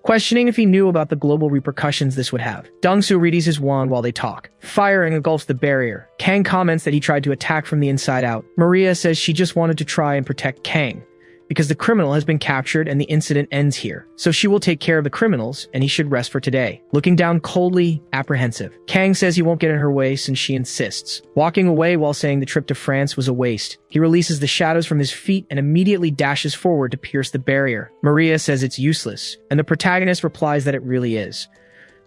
questioning if he knew about the global repercussions this would have. Dongsu readies his wand while they talk. Fire engulfs the barrier. Kang comments that he tried to attack from the inside out. Maria says she just wanted to try and protect Kang, because the criminal has been captured and the incident ends here. So she will take care of the criminals, and he should rest for today. Looking down coldly, apprehensive. Kang says he won't get in her way since she insists, walking away while saying the trip to France was a waste. He releases the shadows from his feet and immediately dashes forward to pierce the barrier. Maria says it's useless, and the protagonist replies that it really is.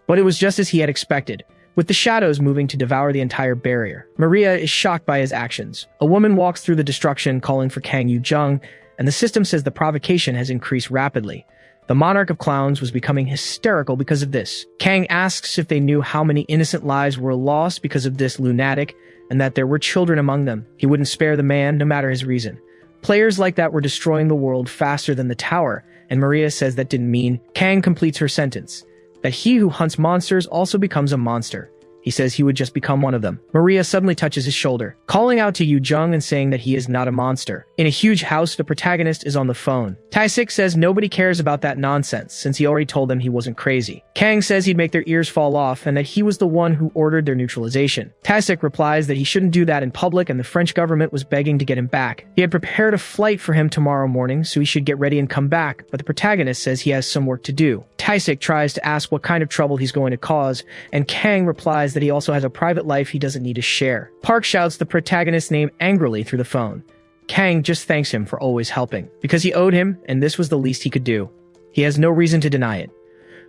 But it was just as he had expected, with the shadows moving to devour the entire barrier. Maria is shocked by his actions. A woman walks through the destruction calling for Kang Yu-jung, and the system says the provocation has increased rapidly. The monarch of clowns was becoming hysterical because of this. Kang asks if they knew how many innocent lives were lost because of this lunatic, and that there were children among them. He wouldn't spare the man, no matter his reason. Players like that were destroying the world faster than the tower, and Maria says that didn't mean. Kang completes her sentence, that he who hunts monsters also becomes a monster. He says he would just become one of them. Maria suddenly touches his shoulder, calling out to Yu Jung and saying that he is not a monster. In a huge house, the protagonist is on the phone. Taisik says nobody cares about that nonsense, since he already told them he wasn't crazy. Kang says he'd make their ears fall off and that he was the one who ordered their neutralization. Taisik replies that he shouldn't do that in public and the French government was begging to get him back. He had prepared a flight for him tomorrow morning, so he should get ready and come back, but the protagonist says he has some work to do. Taisik tries to ask what kind of trouble he's going to cause, and Kang replies that he also has a private life he doesn't need to share. Park shouts the protagonist's name angrily through the phone. Kang just thanks him for always helping, because he owed him, and this was the least he could do. He has no reason to deny it.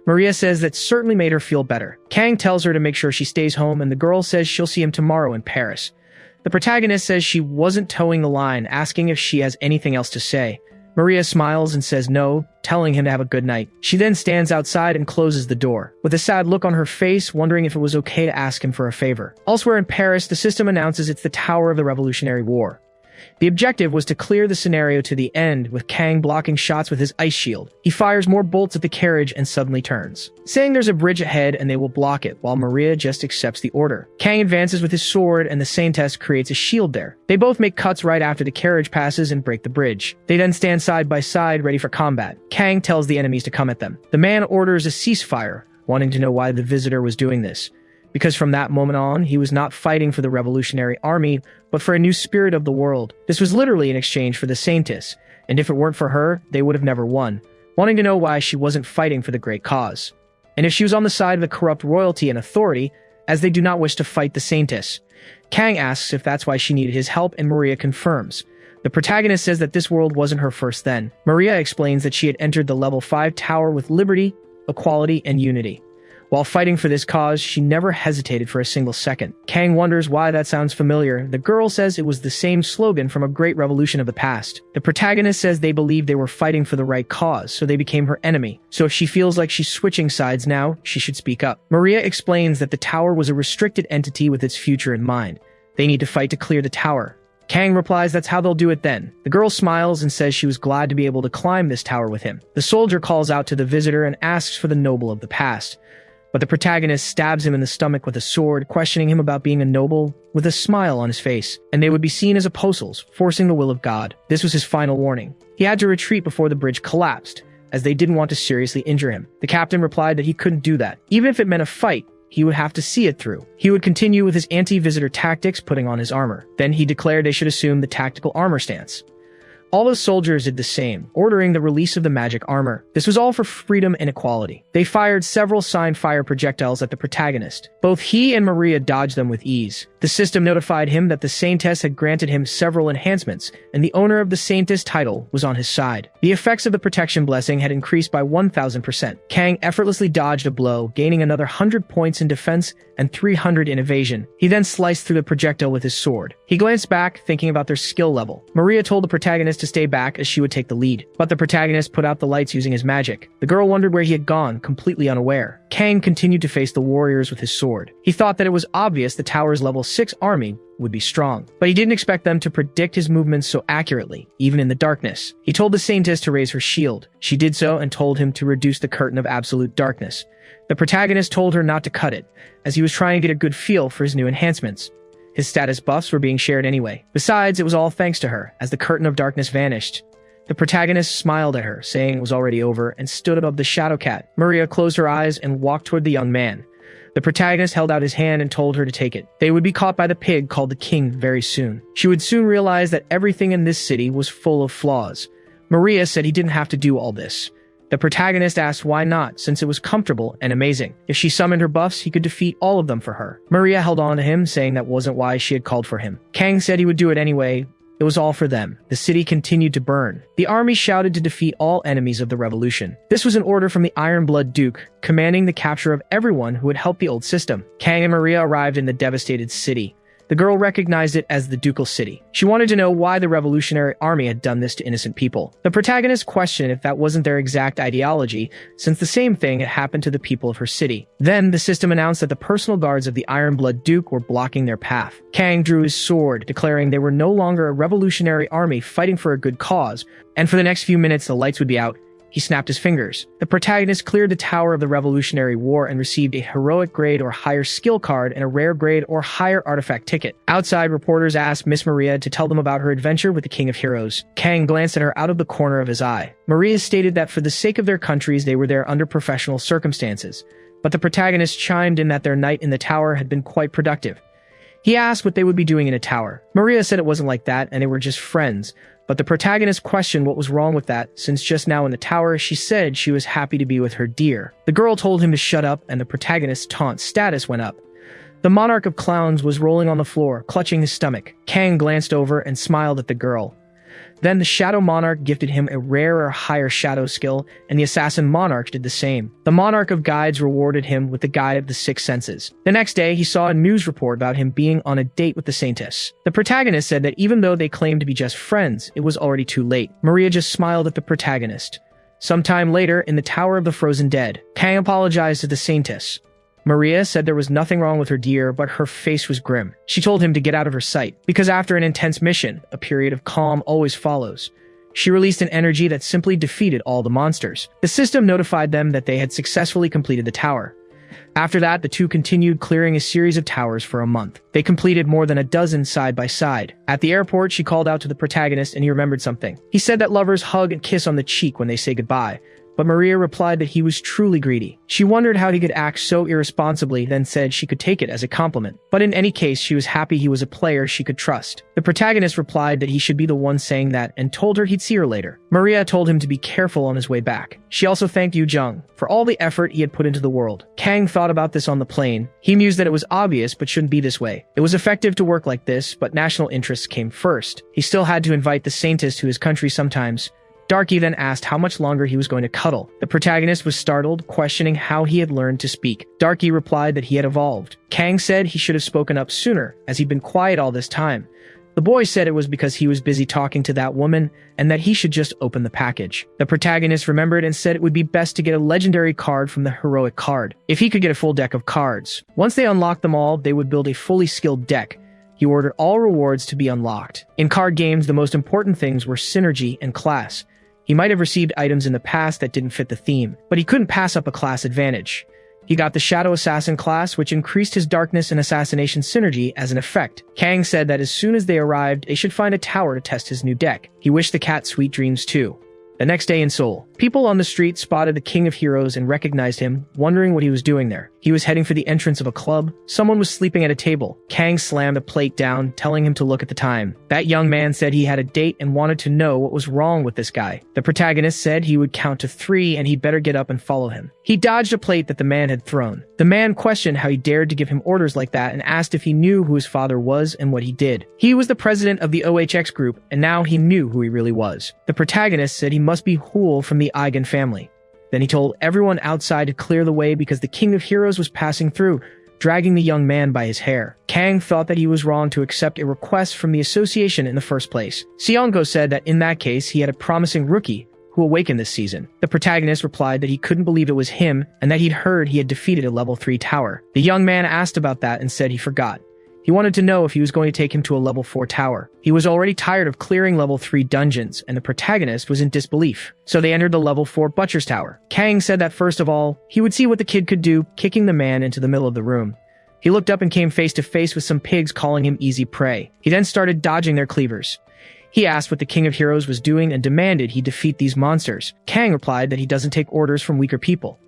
Maria says that certainly made her feel better. Kang tells her to make sure she stays home, and the girl says she'll see him tomorrow in Paris. The protagonist says she wasn't towing the line, asking if she has anything else to say. Maria smiles and says no, telling him to have a good night. She then stands outside and closes the door, with a sad look on her face, wondering if it was okay to ask him for a favor. Elsewhere in Paris, the system announces it's the Tower of the Revolutionary War. The objective was to clear the scenario to the end, with Kang blocking shots with his ice shield. He fires more bolts at the carriage and suddenly turns, saying there's a bridge ahead and they will block it, while Maria just accepts the order. Kang advances with his sword and the Saintess creates a shield there. They both make cuts right after the carriage passes and break the bridge. They then stand side by side, ready for combat. Kang tells the enemies to come at them. The man orders a ceasefire, wanting to know why the visitor was doing this. Because from that moment on, he was not fighting for the revolutionary army, but for a new spirit of the world. This was literally in exchange for the Saintess, and if it weren't for her, they would have never won, wanting to know why she wasn't fighting for the great cause. And if she was on the side of the corrupt royalty and authority, as they do not wish to fight the Saintess. Kang asks if that's why she needed his help, and Maria confirms. The protagonist says that this world wasn't her first then. Maria explains that she had entered the level 5 tower with liberty, equality, and unity. While fighting for this cause, she never hesitated for a single second. Kang wonders why that sounds familiar. The girl says it was the same slogan from a great revolution of the past. The protagonist says they believed they were fighting for the right cause, so they became her enemy. So if she feels like she's switching sides now, she should speak up. Maria explains that the tower was a restricted entity with its future in mind. They need to fight to clear the tower. Kang replies that's how they'll do it then. The girl smiles and says she was glad to be able to climb this tower with him. The soldier calls out to the visitor and asks for the noble of the past. But the protagonist stabs him in the stomach with a sword, questioning him about being a noble, with a smile on his face, and they would be seen as apostles, forcing the will of God. This was his final warning. He had to retreat before the bridge collapsed, as they didn't want to seriously injure him. The captain replied that he couldn't do that. Even if it meant a fight, he would have to see it through. He would continue with his anti-visitor tactics, putting on his armor. Then he declared they should assume the tactical armor stance. All the soldiers did the same, ordering the release of the magic armor. This was all for freedom and equality. They fired several signed fire projectiles at the protagonist. Both he and Maria dodged them with ease. The system notified him that the Saintess had granted him several enhancements, and the owner of the Saintess title was on his side. The effects of the protection blessing had increased by 1000%. Kang effortlessly dodged a blow, gaining another 100 points in defense and 300 in evasion. He then sliced through the projectile with his sword. He glanced back, thinking about their skill level. Maria told the protagonist protagonist to stay back as she would take the lead. But the protagonist put out the lights using his magic. The girl wondered where he had gone, completely unaware. Kang continued to face the warriors with his sword. He thought that it was obvious the tower's level 6 army would be strong, but he didn't expect them to predict his movements so accurately, even in the darkness. He told the Saintess to raise her shield. She did so and told him to reduce the curtain of absolute darkness. The protagonist told her not to cut it, as he was trying to get a good feel for his new enhancements. His status buffs were being shared anyway. Besides, it was all thanks to her, as the curtain of darkness vanished. The protagonist smiled at her, saying it was already over, and stood above the shadow cat. Maria closed her eyes and walked toward the young man. The protagonist held out his hand and told her to take it. They would be caught by the pig called the King very soon. She would soon realize that everything in this city was full of flaws. Maria said he didn't have to do all this. The protagonist asked why not, since it was comfortable and amazing. If she summoned her buffs, he could defeat all of them for her. Maria held on to him, saying that wasn't why she had called for him. Kang said he would do it anyway. It was all for them. The city continued to burn. The army shouted to defeat all enemies of the revolution. This was an order from the Iron Blood Duke, commanding the capture of everyone who would help the old system. Kang and Maria arrived in the devastated city. The girl recognized it as the ducal city. She wanted to know why the revolutionary army had done this to innocent people. The protagonist questioned if that wasn't their exact ideology, since the same thing had happened to the people of her city. Then, the system announced that the personal guards of the Iron Blood Duke were blocking their path. Kang drew his sword, declaring they were no longer a revolutionary army fighting for a good cause, and for the next few minutes the lights would be out. He snapped his fingers. The protagonist cleared the Tower of the Revolutionary War and received a heroic grade or higher skill card and a rare grade or higher artifact ticket. Outside, reporters asked Miss Maria to tell them about her adventure with the King of Heroes. Kang glanced at her out of the corner of his eye. Maria stated that for the sake of their countries, they were there under professional circumstances. But the protagonist chimed in that their night in the tower had been quite productive. He asked what they would be doing in a tower. Maria said it wasn't like that and they were just friends. But the protagonist questioned what was wrong with that, since just now in the tower she said she was happy to be with her dear. The girl told him to shut up, and the protagonist's taunt status went up. The monarch of clowns was rolling on the floor, clutching his stomach. Kang glanced over and smiled at the girl. Then the Shadow Monarch gifted him a rare or higher shadow skill, and the Assassin Monarch did the same. The Monarch of Guides rewarded him with the Guide of the Six Senses. The next day, he saw a news report about him being on a date with the Saintess. The protagonist said that even though they claimed to be just friends, it was already too late. Maria just smiled at the protagonist. Sometime later, in the Tower of the Frozen Dead, Kang apologized to the Saintess. Maria said there was nothing wrong with her dear, but her face was grim. She told him to get out of her sight, because after an intense mission, a period of calm always follows. She released an energy that simply defeated all the monsters. The system notified them that they had successfully completed the tower. After that, the two continued clearing a series of towers for a month. They completed more than a dozen side by side. At the airport, she called out to the protagonist and he remembered something. He said that lovers hug and kiss on the cheek when they say goodbye. But Maria replied that he was truly greedy. She wondered how he could act so irresponsibly, then said she could take it as a compliment. But in any case, she was happy he was a player she could trust. The protagonist replied that he should be the one saying that and told her he'd see her later. Maria told him to be careful on his way back. She also thanked Yu Jung for all the effort he had put into the world. Kang thought about this on the plane. He mused that it was obvious but shouldn't be this way. It was effective to work like this, but national interests came first. He still had to invite the Saintess to his country sometimes. Darky then asked how much longer he was going to cuddle. The protagonist was startled, questioning how he had learned to speak. Darky replied that he had evolved. Kang said he should have spoken up sooner, as he'd been quiet all this time. The boy said it was because he was busy talking to that woman, and that he should just open the package. The protagonist remembered and said it would be best to get a legendary card from the heroic card, if he could get a full deck of cards. Once they unlocked them all, they would build a fully skilled deck. He ordered all rewards to be unlocked. In card games, the most important things were synergy and class. He might have received items in the past that didn't fit the theme, but he couldn't pass up a class advantage. He got the Shadow Assassin class, which increased his darkness and assassination synergy as an effect. Kang said that as soon as they arrived, they should find a tower to test his new deck. He wished the cat sweet dreams too. The next day in Seoul, people on the street spotted the King of Heroes and recognized him, wondering what he was doing there. He was heading for the entrance of a club. Someone was sleeping at a table. Kang slammed a plate down, telling him to look at the time. That young man said he had a date and wanted to know what was wrong with this guy. The protagonist said he would count to 3 and he'd better get up and follow him. He dodged a plate that the man had thrown. The man questioned how he dared to give him orders like that and asked if he knew who his father was and what he did. He was the president of the OHX group, and now he knew who he really was. The protagonist said he must be Hool from the Eigen family. Then he told everyone outside to clear the way because the King of Heroes was passing through. dragging the young man by his hair. Kang thought that he was wrong to accept a request from the association in the first place. Siongo said that in that case, he had a promising rookie who awakened this season. The protagonist replied that he couldn't believe it was him and that he'd heard he had defeated a level 3 tower. The young man asked about that and said he forgot. He wanted to know if he was going to take him to a level 4 tower. He was already tired of clearing level 3 dungeons, and the protagonist was in disbelief. So they entered the level 4 Butcher's Tower. Kang said that first of all, he would see what the kid could do, kicking the man into the middle of the room. He looked up and came face to face with some pigs calling him easy prey. He then started dodging their cleavers. He asked what the King of Heroes was doing and demanded he defeat these monsters. Kang replied that he doesn't take orders from weaker people.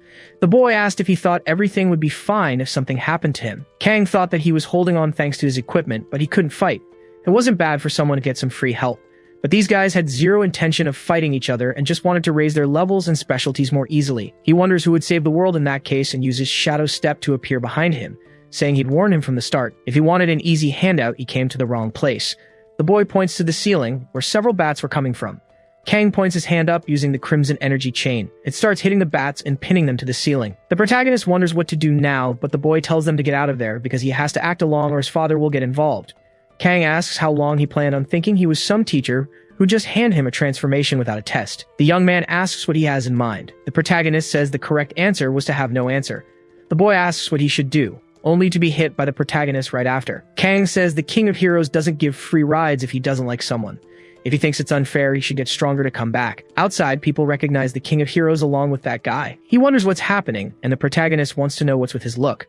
The boy asked if he thought everything would be fine if something happened to him. Kang thought that he was holding on thanks to his equipment, but he couldn't fight. It wasn't bad for someone to get some free help. But these guys had zero intention of fighting each other and just wanted to raise their levels and specialties more easily. He wonders who would save the world in that case and uses Shadow Step to appear behind him, saying he'd warned him from the start. If he wanted an easy handout, he came to the wrong place. The boy points to the ceiling, where several bats were coming from. Kang points his hand up using the Crimson Energy Chain. It starts hitting the bats and pinning them to the ceiling. The protagonist wonders what to do now, but the boy tells them to get out of there because he has to act along or his father will get involved. Kang asks how long he planned on thinking he was some teacher who just handed him a transformation without a test. The young man asks what he has in mind. The protagonist says the correct answer was to have no answer. The boy asks what he should do, only to be hit by the protagonist right after. Kang says the King of Heroes doesn't give free rides if he doesn't like someone. If he thinks it's unfair, he should get stronger to come back. Outside, people recognize the King of Heroes along with that guy. He wonders what's happening, and the protagonist wants to know what's with his look,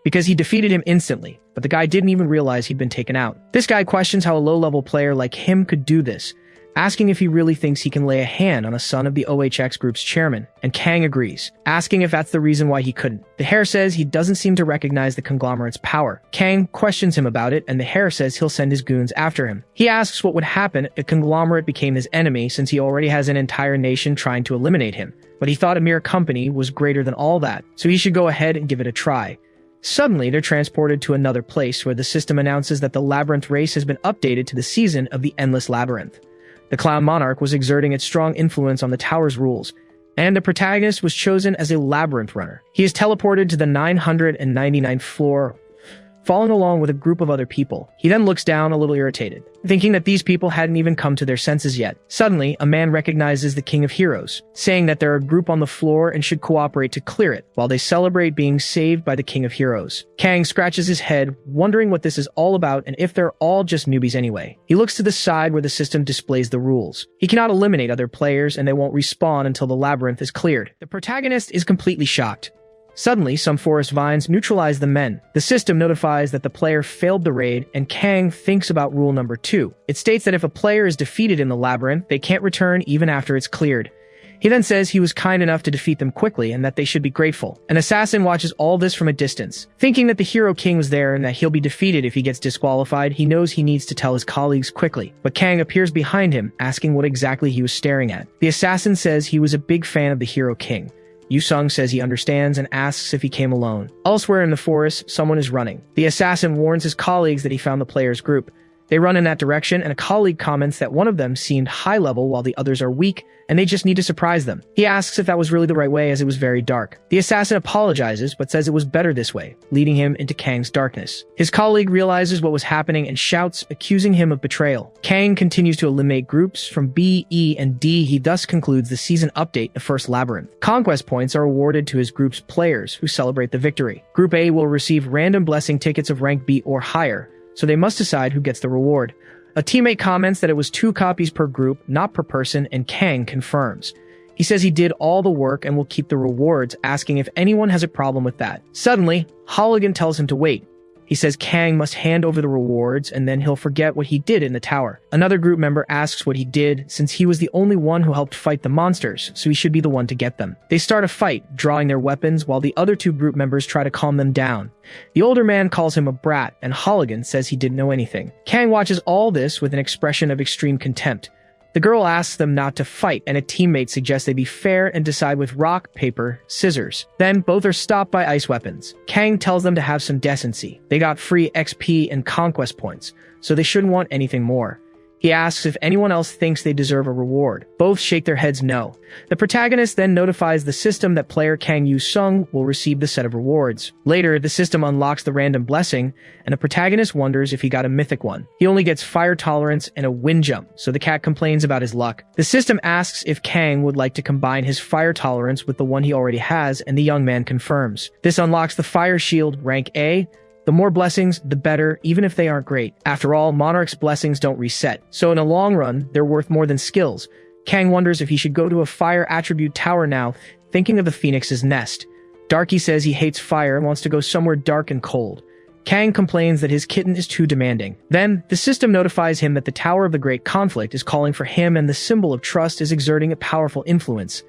because he defeated him instantly, but the guy didn't even realize he'd been taken out. This guy questions how a low-level player like him could do this, asking if he really thinks he can lay a hand on a son of the OHX group's chairman, and Kang agrees, asking if that's the reason why he couldn't. The hare says he doesn't seem to recognize the conglomerate's power. Kang questions him about it, and the hare says he'll send his goons after him. He asks what would happen if a conglomerate became his enemy, since he already has an entire nation trying to eliminate him, but he thought a mere company was greater than all that, so he should go ahead and give it a try. Suddenly, they're transported to another place where the system announces that the Labyrinth race has been updated to the season of the Endless Labyrinth. The Clown Monarch was exerting its strong influence on the tower's rules, and the protagonist was chosen as a labyrinth runner. He is teleported to the 999th floor, following along with a group of other people. He then looks down a little irritated, thinking that these people hadn't even come to their senses yet. Suddenly, a man recognizes the King of Heroes, saying that they're a group on the floor and should cooperate to clear it, while they celebrate being saved by the King of Heroes. Kang scratches his head, wondering what this is all about and if they're all just newbies anyway. He looks to the side where the system displays the rules. He cannot eliminate other players and they won't respawn until the labyrinth is cleared. The protagonist is completely shocked. Suddenly, some forest vines neutralize the men. The system notifies that the player failed the raid, and Kang thinks about rule number 2. It states that if a player is defeated in the labyrinth, they can't return even after it's cleared. He then says he was kind enough to defeat them quickly and that they should be grateful. An assassin watches all this from a distance. Thinking that the Hero King was there and that he'll be defeated if he gets disqualified, he knows he needs to tell his colleagues quickly. But Kang appears behind him, asking what exactly he was staring at. The assassin says he was a big fan of the Hero King. Yusung says he understands and asks if he came alone. Elsewhere in the forest, someone is running. The assassin warns his colleagues that he found the player's group. They run in that direction, and a colleague comments that one of them seemed high level while the others are weak, and they just need to surprise them. He asks if that was really the right way as it was very dark. The assassin apologizes, but says it was better this way, leading him into Kang's darkness. His colleague realizes what was happening and shouts, accusing him of betrayal. Kang continues to eliminate groups from B, E, and D. He thus concludes the season update, The First Labyrinth. Conquest points are awarded to his group's players, who celebrate the victory. Group A will receive random blessing tickets of rank B or higher, so they must decide who gets the reward. A teammate comments that it was 2 copies per group, not per person, and Kang confirms. He says he did all the work and will keep the rewards, asking if anyone has a problem with that. Suddenly, Holligan tells him to wait. He says Kang must hand over the rewards and then he'll forget what he did in the tower. Another group member asks what he did since he was the only one who helped fight the monsters, so he should be the one to get them. They start a fight, drawing their weapons while the other 2 group members try to calm them down. The older man calls him a brat and Holligan says he didn't know anything. Kang watches all this with an expression of extreme contempt. The girl asks them not to fight, and a teammate suggests they be fair and decide with rock, paper, scissors. Then, both are stopped by ice weapons. Kang tells them to have some decency. They got free XP and conquest points, so they shouldn't want anything more. He asks if anyone else thinks they deserve a reward. Both shake their heads no. The protagonist then notifies the system that player Kang Yu-sung will receive the set of rewards. Later, the system unlocks the random blessing, and the protagonist wonders if he got a mythic one. He only gets fire tolerance and a wind jump, so the cat complains about his luck. The system asks if Kang would like to combine his fire tolerance with the one he already has, and the young man confirms. This unlocks the fire shield, rank A. The more blessings, the better, even if they aren't great. After all, Monarch's blessings don't reset, so in a long run, they're worth more than skills. Kang wonders if he should go to a fire attribute tower now, thinking of the Phoenix's nest. Darky says he hates fire and wants to go somewhere dark and cold. Kang complains that his kitten is too demanding. Then, the system notifies him that the Tower of the Great Conflict is calling for him and the symbol of trust is exerting a powerful influence.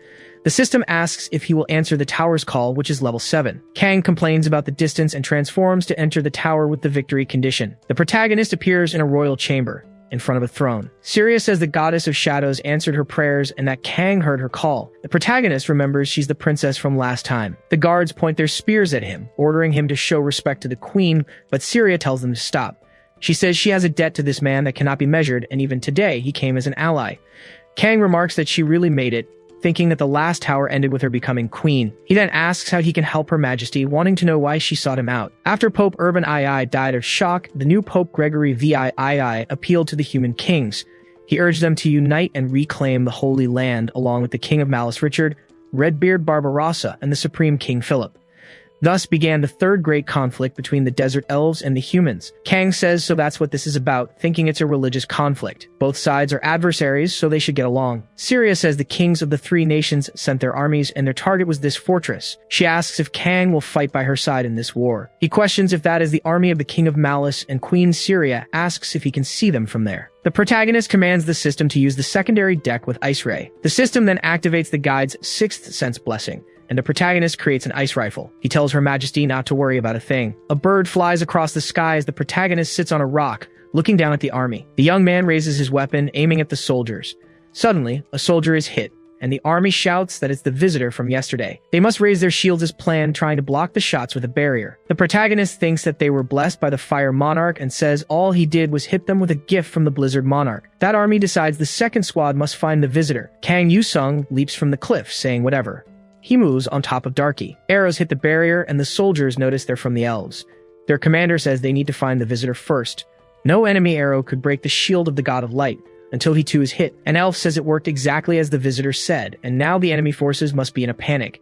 The system asks if he will answer the tower's call, which is level 7. Kang complains about the distance and transforms to enter the tower with the victory condition. The protagonist appears in a royal chamber, in front of a throne. Syria says the goddess of shadows answered her prayers and that Kang heard her call. The protagonist remembers she's the princess from last time. The guards point their spears at him, ordering him to show respect to the queen, but Syria tells them to stop. She says she has a debt to this man that cannot be measured, and even today he came as an ally. Kang remarks that she really made it, thinking that the last tower ended with her becoming queen. He then asks how he can help Her Majesty, wanting to know why she sought him out. After Pope Urban II died of shock, the new Pope Gregory VIII appealed to the human kings. He urged them to unite and reclaim the Holy Land, along with the King of Malice Richard, Redbeard Barbarossa, and the Supreme King Philip. Thus began the third great conflict between the desert elves and the humans. Kang says so that's what this is about, thinking it's a religious conflict. Both sides are adversaries, so they should get along. Syria says the kings of the three nations sent their armies and their target was this fortress. She asks if Kang will fight by her side in this war. He questions if that is the army of the King of Malice, and Queen Syria asks if he can see them from there. The protagonist commands the system to use the secondary deck with Ice Ray. The system then activates the guide's sixth sense blessing, and the protagonist creates an ice rifle. He tells Her Majesty not to worry about a thing. A bird flies across the sky as the protagonist sits on a rock, looking down at the army. The young man raises his weapon, aiming at the soldiers. Suddenly, a soldier is hit, and the army shouts that it's the visitor from yesterday. They must raise their shields as planned, trying to block the shots with a barrier. The protagonist thinks that they were blessed by the Fire Monarch and says all he did was hit them with a gift from the Blizzard Monarch. That army decides the second squad must find the visitor. Kang Yu-sung leaps from the cliff, saying whatever. He moves on top of Darky. Arrows hit the barrier, and the soldiers notice they're from the elves. Their commander says they need to find the visitor first. No enemy arrow could break the shield of the God of Light, until he too is hit. An elf says it worked exactly as the visitor said, and now the enemy forces must be in a panic.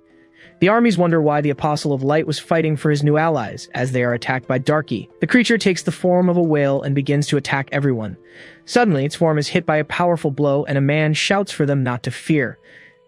The armies wonder why the Apostle of Light was fighting for his new allies, as they are attacked by Darky. The creature takes the form of a whale and begins to attack everyone. Suddenly, its form is hit by a powerful blow, and a man shouts for them not to fear.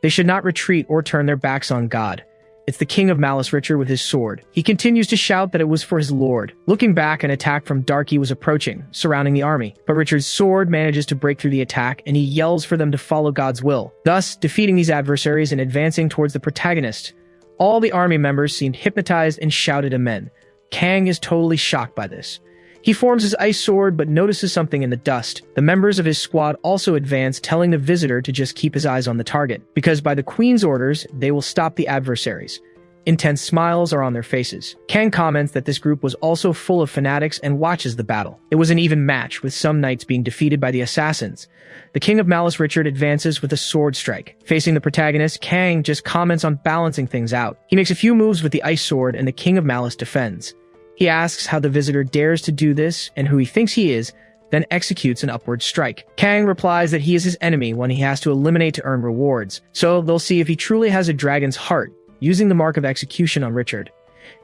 They should not retreat or turn their backs on God. It's the King of Malice Richard with his sword. He continues to shout that it was for his lord. Looking back, an attack from Darky was approaching, surrounding the army. But Richard's sword manages to break through the attack, and he yells for them to follow God's will, thus defeating these adversaries and advancing towards the protagonist. All the army members seemed hypnotized and shouted amen. Kang is totally shocked by this. He forms his ice sword but notices something in the dust. The members of his squad also advance, telling the visitor to just keep his eyes on the target, because by the Queen's orders, they will stop the adversaries. Intense smiles are on their faces. Kang comments that this group was also full of fanatics and watches the battle. It was an even match, with some knights being defeated by the assassins. The King of Malice Richard advances with a sword strike. Facing the protagonist, Kang just comments on balancing things out. He makes a few moves with the ice sword and the King of Malice defends. He asks how the visitor dares to do this and who he thinks he is, then executes an upward strike. Kang replies that he is his enemy when he has to eliminate to earn rewards, so they'll see if he truly has a dragon's heart, using the mark of execution on Richard.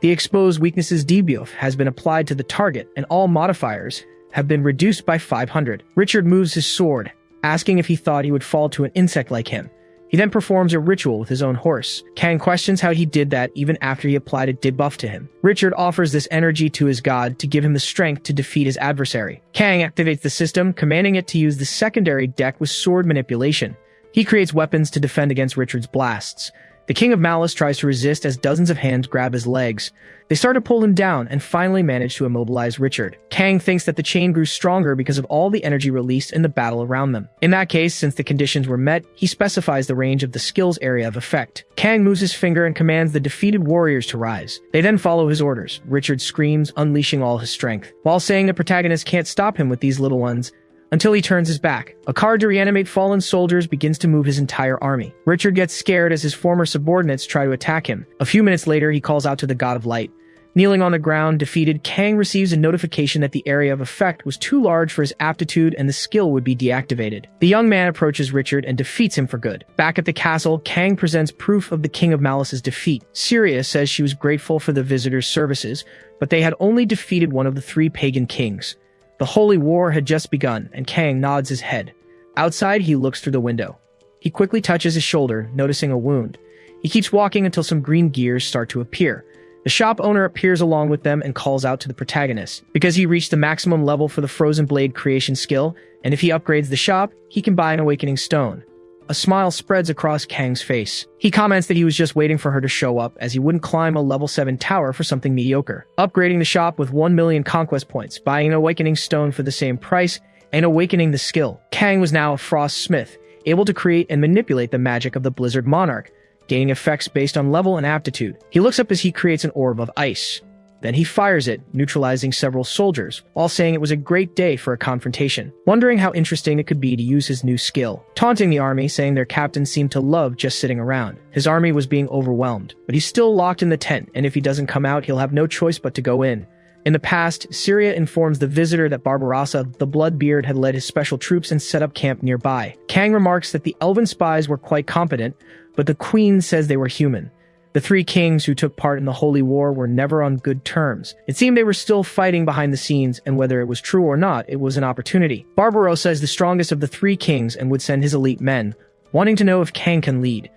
The exposed weaknesses debuff has been applied to the target, and all modifiers have been reduced by 500. Richard moves his sword, asking if he thought he would fall to an insect like him. He then performs a ritual with his own horse. Kang questions how he did that even after he applied a debuff to him. Richard offers this energy to his god to give him the strength to defeat his adversary. Kang activates the system, commanding it to use the secondary deck with sword manipulation. He creates weapons to defend against Richard's blasts. The King of Malice tries to resist as dozens of hands grab his legs. They start to pull him down and finally manage to immobilize Richard. Kang thinks that the chain grew stronger because of all the energy released in the battle around them. In that case, since the conditions were met, he specifies the range of the skill's area of effect. Kang moves his finger and commands the defeated warriors to rise. They then follow his orders. Richard screams, unleashing all his strength. While saying the protagonist can't stop him with these little ones, until he turns his back. A card to reanimate fallen soldiers begins to move his entire army. Richard gets scared as his former subordinates try to attack him. A few minutes later, he calls out to the God of Light. Kneeling on the ground, defeated, Kang receives a notification that the area of effect was too large for his aptitude and the skill would be deactivated. The young man approaches Richard and defeats him for good. Back at the castle, Kang presents proof of the King of Malice's defeat. Syria says she was grateful for the visitors' services, but they had only defeated one of the 3 pagan kings. The Holy War had just begun, and Kang nods his head. Outside, he looks through the window. He quickly touches his shoulder, noticing a wound. He keeps walking until some green gears start to appear. The shop owner appears along with them and calls out to the protagonist. Because he reached the maximum level for the Frozen Blade creation skill, and if he upgrades the shop, he can buy an Awakening Stone. A smile spreads across Kang's face. He comments that he was just waiting for her to show up, as he wouldn't climb a level 7 tower for something mediocre. Upgrading the shop with 1 million conquest points, buying an Awakening Stone for the same price, and awakening the skill. Kang was now a Frost Smith, able to create and manipulate the magic of the Blizzard Monarch, gaining effects based on level and aptitude. He looks up as he creates an orb of ice. Then he fires it, neutralizing several soldiers, while saying it was a great day for a confrontation, wondering how interesting it could be to use his new skill, taunting the army, saying their captain seemed to love just sitting around. His army was being overwhelmed, but he's still locked in the tent, and if he doesn't come out, he'll have no choice but to go in. In the past, Syria informs the visitor that Barbarossa, the Bloodbeard, had led his special troops and set up camp nearby. Kang remarks that the elven spies were quite competent, but the queen says they were human. The 3 kings who took part in the Holy War were never on good terms. It seemed they were still fighting behind the scenes, and whether it was true or not, it was an opportunity. Barbarossa is the strongest of the 3 kings and would send his elite men, wanting to know if Kang can lead.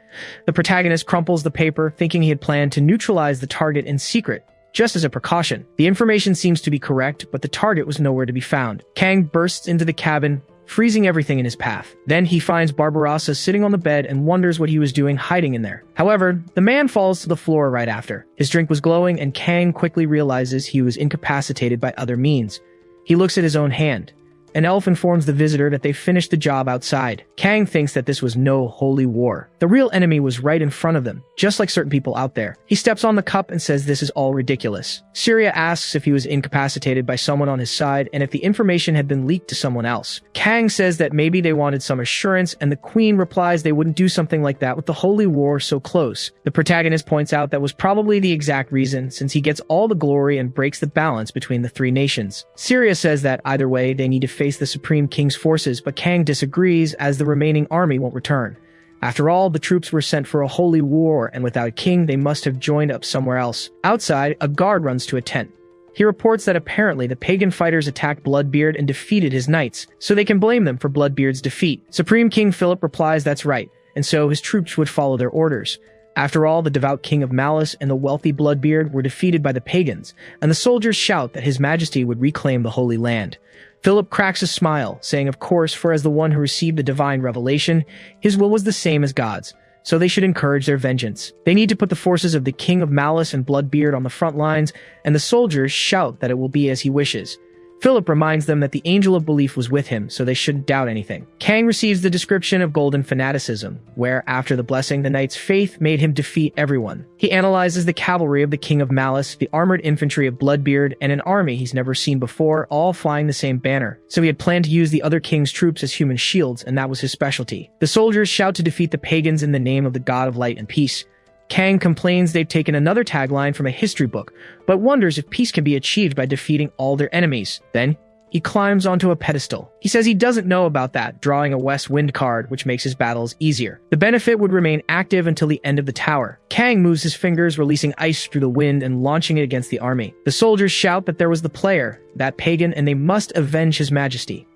The protagonist crumples the paper, thinking he had planned to neutralize the target in secret, just as a precaution. The information seems to be correct, but the target was nowhere to be found. Kang bursts into the cabin, freezing everything in his path. Then he finds Barbarossa sitting on the bed and wonders what he was doing hiding in there. However, the man falls to the floor right after. His drink was glowing, and Kang quickly realizes he was incapacitated by other means. He looks at his own hand. An elf informs the visitor that they finished the job outside. Kang thinks that this was no holy war. The real enemy was right in front of them, just like certain people out there. He steps on the cup and says this is all ridiculous. Syria asks if he was incapacitated by someone on his side and if the information had been leaked to someone else. Kang says that maybe they wanted some assurance, and the queen replies they wouldn't do something like that with the holy war so close. The protagonist points out that was probably the exact reason, since he gets all the glory and breaks the balance between the 3 nations. Syria says that either way they need to face the Supreme King's forces, but Kang disagrees as the remaining army won't return. After all, the troops were sent for a holy war, and without a king, they must have joined up somewhere else. Outside, a guard runs to a tent. He reports that apparently the pagan fighters attacked Bloodbeard and defeated his knights, so they can blame them for Bloodbeard's defeat. Supreme King Philip replies that's right, and so his troops would follow their orders. After all, the devout King of Malice and the wealthy Bloodbeard were defeated by the pagans, and the soldiers shout that His Majesty would reclaim the Holy Land. Philip cracks a smile, saying of course, for as the one who received the divine revelation, his will was the same as God's, so they should encourage their vengeance. They need to put the forces of the King of Malice and Bloodbeard on the front lines, and the soldiers shout that it will be as he wishes. Philip reminds them that the Angel of Belief was with him, so they shouldn't doubt anything. Kang receives the description of golden fanaticism, where, after the blessing, the knight's faith made him defeat everyone. He analyzes the cavalry of the King of Malice, the armored infantry of Bloodbeard, and an army he's never seen before, all flying the same banner. So he had planned to use the other king's troops as human shields, and that was his specialty. The soldiers shout to defeat the pagans in the name of the God of Light and Peace. Kang complains they've taken another tagline from a history book, but wonders if peace can be achieved by defeating all their enemies. Then, he climbs onto a pedestal. He says he doesn't know about that, drawing a West Wind card, which makes his battles easier. The benefit would remain active until the end of the tower. Kang moves his fingers, releasing ice through the wind and launching it against the army. The soldiers shout that there was the player, that pagan, and they must avenge His Majesty.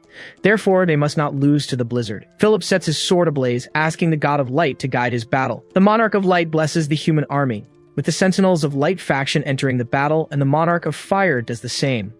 Therefore, they must not lose to the blizzard. Philip sets his sword ablaze, asking the God of Light to guide his battle. The Monarch of Light blesses the human army, with the Sentinels of Light faction entering the battle, and the Monarch of Fire does the same.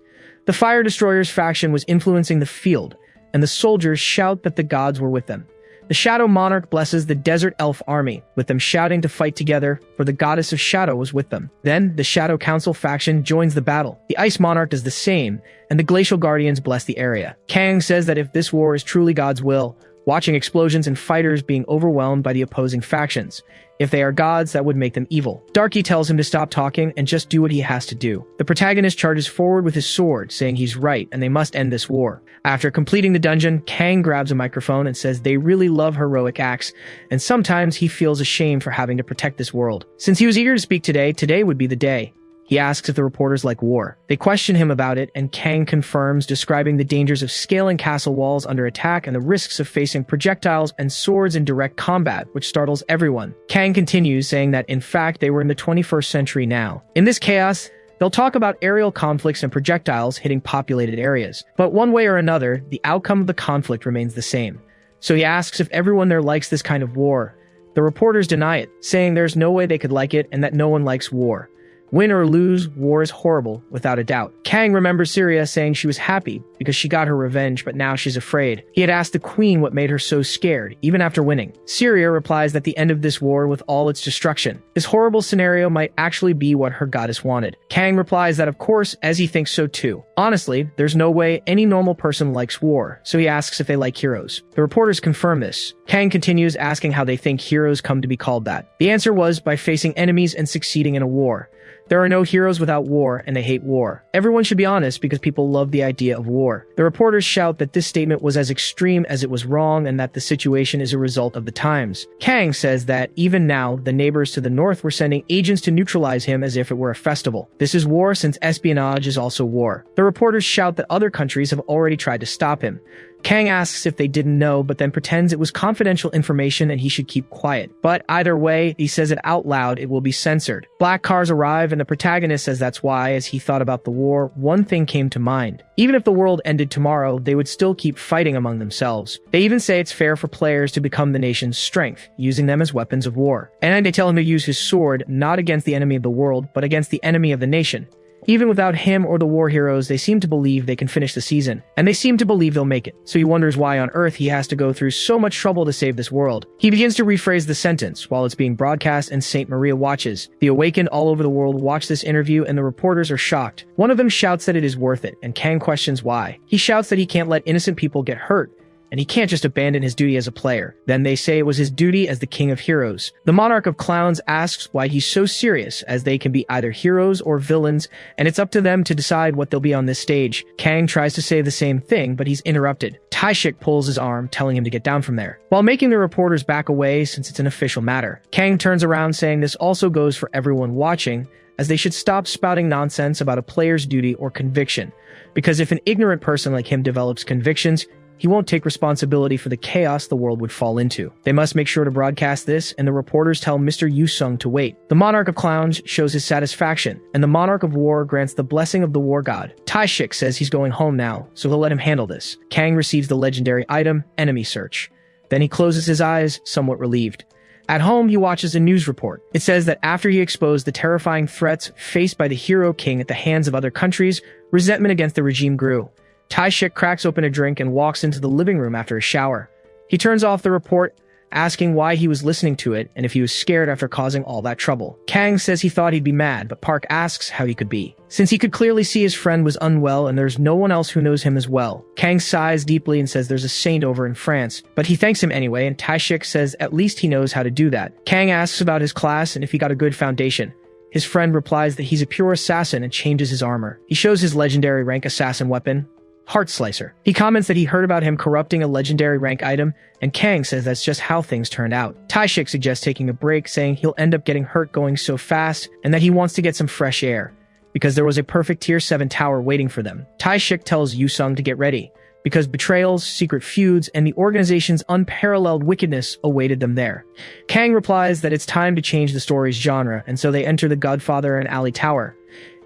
The Fire Destroyers faction was influencing the field, and the soldiers shout that the gods were with them. The Shadow Monarch blesses the Desert Elf army, with them shouting to fight together, for the Goddess of Shadow was with them. Then, the Shadow Council faction joins the battle. The Ice Monarch does the same, and the Glacial Guardians bless the area. Kang says that if this war is truly God's will, watching explosions and fighters being overwhelmed by the opposing factions. If they are gods, that would make them evil. Darky tells him to stop talking and just do what he has to do. The protagonist charges forward with his sword, saying he's right and they must end this war. After completing the dungeon, Kang grabs a microphone and says they really love heroic acts, and sometimes he feels ashamed for having to protect this world. Since he was eager to speak today would be the day. He asks if the reporters like war. They question him about it, and Kang confirms, describing the dangers of scaling castle walls under attack and the risks of facing projectiles and swords in direct combat, which startles everyone. Kang continues, saying that in fact they were in the 21st century now. In this chaos, they'll talk about aerial conflicts and projectiles hitting populated areas. But one way or another, the outcome of the conflict remains the same. So he asks if everyone there likes this kind of war. The reporters deny it, saying there's no way they could like it and that no one likes war. Win or lose, war is horrible, without a doubt. Kang remembers Syria saying she was happy because she got her revenge, but now she's afraid. He had asked the queen what made her so scared, even after winning. Syria replies that the end of this war with all its destruction. This horrible scenario might actually be what her goddess wanted. Kang replies that of course, as he thinks so too. Honestly, there's no way any normal person likes war, so he asks if they like heroes. The reporters confirm this. Kang continues asking how they think heroes come to be called that. The answer was by facing enemies and succeeding in a war. There are no heroes without war, and they hate war. Everyone should be honest because people love the idea of war. The reporters shout that this statement was as extreme as it was wrong and that the situation is a result of the times. Kang says that even now, the neighbors to the north were sending agents to neutralize him as if it were a festival. This is war since espionage is also war. The reporters shout that other countries have already tried to stop him. Kang asks if they didn't know, but then pretends it was confidential information and he should keep quiet. But either way, he says it out loud, it will be censored. Black cars arrive and the protagonist says that's why, as he thought about the war, one thing came to mind. Even if the world ended tomorrow, they would still keep fighting among themselves. They even say it's fair for players to become the nation's strength, using them as weapons of war. And they tell him to use his sword, not against the enemy of the world, but against the enemy of the nation. Even without him or the war heroes, they seem to believe they can finish the season, and they seem to believe they'll make it. So he wonders why on earth he has to go through so much trouble to save this world. He begins to rephrase the sentence while it's being broadcast and Saint Maria watches. The awakened all over the world watch this interview and the reporters are shocked. One of them shouts that it is worth it, and Kang questions why. He shouts that he can't let innocent people get hurt, and he can't just abandon his duty as a player. Then they say it was his duty as the king of heroes. The monarch of clowns asks why he's so serious, as they can be either heroes or villains, and it's up to them to decide what they'll be on this stage. Kang tries to say the same thing, but he's interrupted. Taishik pulls his arm, telling him to get down from there, while making the reporters back away since it's an official matter. Kang turns around saying this also goes for everyone watching, as they should stop spouting nonsense about a player's duty or conviction, because if an ignorant person like him develops convictions, he won't take responsibility for the chaos the world would fall into. They must make sure to broadcast this, and the reporters tell Mr. Yusung to wait. The Monarch of Clowns shows his satisfaction, and the Monarch of War grants the blessing of the War God. Taishik says he's going home now, so he'll let him handle this. Kang receives the legendary item, Enemy Search. Then he closes his eyes, somewhat relieved. At home, he watches a news report. It says that after he exposed the terrifying threats faced by the Hero King at the hands of other countries, resentment against the regime grew. Taishik cracks open a drink and walks into the living room after a shower. He turns off the report, asking why he was listening to it and if he was scared after causing all that trouble. Kang says he thought he'd be mad, but Park asks how he could be, since he could clearly see his friend was unwell and there's no one else who knows him as well. Kang sighs deeply and says there's a saint over in France, but he thanks him anyway, and Taishik says at least he knows how to do that. Kang asks about his class and if he got a good foundation. His friend replies that he's a pure assassin and changes his armor. He shows his legendary rank assassin weapon, Heart Slicer. He comments that he heard about him corrupting a legendary rank item, and Kang says that's just how things turned out. Taishik suggests taking a break, saying he'll end up getting hurt going so fast, and that he wants to get some fresh air, because there was a perfect tier 7 tower waiting for them. Taishik tells Yusung to get ready, because betrayals, secret feuds, and the organization's unparalleled wickedness awaited them there. Kang replies that it's time to change the story's genre, and so they enter the Godfather and Alley Tower.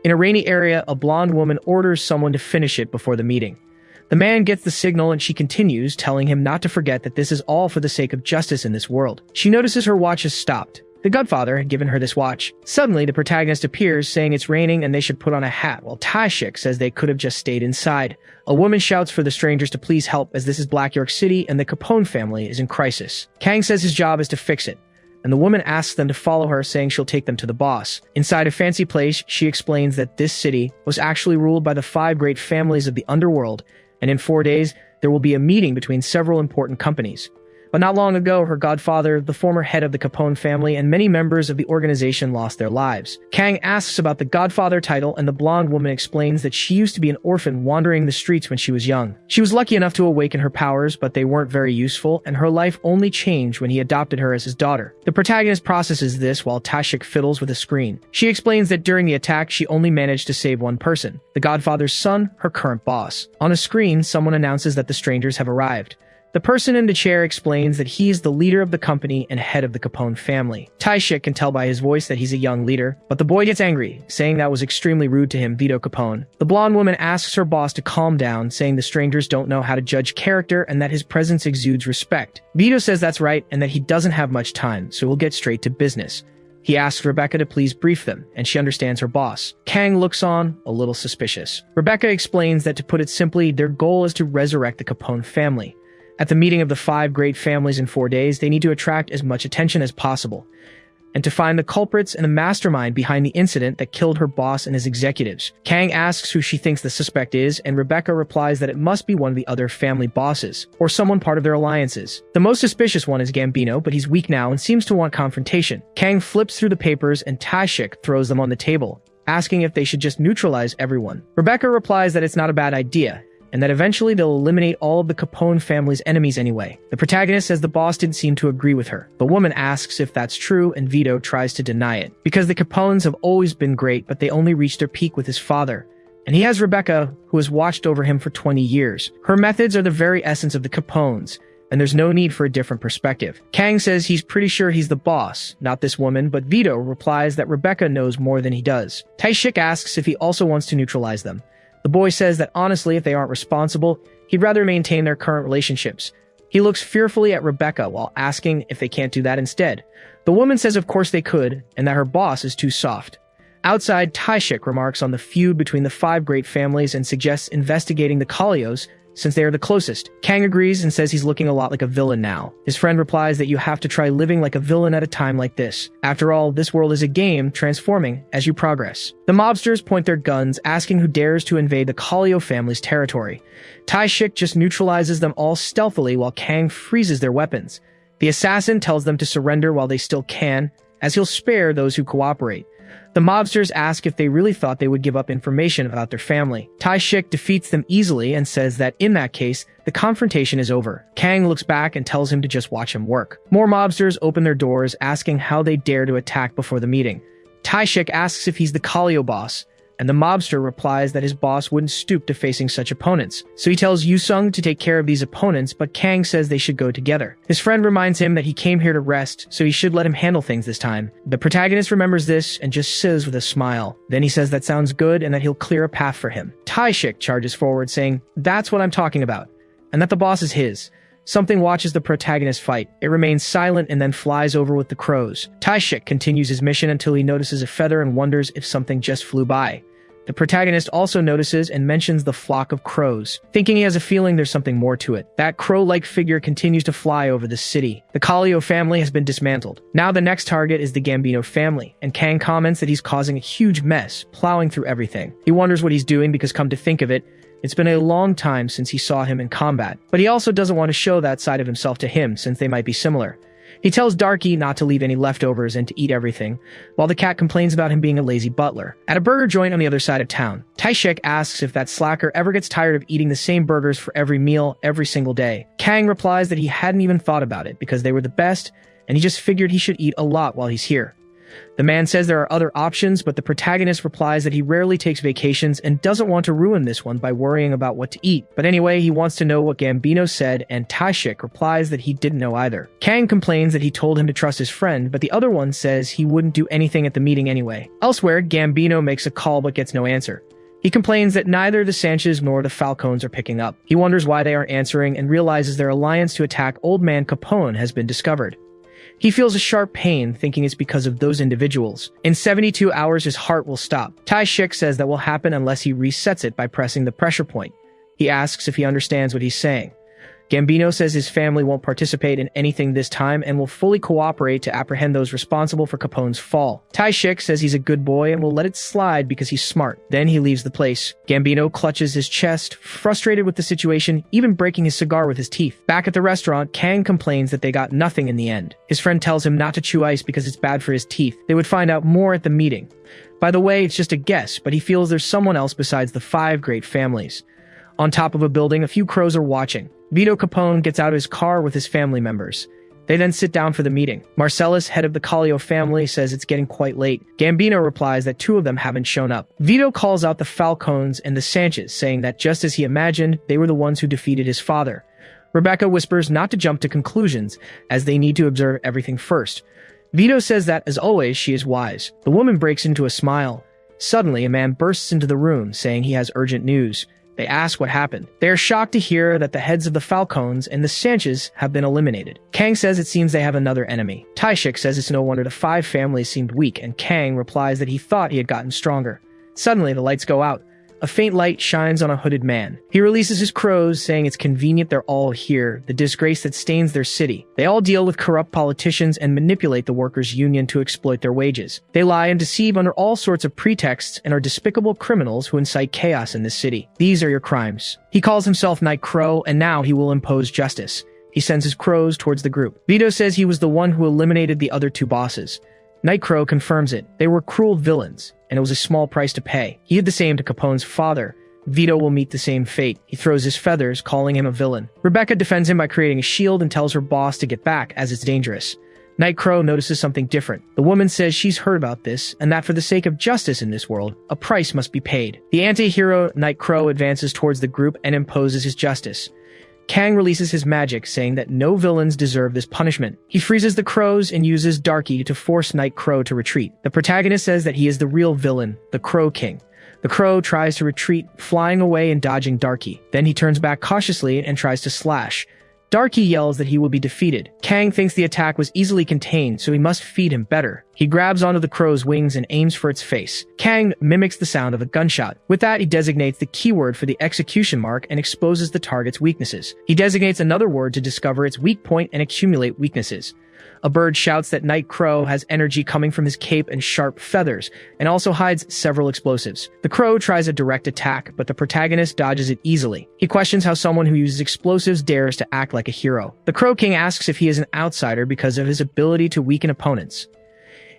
In a rainy area, a blonde woman orders someone to finish it before the meeting. The man gets the signal and she continues, telling him not to forget that this is all for the sake of justice in this world. She notices her watch has stopped. The Godfather had given her this watch. Suddenly, the protagonist appears, saying it's raining and they should put on a hat, while Taishik says they could have just stayed inside. A woman shouts for the strangers to please help, as this is Black York City and the Capone family is in crisis. Kang says his job is to fix it, and the woman asks them to follow her, saying she'll take them to the boss. Inside a fancy place, she explains that this city was actually ruled by the 5 great families of the underworld, and in 4 days, there will be a meeting between several important companies. But not long ago, her godfather, the former head of the Capone family, and many members of the organization lost their lives. Kang asks about the godfather title, and the blonde woman explains that she used to be an orphan wandering the streets when she was young. She was lucky enough to awaken her powers, but they weren't very useful, and her life only changed when he adopted her as his daughter. The protagonist processes this while Tashik fiddles with a screen. She explains that during the attack, she only managed to save one person, the godfather's son, her current boss. On a screen, someone announces that the strangers have arrived. The person in the chair explains that he is the leader of the company and head of the Capone family. Taishik can tell by his voice that he's a young leader, but the boy gets angry, saying that was extremely rude to him, Vito Capone. The blonde woman asks her boss to calm down, saying the strangers don't know how to judge character and that his presence exudes respect. Vito says that's right and that he doesn't have much time, so we'll get straight to business. He asks Rebecca to please brief them, and she understands her boss. Kang looks on, a little suspicious. Rebecca explains that, to put it simply, their goal is to resurrect the Capone family. At the meeting of the 5 great families in 4 days, they need to attract as much attention as possible, and to find the culprits and the mastermind behind the incident that killed her boss and his executives. Kang asks who she thinks the suspect is, and Rebecca replies that it must be one of the other family bosses, or someone part of their alliances. The most suspicious one is Gambino, but he's weak now and seems to want confrontation. Kang flips through the papers and Tashik throws them on the table, asking if they should just neutralize everyone. Rebecca replies that it's not a bad idea, and that eventually they'll eliminate all of the Capone family's enemies anyway. The protagonist says the boss didn't seem to agree with her. The woman asks if that's true, and Vito tries to deny it, because the Capones have always been great, but they only reached their peak with his father. And he has Rebecca, who has watched over him for 20 years. Her methods are the very essence of the Capones, and there's no need for a different perspective. Kang says he's pretty sure he's the boss, not this woman, but Vito replies that Rebecca knows more than he does. Taishik asks if he also wants to neutralize them. The boy says that honestly, if they aren't responsible, he'd rather maintain their current relationships. He looks fearfully at Rebecca while asking if they can't do that instead. The woman says of course they could, and that her boss is too soft. Outside, Taishik remarks on the feud between the 5 great families and suggests investigating the Kalios, since they are the closest. Kang agrees and says he's looking a lot like a villain now. His friend replies that you have to try living like a villain at a time like this. After all, this world is a game, transforming as you progress. The mobsters point their guns, asking who dares to invade the Kalio family's territory. Taishik just neutralizes them all stealthily while Kang freezes their weapons. The assassin tells them to surrender while they still can, as he'll spare those who cooperate. The mobsters ask if they really thought they would give up information about their family. Taishik defeats them easily and says that in that case, the confrontation is over. Kang looks back and tells him to just watch him work. More mobsters open their doors, asking how they dare to attack before the meeting. Taishik asks if he's the Kalio boss, and the mobster replies that his boss wouldn't stoop to facing such opponents. So he tells Yusung to take care of these opponents, but Kang says they should go together. His friend reminds him that he came here to rest, so he should let him handle things this time. The protagonist remembers this and just says with a smile. Then he says that sounds good and that he'll clear a path for him. Taishik charges forward, saying, "That's what I'm talking about," and that the boss is his. Something watches the protagonist fight. It remains silent and then flies over with the crows. Taishik continues his mission until he notices a feather and wonders if something just flew by. The protagonist also notices and mentions the flock of crows, thinking he has a feeling there's something more to it. That crow-like figure continues to fly over the city. The Kalio family has been dismantled. Now the next target is the Gambino family, and Kang comments that he's causing a huge mess, plowing through everything. He wonders what he's doing because, come to think of it, it's been a long time since he saw him in combat. But he also doesn't want to show that side of himself to him, since they might be similar. He tells Darky not to leave any leftovers and to eat everything, while the cat complains about him being a lazy butler. At a burger joint on the other side of town, Taishik asks if that slacker ever gets tired of eating the same burgers for every meal, every single day. Kang replies that he hadn't even thought about it because they were the best, and he just figured he should eat a lot while he's here. The man says there are other options, but the protagonist replies that he rarely takes vacations and doesn't want to ruin this one by worrying about what to eat. But anyway, he wants to know what Gambino said, and Taishik replies that he didn't know either. Kang complains that he told him to trust his friend, but the other one says he wouldn't do anything at the meeting anyway. Elsewhere, Gambino makes a call but gets no answer. He complains that neither the Sanchez nor the Falcones are picking up. He wonders why they aren't answering and realizes their alliance to attack Old Man Capone has been discovered. He feels a sharp pain, thinking it's because of those individuals. In 72 hours, his heart will stop. Taishik says that will happen unless he resets it by pressing the pressure point. He asks if he understands what he's saying. Gambino says his family won't participate in anything this time and will fully cooperate to apprehend those responsible for Capone's fall. Taishik says he's a good boy and will let it slide because he's smart. Then he leaves the place. Gambino clutches his chest, frustrated with the situation, even breaking his cigar with his teeth. Back at the restaurant, Kang complains that they got nothing in the end. His friend tells him not to chew ice because it's bad for his teeth. They would find out more at the meeting. By the way, it's just a guess, but he feels there's someone else besides the 5 great families. On top of a building, a few crows are watching. Vito Capone gets out of his car with his family members. They then sit down for the meeting. Marcellus, head of the Callio family, says it's getting quite late. Gambino replies that 2 of them haven't shown up. Vito calls out the Falcones and the Sanchez, saying that just as he imagined, they were the ones who defeated his father. Rebecca whispers not to jump to conclusions, as they need to observe everything first. Vito says that, as always, she is wise. The woman breaks into a smile. Suddenly, a man bursts into the room, saying he has urgent news. They ask what happened. They are shocked to hear that the heads of the Falcones and the Sanchez have been eliminated. Kang says it seems they have another enemy. Taishik says it's no wonder the 5 families seemed weak, and Kang replies that he thought he had gotten stronger. Suddenly, the lights go out. A faint light shines on a hooded man. He releases his crows, saying it's convenient they're all here, the disgrace that stains their city. They all deal with corrupt politicians and manipulate the workers' union to exploit their wages. They lie and deceive under all sorts of pretexts and are despicable criminals who incite chaos in this city. These are your crimes. He calls himself Night Crow, and now he will impose justice. He sends his crows towards the group. Vito says he was the one who eliminated the other 2 bosses. Night Crow confirms it. They were cruel villains, and it was a small price to pay. He did the same to Capone's father. Vito will meet the same fate. He throws his feathers, calling him a villain. Rebecca defends him by creating a shield and tells her boss to get back, as it's dangerous. Night Crow notices something different. The woman says she's heard about this, and that for the sake of justice in this world, a price must be paid. The anti-hero Night Crow advances towards the group and imposes his justice. Kang releases his magic, saying that no villains deserve this punishment. He freezes the crows and uses Darky to force Night Crow to retreat. The protagonist says that he is the real villain, the Crow King. The crow tries to retreat, flying away and dodging Darky. Then he turns back cautiously and tries to slash. Darky yells that he will be defeated. Kang thinks the attack was easily contained, so he must feed him better. He grabs onto the crow's wings and aims for its face. Kang mimics the sound of a gunshot. With that, he designates the keyword for the execution mark and exposes the target's weaknesses. He designates another word to discover its weak point and accumulate weaknesses. A bird shouts that Night Crow has energy coming from his cape and sharp feathers, and also hides several explosives. The crow tries a direct attack, but the protagonist dodges it easily. He questions how someone who uses explosives dares to act like a hero. The Crow King asks if he is an outsider because of his ability to weaken opponents.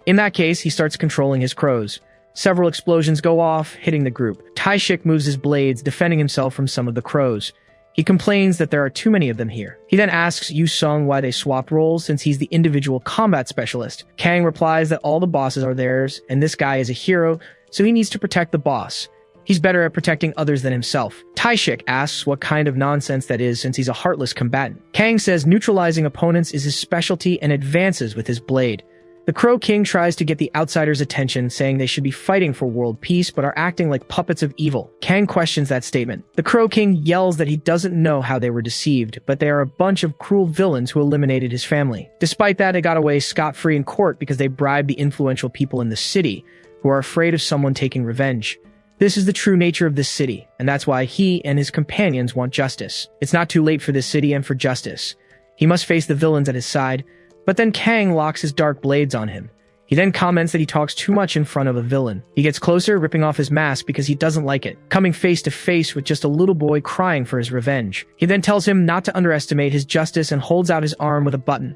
In that case, he starts controlling his crows. Several explosions go off, hitting the group. Taishik moves his blades, defending himself from some of the crows. He complains that there are too many of them here. He then asks Yu Sung why they swapped roles since he's the individual combat specialist. Kang replies that all the bosses are theirs, and this guy is a hero, so he needs to protect the boss. He's better at protecting others than himself. Taishik asks what kind of nonsense that is since he's a heartless combatant. Kang says neutralizing opponents is his specialty and advances with his blade. The Crow King tries to get the outsiders' attention, saying they should be fighting for world peace but are acting like puppets of evil. Kang questions that statement. The Crow King yells that he doesn't know how they were deceived, but they are a bunch of cruel villains who eliminated his family. Despite that, they got away scot-free in court because they bribed the influential people in the city, who are afraid of someone taking revenge. This is the true nature of this city, and that's why he and his companions want justice. It's not too late for this city and for justice. He must face the villains at his side, but then Kang locks his dark blades on him. He then comments that he talks too much in front of a villain. He gets closer, ripping off his mask because he doesn't like it, coming face to face with just a little boy crying for his revenge. He then tells him not to underestimate his justice and holds out his arm with a button.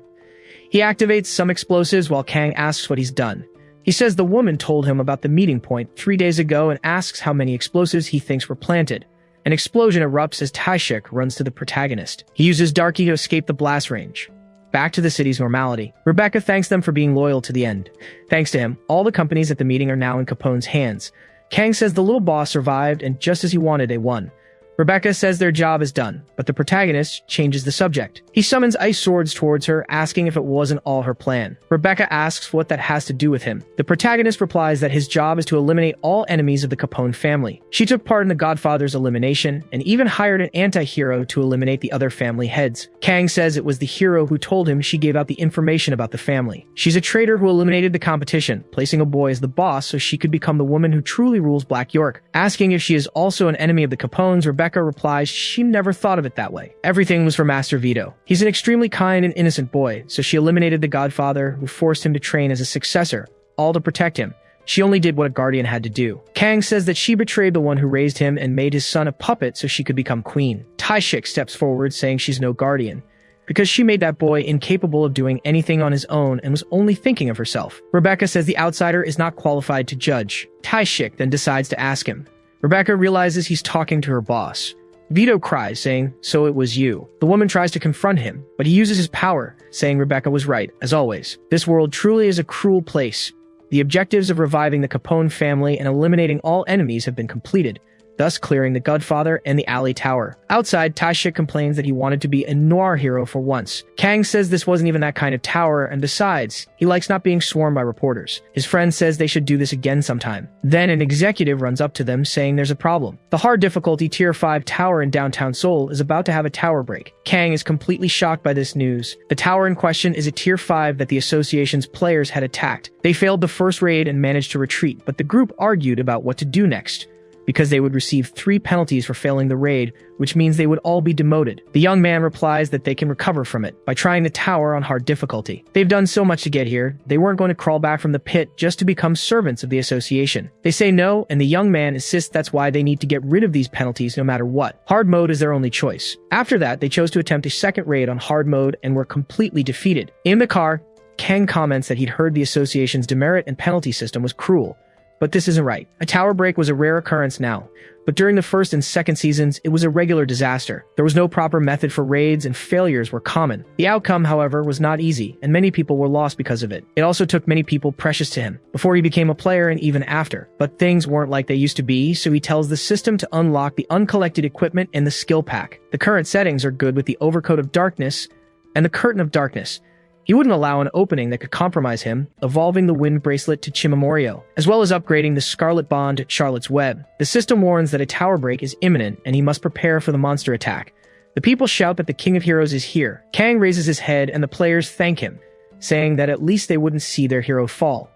He activates some explosives while Kang asks what he's done. He says the woman told him about the meeting point 3 days ago and asks how many explosives he thinks were planted. An explosion erupts as Taishik runs to the protagonist. He uses Darky to escape the blast range. Back to the city's normality. Rebecca thanks them for being loyal to the end. Thanks to him, all the companies at the meeting are now in Capone's hands. Kang says the little boss survived, and just as he wanted, they won. Rebecca says their job is done, but the protagonist changes the subject. He summons ice swords towards her, asking if it wasn't all her plan. Rebecca asks what that has to do with him. The protagonist replies that his job is to eliminate all enemies of the Capone family. She took part in the Godfather's elimination, and even hired an anti-hero to eliminate the other family heads. Kang says it was the hero who told him she gave out the information about the family. She's a traitor who eliminated the competition, placing a boy as the boss so she could become the woman who truly rules Black York. Asking if she is also an enemy of the Capones, Rebecca Rebecca replies she never thought of it that way. Everything was for Master Vito. He's an extremely kind and innocent boy, so she eliminated the Godfather who forced him to train as a successor, all to protect him. She only did what a guardian had to do. Kang says that she betrayed the one who raised him and made his son a puppet so she could become queen. Taishik steps forward saying she's no guardian, because she made that boy incapable of doing anything on his own and was only thinking of herself. Rebecca says the outsider is not qualified to judge. Taishik then decides to ask him. Rebecca realizes he's talking to her boss. Vito cries, saying, "So it was you." The woman tries to confront him, but he uses his power, saying Rebecca was right, as always. This world truly is a cruel place. The objectives of reviving the Capone family and eliminating all enemies have been completed, thus clearing the Godfather and the Alley Tower. Outside, Taishik complains that he wanted to be a noir hero for once. Kang says this wasn't even that kind of tower, and besides, he likes not being swarmed by reporters. His friend says they should do this again sometime. Then an executive runs up to them saying there's a problem. The hard difficulty Tier 5 tower in downtown Seoul is about to have a tower break. Kang is completely shocked by this news. The tower in question is a Tier 5 that the association's players had attacked. They failed the first raid and managed to retreat, but the group argued about what to do next, because they would receive 3 penalties for failing the raid, which means they would all be demoted. The young man replies that they can recover from it by trying the tower on hard difficulty. They've done so much to get here, they weren't going to crawl back from the pit just to become servants of the association. They say no, and the young man insists that's why they need to get rid of these penalties no matter what. Hard mode is their only choice. After that, they chose to attempt a second raid on hard mode and were completely defeated. In the car, Kang comments that he'd heard the association's demerit and penalty system was cruel. But this isn't right. A tower break was a rare occurrence now, but during the first and second seasons, it was a regular disaster. There was no proper method for raids and failures were common. The outcome, however, was not easy, and many people were lost because of it. It also took many people precious to him, before he became a player and even after. But things weren't like they used to be, so he tells the system to unlock the uncollected equipment and the skill pack. The current settings are good with the Overcoat of Darkness and the Curtain of Darkness. He wouldn't allow an opening that could compromise him, evolving the Wind Bracelet to Chimemorio, as well as upgrading the Scarlet Bond to Charlotte's Web. The system warns that a tower break is imminent, and he must prepare for the monster attack. The people shout that the King of Heroes is here. Kang raises his head, and the players thank him, saying that at least they wouldn't see their hero fall.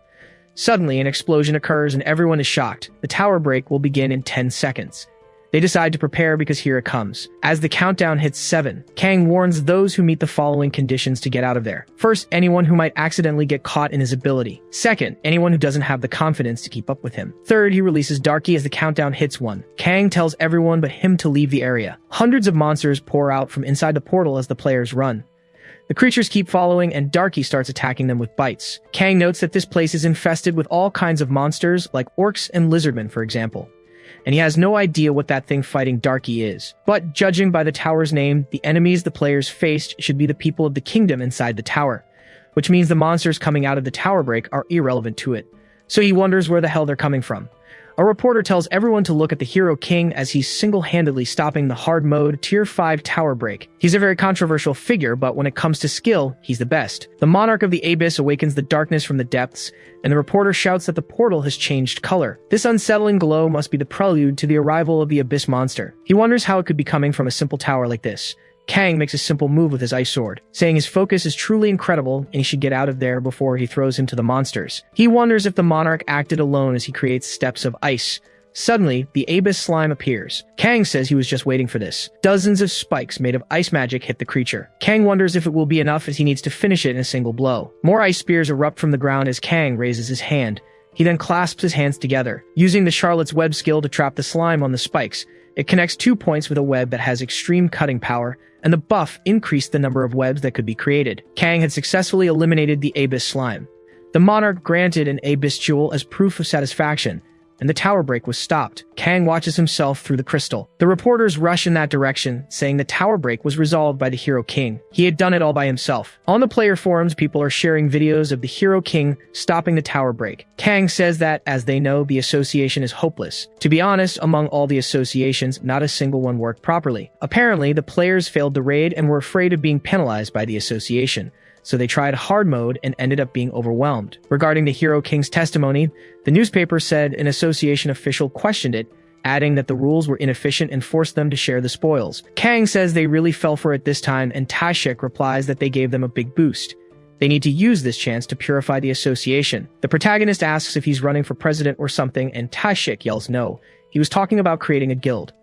Suddenly, an explosion occurs, and everyone is shocked. The tower break will begin in 10 seconds. They decide to prepare because here it comes. As the countdown hits 7, Kang warns those who meet the following conditions to get out of there. First, anyone who might accidentally get caught in his ability. Second, anyone who doesn't have the confidence to keep up with him. Third, he releases Darky as the countdown hits 1. Kang tells everyone but him to leave the area. Hundreds of monsters pour out from inside the portal as the players run. The creatures keep following, and Darky starts attacking them with bites. Kang notes that this place is infested with all kinds of monsters, like orcs and lizardmen, for example, and he has no idea what that thing fighting Darky is. But judging by the tower's name, the enemies the players faced should be the people of the kingdom inside the tower, which means the monsters coming out of the tower break are irrelevant to it. So he wonders where the hell they're coming from. A reporter tells everyone to look at the Hero King as he's single-handedly stopping the hard mode Tier 5 tower break. He's a very controversial figure, but when it comes to skill, he's the best. The Monarch of the Abyss awakens the darkness from the depths, and the reporter shouts that the portal has changed color. This unsettling glow must be the prelude to the arrival of the Abyss monster. He wonders how it could be coming from a simple tower like this. Kang makes a simple move with his ice sword, saying his focus is truly incredible and he should get out of there before he throws him to the monsters. He wonders if the monarch acted alone as he creates steps of ice. Suddenly, the Abyss slime appears. Kang says he was just waiting for this. Dozens of spikes made of ice magic hit the creature. Kang wonders if it will be enough as he needs to finish it in a single blow. More ice spears erupt from the ground as Kang raises his hand. He then clasps his hands together, using the Charlotte's Web skill to trap the slime on the spikes. It connects 2 points with a web that has extreme cutting power, and the buff increased the number of webs that could be created. Kang had successfully eliminated the Abyss slime. The monarch granted an Abyss jewel as proof of satisfaction, and the tower break was stopped. Kang watches himself through the crystal. The reporters rush in that direction, saying the tower break was resolved by the Hero King. He had done it all by himself. On the player forums, people are sharing videos of the Hero King stopping the tower break. Kang says that, as they know, the association is hopeless. To be honest, among all the associations, not a single one worked properly. Apparently, the players failed the raid and were afraid of being penalized by the association, so they tried hard mode and ended up being overwhelmed. Regarding the Hero King's testimony, the newspaper said an association official questioned it, adding that the rules were inefficient and forced them to share the spoils. Kang says they really fell for it this time, and Taishik replies that they gave them a big boost. They need to use this chance to purify the association. The protagonist asks if he's running for president or something, and Taishik yells no. He was talking about creating a guild.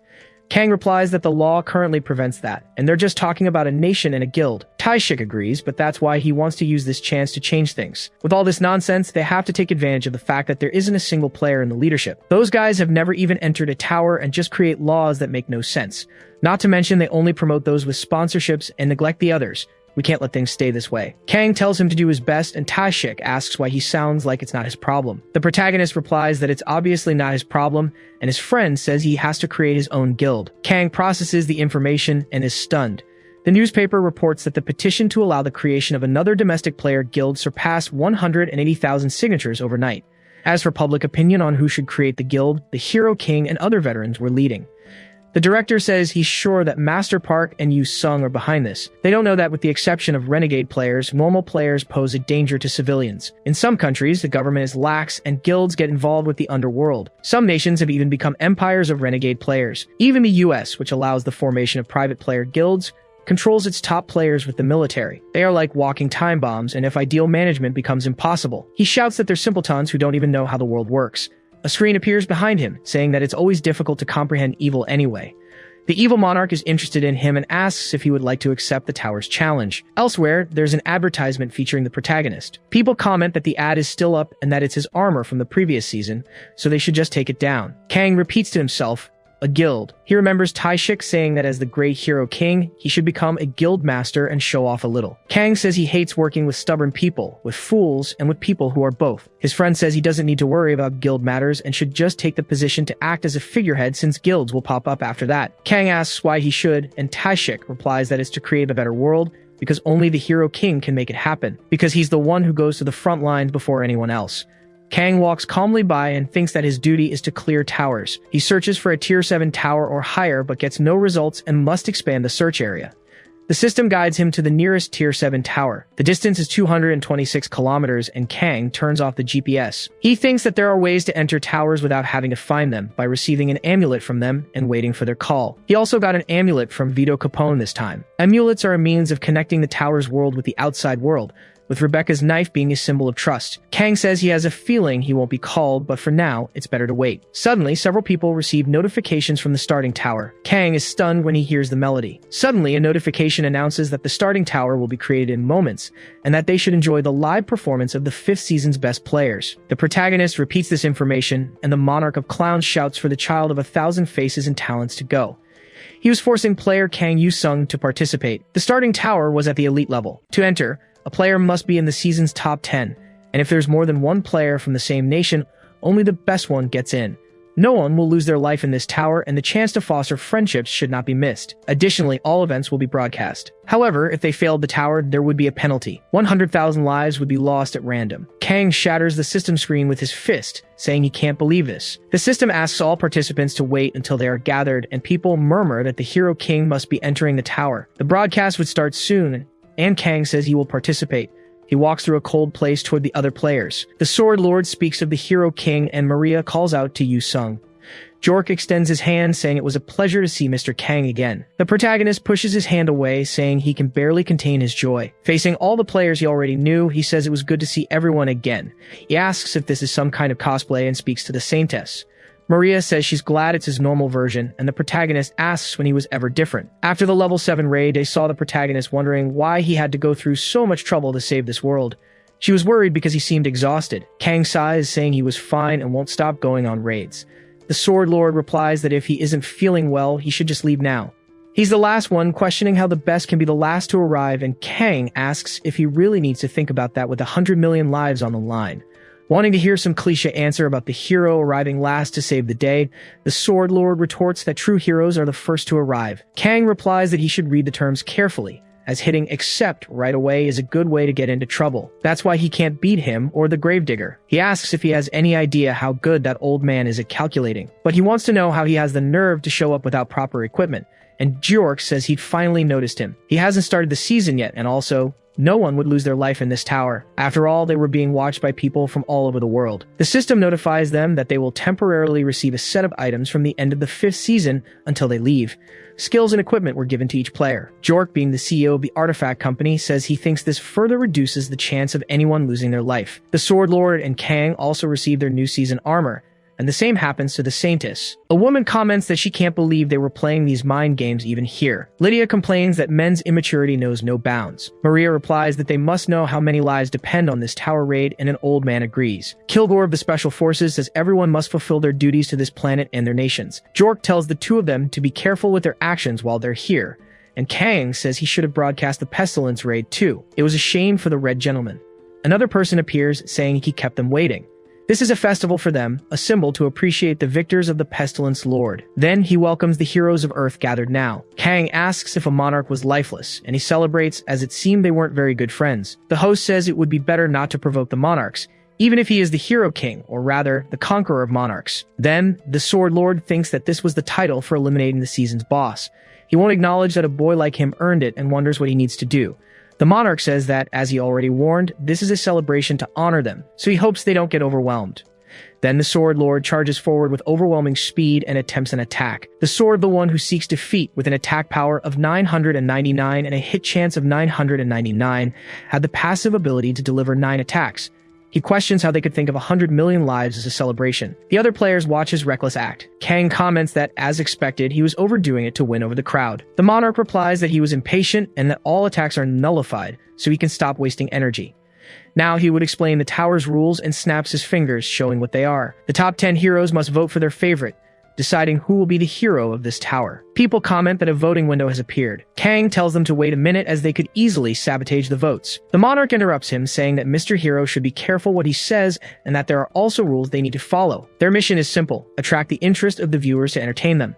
Kang replies that the law currently prevents that, and they're just talking about a nation and a guild. Taishik agrees, but that's why he wants to use this chance to change things. With all this nonsense, they have to take advantage of the fact that there isn't a single player in the leadership. Those guys have never even entered a tower and just create laws that make no sense. Not to mention they only promote those with sponsorships and neglect the others. We can't let things stay this way. Kang tells him to do his best, and Taishik asks why he sounds like it's not his problem. The protagonist replies that it's obviously not his problem, and his friend says he has to create his own guild. Kang processes the information and is stunned. The newspaper reports that the petition to allow the creation of another domestic player guild surpassed 180,000 signatures overnight. As for public opinion on who should create the guild, the Hero King and other veterans were leading. The director says he's sure that Master Park and Yu Sung are behind this. They don't know that with the exception of renegade players, normal players pose a danger to civilians. In some countries, the government is lax and guilds get involved with the underworld. Some nations have even become empires of renegade players. Even the US, which allows the formation of private player guilds, controls its top players with the military. They are like walking time bombs, and if ideal management becomes impossible. He shouts that they're simpletons who don't even know how the world works. A screen appears behind him, saying that it's always difficult to comprehend evil anyway. The evil monarch is interested in him and asks if he would like to accept the tower's challenge. Elsewhere, there's an advertisement featuring the protagonist. People comment that the ad is still up and that it's his armor from the previous season, so they should just take it down. Kang repeats to himself, a guild. He remembers Taishik saying that as the great Hero King, he should become a guild master and show off a little. Kang says he hates working with stubborn people, with fools, and with people who are both. His friend says he doesn't need to worry about guild matters and should just take the position to act as a figurehead since guilds will pop up after that. Kang asks why he should, and Taishik replies that it's to create a better world, because only the Hero King can make it happen, because he's the one who goes to the front lines before anyone else. Kang walks calmly by and thinks that his duty is to clear towers. He searches for a tier 7 tower or higher but gets no results and must expand the search area. The system guides him to the nearest tier 7 tower. The distance is 226 kilometers and Kang turns off the GPS. He thinks that there are ways to enter towers without having to find them by receiving an amulet from them and waiting for their call. He also got an amulet from Vito Capone this time. Amulets are a means of connecting the tower's world with the outside world, with Rebecca's knife being a symbol of trust. Kang says he has a feeling he won't be called, but for now, it's better to wait. Suddenly, several people receive notifications from the starting tower. Kang is stunned when he hears the melody. Suddenly, a notification announces that the starting tower will be created in moments, and that they should enjoy the live performance of the 5th season's best players. The protagonist repeats this information, and the monarch of clowns shouts for the child of 1,000 faces and talents to go. He was forcing player Kang Yu-sung to participate. The starting tower was at the elite level. To enter, a player must be in the season's top 10, and if there's more than one player from the same nation, only the best one gets in. No one will lose their life in this tower, and the chance to foster friendships should not be missed. Additionally, all events will be broadcast. However, if they failed the tower, there would be a penalty. 100,000 lives would be lost at random. Kang shatters the system screen with his fist, saying he can't believe this. The system asks all participants to wait until they are gathered, and people murmur that the Hero King must be entering the tower. The broadcast would start soon, and Kang says he will participate. He walks through a cold place toward the other players. The Sword Lord speaks of the Hero King, and Maria calls out to Yu Sung. Jork extends his hand, saying it was a pleasure to see Mr. Kang again. The protagonist pushes his hand away, saying he can barely contain his joy. Facing all the players he already knew, he says it was good to see everyone again. He asks if this is some kind of cosplay and speaks to the Saintess. Maria says she's glad it's his normal version, and the protagonist asks when he was ever different. After the level 7 raid, they saw the protagonist wondering why he had to go through so much trouble to save this world. She was worried because he seemed exhausted. Kang sighs, saying he was fine and won't stop going on raids. The Sword Lord replies that if he isn't feeling well, he should just leave now. He's the last one, questioning how the best can be the last to arrive, and Kang asks if he really needs to think about that with 100 million lives on the line. Wanting to hear some cliché answer about the hero arriving last to save the day, the Sword Lord retorts that true heroes are the first to arrive. Kang replies that he should read the terms carefully, as hitting accept right away is a good way to get into trouble. That's why he can't beat him or the Gravedigger. He asks if he has any idea how good that old man is at calculating, but he wants to know how he has the nerve to show up without proper equipment, and Jork says he'd finally noticed him. He hasn't started the season yet, and also, no one would lose their life in this tower. After all, they were being watched by people from all over the world. The system notifies them that they will temporarily receive a set of items from the end of the 5th season until they leave. Skills and equipment were given to each player. Jork, being the CEO of the artifact company, says he thinks this further reduces the chance of anyone losing their life. The Sword Lord and Kang also received their new season armor, and the same happens to the Saintess. A woman comments that she can't believe they were playing these mind games even here. Lydia complains that men's immaturity knows no bounds. Maria replies that they must know how many lives depend on this tower raid, and an old man agrees. Kilgore of the Special Forces says everyone must fulfill their duties to this planet and their nations. Jork tells the two of them to be careful with their actions while they're here, and Kang says he should have broadcast the Pestilence raid too. It was a shame for the Red Gentleman. Another person appears saying he kept them waiting. This is a festival for them, a symbol to appreciate the victors of the Pestilence Lord. Then he welcomes the heroes of Earth gathered now. Kang asks if a monarch was lifeless, and he celebrates as it seemed they weren't very good friends. The host says it would be better not to provoke the monarchs, even if he is the Hero King, or rather, the conqueror of monarchs. Then, the Sword Lord thinks that this was the title for eliminating the season's boss. He won't acknowledge that a boy like him earned it and wonders what he needs to do. The monarch says that, as he already warned, this is a celebration to honor them, so he hopes they don't get overwhelmed. Then the Sword Lord charges forward with overwhelming speed and attempts an attack. The sword, the one who seeks defeat with an attack power of 999 and a hit chance of 999, had the passive ability to deliver 9 attacks. He questions how they could think of 100 million lives as a celebration. The other players watch his reckless act. Kang comments that, as expected, he was overdoing it to win over the crowd. The monarch replies that he was impatient and that all attacks are nullified, so he can stop wasting energy. Now he would explain the tower's rules and snaps his fingers, showing what they are. The top 10 heroes must vote for their favorite, deciding who will be the hero of this tower. People comment that a voting window has appeared. Kang tells them to wait a minute as they could easily sabotage the votes. The monarch interrupts him, saying that Mr. Hero should be careful what he says and that there are also rules they need to follow. Their mission is simple: attract the interest of the viewers to entertain them.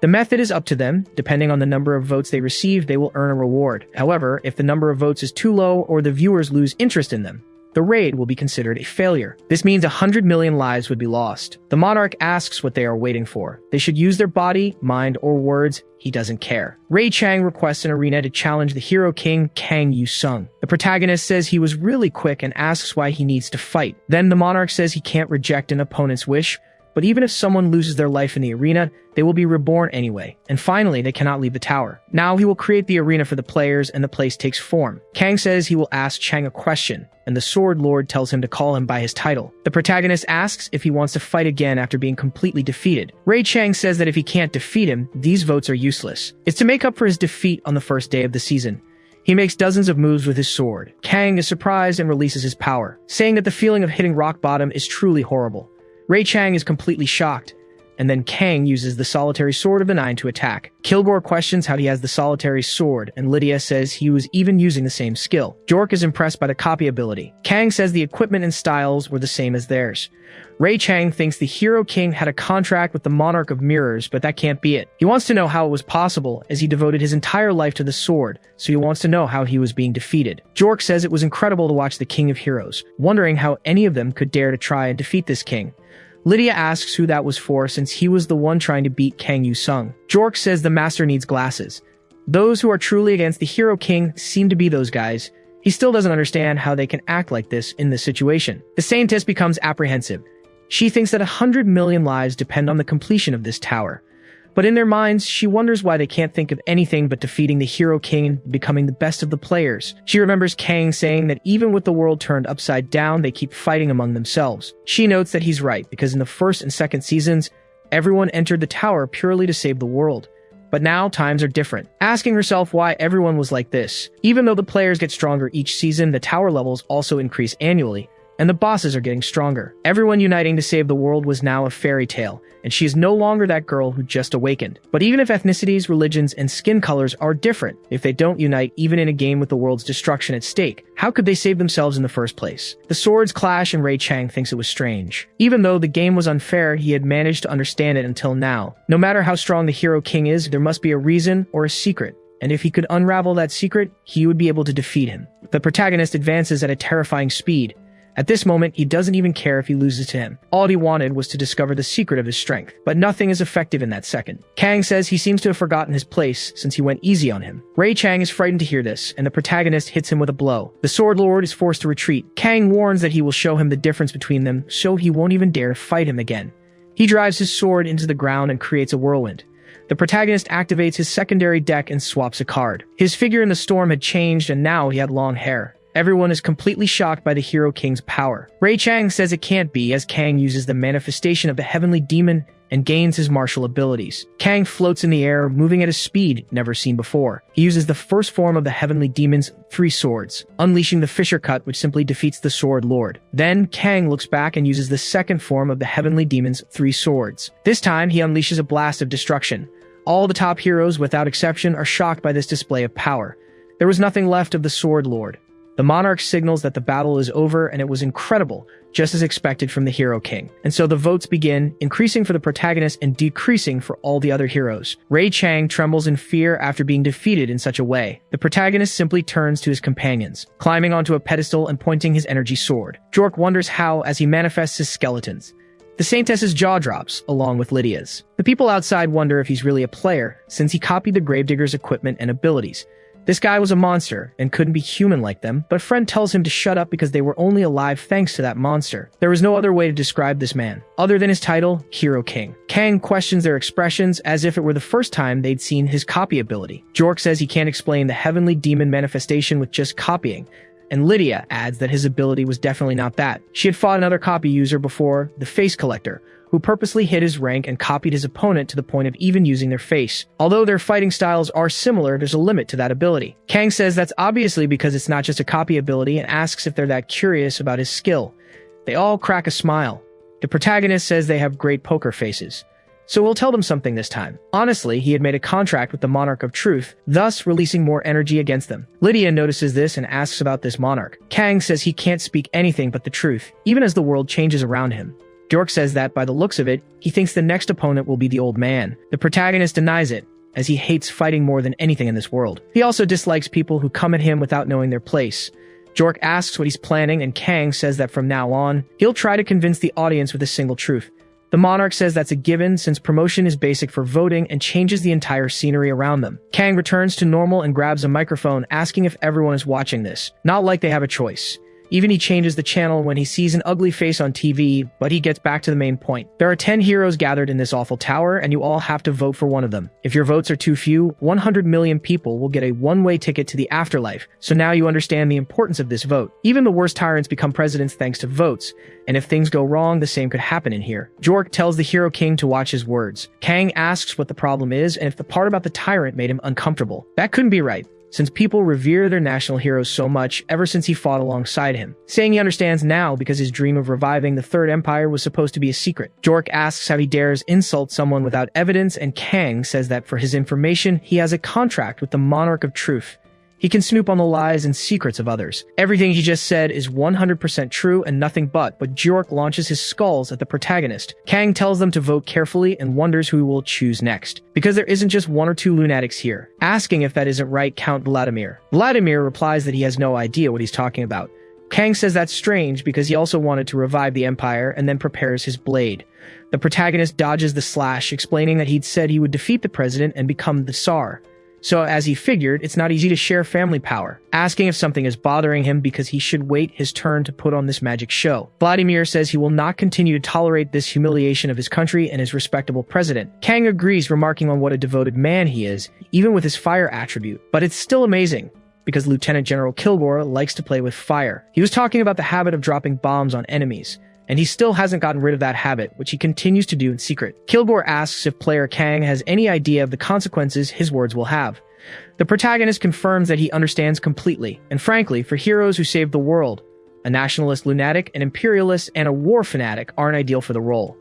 The method is up to them. Depending on the number of votes they receive, they will earn a reward. However, if the number of votes is too low or the viewers lose interest in them, the raid will be considered a failure. This means 100 million lives would be lost. The monarch asks what they are waiting for. They should use their body, mind, or words. He doesn't care. Ray Chang requests an arena to challenge the Hero King, Kang Yu-sung. The protagonist says he was really quick and asks why he needs to fight. Then the monarch says he can't reject an opponent's wish, but even if someone loses their life in the arena, they will be reborn anyway. And finally, they cannot leave the tower. Now he will create the arena for the players, and the place takes form. Kang says he will ask Chang a question, and the Sword Lord tells him to call him by his title. The protagonist asks if he wants to fight again after being completely defeated. Ray Chang says that if he can't defeat him, these votes are useless. It's to make up for his defeat on the first day of the season. He makes dozens of moves with his sword. Kang is surprised and releases his power, saying that the feeling of hitting rock bottom is truly horrible. Ray Chang is completely shocked, and then Kang uses the solitary sword of the 9 to attack. Kilgore questions how he has the solitary sword, and Lydia says he was even using the same skill. Jork is impressed by the copy ability. Kang says the equipment and styles were the same as theirs. Ray Chang thinks the Hero King had a contract with the Monarch of Mirrors, but that can't be it. He wants to know how it was possible, as he devoted his entire life to the sword, so he wants to know how he was being defeated. Jork says it was incredible to watch the King of Heroes, wondering how any of them could dare to try and defeat this king. Lydia asks who that was for, since he was the one trying to beat Kang Yu-sung. Jork says the master needs glasses. Those who are truly against the Hero King seem to be those guys. He still doesn't understand how they can act like this in this situation. The Saintess becomes apprehensive. She thinks that 100 million lives depend on the completion of this tower. But in their minds, she wonders why they can't think of anything but defeating the Hero King and becoming the best of the players. She remembers Kang saying that even with the world turned upside down, they keep fighting among themselves. She notes that he's right, because in the first and second seasons, everyone entered the tower purely to save the world. But now, times are different. Asking herself why everyone was like this. Even though the players get stronger each season, the tower levels also increase annually, and the bosses are getting stronger. Everyone uniting to save the world was now a fairy tale, and she is no longer that girl who just awakened. But even if ethnicities, religions, and skin colors are different, if they don't unite even in a game with the world's destruction at stake, how could they save themselves in the first place? The swords clash and Ray Chang thinks it was strange. Even though the game was unfair, he had managed to understand it until now. No matter how strong the Hero King is, there must be a reason or a secret. And if he could unravel that secret, he would be able to defeat him. The protagonist advances at a terrifying speed. At this moment, he doesn't even care if he loses to him. All he wanted was to discover the secret of his strength. But nothing is effective in that second. Kang says he seems to have forgotten his place since he went easy on him. Ray Chang is frightened to hear this, and the protagonist hits him with a blow. The Sword Lord is forced to retreat. Kang warns that he will show him the difference between them, so he won't even dare fight him again. He drives his sword into the ground and creates a whirlwind. The protagonist activates his secondary deck and swaps a card. His figure in the storm had changed, and now he had long hair. Everyone is completely shocked by the Hero King's power. Ray Chang says it can't be, as Kang uses the manifestation of the heavenly demon and gains his martial abilities. Kang floats in the air, moving at a speed never seen before. He uses the first form of the heavenly demon's 3 swords, unleashing the Fisher Cut, which simply defeats the Sword Lord. Then, Kang looks back and uses the second form of the heavenly demon's 3 swords. This time, he unleashes a blast of destruction. All the top heroes, without exception, are shocked by this display of power. There was nothing left of the Sword Lord. The monarch signals that the battle is over, and it was incredible, just as expected from the Hero King. And so the votes begin, increasing for the protagonist and decreasing for all the other heroes. Ray Chang trembles in fear after being defeated in such a way. The protagonist simply turns to his companions, climbing onto a pedestal and pointing his energy sword. Jork wonders how as he manifests his skeletons. The Saintess's jaw drops, along with Lydia's. The people outside wonder if he's really a player, since he copied the Gravedigger's equipment and abilities. This guy was a monster and couldn't be human like them, but a friend tells him to shut up because they were only alive thanks to that monster. There was no other way to describe this man, other than his title, Hero King. Kang questions their expressions as if it were the first time they'd seen his copy ability. Jork says he can't explain the heavenly demon manifestation with just copying, and Lydia adds that his ability was definitely not that. She had fought another copy user before, the Face Collector, who purposely hid his rank and copied his opponent to the point of even using their face. Although their fighting styles are similar, there's a limit to that ability. Kang says that's obviously because it's not just a copy ability and asks if they're that curious about his skill. They all crack a smile. The protagonist says they have great poker faces, so we'll tell them something this time. Honestly, he had made a contract with the Monarch of Truth, thus releasing more energy against them. Lydia notices this and asks about this monarch. Kang says he can't speak anything but the truth, even as the world changes around him. Jork says that, by the looks of it, he thinks the next opponent will be the old man. The protagonist denies it, as he hates fighting more than anything in this world. He also dislikes people who come at him without knowing their place. Jork asks what he's planning, and Kang says that from now on, he'll try to convince the audience with a single truth. The monarch says that's a given, since promotion is basic for voting and changes the entire scenery around them. Kang returns to normal and grabs a microphone, asking if everyone is watching this. Not like they have a choice. Even he changes the channel when he sees an ugly face on TV, but he gets back to the main point. There are 10 heroes gathered in this awful tower, and you all have to vote for one of them. If your votes are too few, 100 million people will get a one-way ticket to the afterlife, so now you understand the importance of this vote. Even the worst tyrants become presidents thanks to votes, and if things go wrong, the same could happen in here. Jork tells the Hero King to watch his words. Kang asks what the problem is, and if the part about the tyrant made him uncomfortable. That couldn't be right, since people revere their national heroes so much ever since he fought alongside him, saying he understands now because his dream of reviving the Third Empire was supposed to be a secret. Jork asks how he dares insult someone without evidence, and Kang says that for his information, he has a contract with the Monarch of Truth. He can snoop on the lies and secrets of others. Everything he just said is 100% true and nothing but Jork launches his skulls at the protagonist. Kang tells them to vote carefully and wonders who he will choose next, because there isn't just 1 or 2 lunatics here. Asking if that isn't right, Count Vladimir. Vladimir replies that he has no idea what he's talking about. Kang says that's strange because he also wanted to revive the Empire and then prepares his blade. The protagonist dodges the slash, explaining that he'd said he would defeat the president and become the Tsar. So as he figured, it's not easy to share family power, asking if something is bothering him because he should wait his turn to put on this magic show. Vladimir says he will not continue to tolerate this humiliation of his country and his respectable president. Kang agrees, remarking on what a devoted man he is, even with his fire attribute. But it's still amazing, because Lieutenant General Kilgore likes to play with fire. He was talking about the habit of dropping bombs on enemies, and he still hasn't gotten rid of that habit, which he continues to do in secret. Kilgore asks if player Kang has any idea of the consequences his words will have. The protagonist confirms that he understands completely, and frankly, for heroes who saved the world, a nationalist lunatic, an imperialist, and a war fanatic aren't ideal for the role.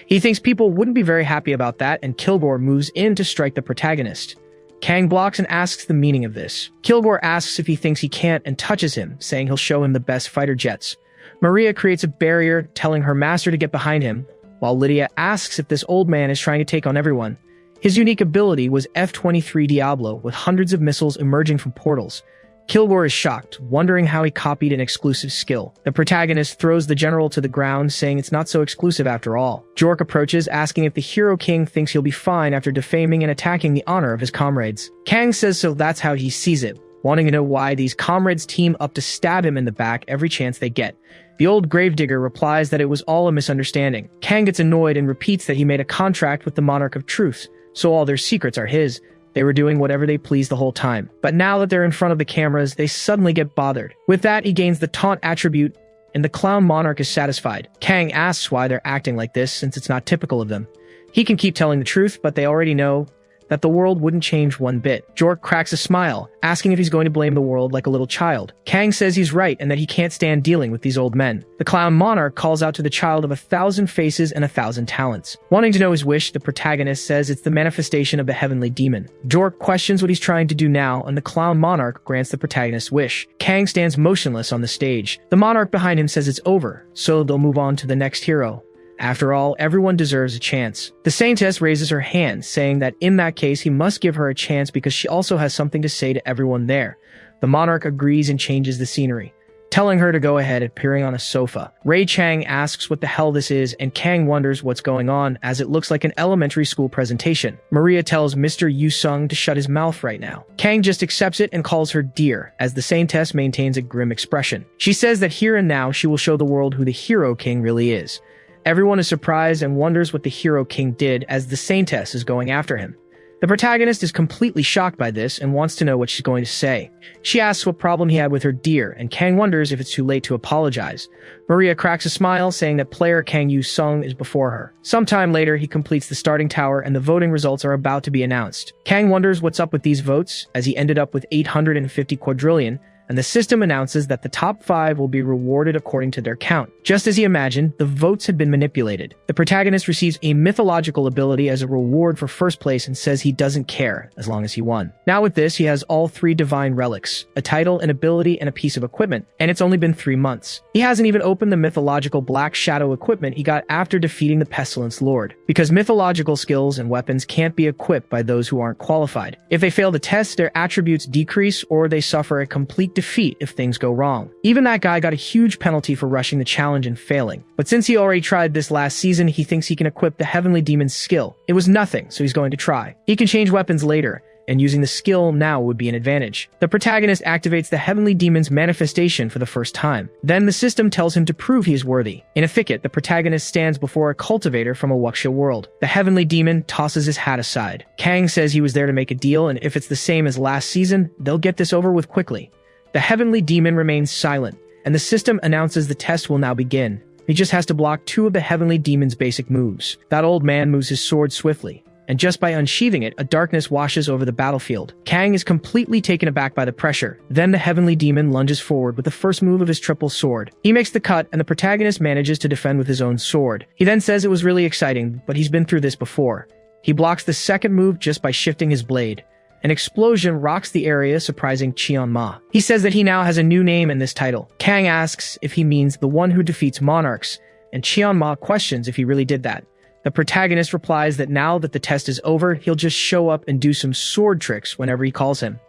He thinks people wouldn't be very happy about that, and Kilgore moves in to strike the protagonist. Kang blocks and asks the meaning of this. Kilgore asks if he thinks he can't and touches him, saying he'll show him the best fighter jets. Maria creates a barrier, telling her master to get behind him, while Lydia asks if this old man is trying to take on everyone. His unique ability was F-23 Diablo, with hundreds of missiles emerging from portals. Kilgore is shocked, wondering how he copied an exclusive skill. The protagonist throws the general to the ground, saying it's not so exclusive after all. Jork approaches, asking if the Hero King thinks he'll be fine after defaming and attacking the honor of his comrades. Kang says so that's how he sees it, wanting to know why these comrades team up to stab him in the back every chance they get. The old gravedigger replies that it was all a misunderstanding. Kang gets annoyed and repeats that he made a contract with the Monarch of Truth, so all their secrets are his. They were doing whatever they pleased the whole time. But now that they're in front of the cameras, they suddenly get bothered. With that, he gains the taunt attribute, and the clown monarch is satisfied. Kang asks why they're acting like this since it's not typical of them. He can keep telling the truth, but they already know that the world wouldn't change one bit. Jork cracks a smile, asking if he's going to blame the world like a little child. Kang says he's right and that he can't stand dealing with these old men. The clown monarch calls out to the child of 1,000 faces and 1,000 talents. Wanting to know his wish, the protagonist says it's the manifestation of the heavenly demon. Jork questions what he's trying to do now, and the clown monarch grants the protagonist's wish. Kang stands motionless on the stage. The monarch behind him says it's over, so they'll move on to the next hero. After all, everyone deserves a chance. The Saintess raises her hand, saying that in that case he must give her a chance because she also has something to say to everyone there. The monarch agrees and changes the scenery, telling her to go ahead, appearing on a sofa. Ray Chang asks what the hell this is, and Kang wonders what's going on as it looks like an elementary school presentation. Maria tells Mr. Yu Sung to shut his mouth right now. Kang just accepts it and calls her dear, as the Saintess maintains a grim expression. She says that here and now she will show the world who the Hero King really is. Everyone is surprised and wonders what the Hero King did as the Saintess is going after him. The protagonist is completely shocked by this and wants to know what she's going to say. She asks what problem he had with her dear, and Kang wonders if it's too late to apologize. Maria cracks a smile, saying that player Kang Yu Sung is before her. Sometime later, he completes the starting tower and the voting results are about to be announced. Kang wonders what's up with these votes, as he ended up with 850 quadrillion, and the system announces that the top 5 will be rewarded according to their count. Just as he imagined, the votes had been manipulated. The protagonist receives a mythological ability as a reward for first place and says he doesn't care as long as he won. Now with this, he has all 3 divine relics, a title, an ability, and a piece of equipment, and it's only been 3 months. He hasn't even opened the mythological Black Shadow equipment he got after defeating the Pestilence Lord, because mythological skills and weapons can't be equipped by those who aren't qualified. If they fail the test, their attributes decrease or they suffer a complete defeat if things go wrong. Even that guy got a huge penalty for rushing the challenge and failing. But since he already tried this last season, he thinks he can equip the Heavenly Demon's skill. It was nothing, so he's going to try. He can change weapons later, and using the skill now would be an advantage. The protagonist activates the Heavenly Demon's manifestation for the first time. Then the system tells him to prove he is worthy. In a thicket, the protagonist stands before a cultivator from a wuxia world. The Heavenly Demon tosses his hat aside. Kang says he was there to make a deal, and if it's the same as last season, they'll get this over with quickly. The Heavenly Demon remains silent, and the system announces the test will now begin. He just has to block 2 of the Heavenly Demon's basic moves. That old man moves his sword swiftly, and just by unsheathing it, a darkness washes over the battlefield. Kang is completely taken aback by the pressure. Then the Heavenly Demon lunges forward with the first move of his triple sword. He makes the cut, and the protagonist manages to defend with his own sword. He then says it was really exciting, but he's been through this before. He blocks the second move just by shifting his blade. An explosion rocks the area, surprising Cheon Ma. He says that he now has a new name in this title. Kang asks if he means the one who defeats monarchs, and Cheon Ma questions if he really did that. The protagonist replies that now that the test is over, he'll just show up and do some sword tricks whenever he calls him.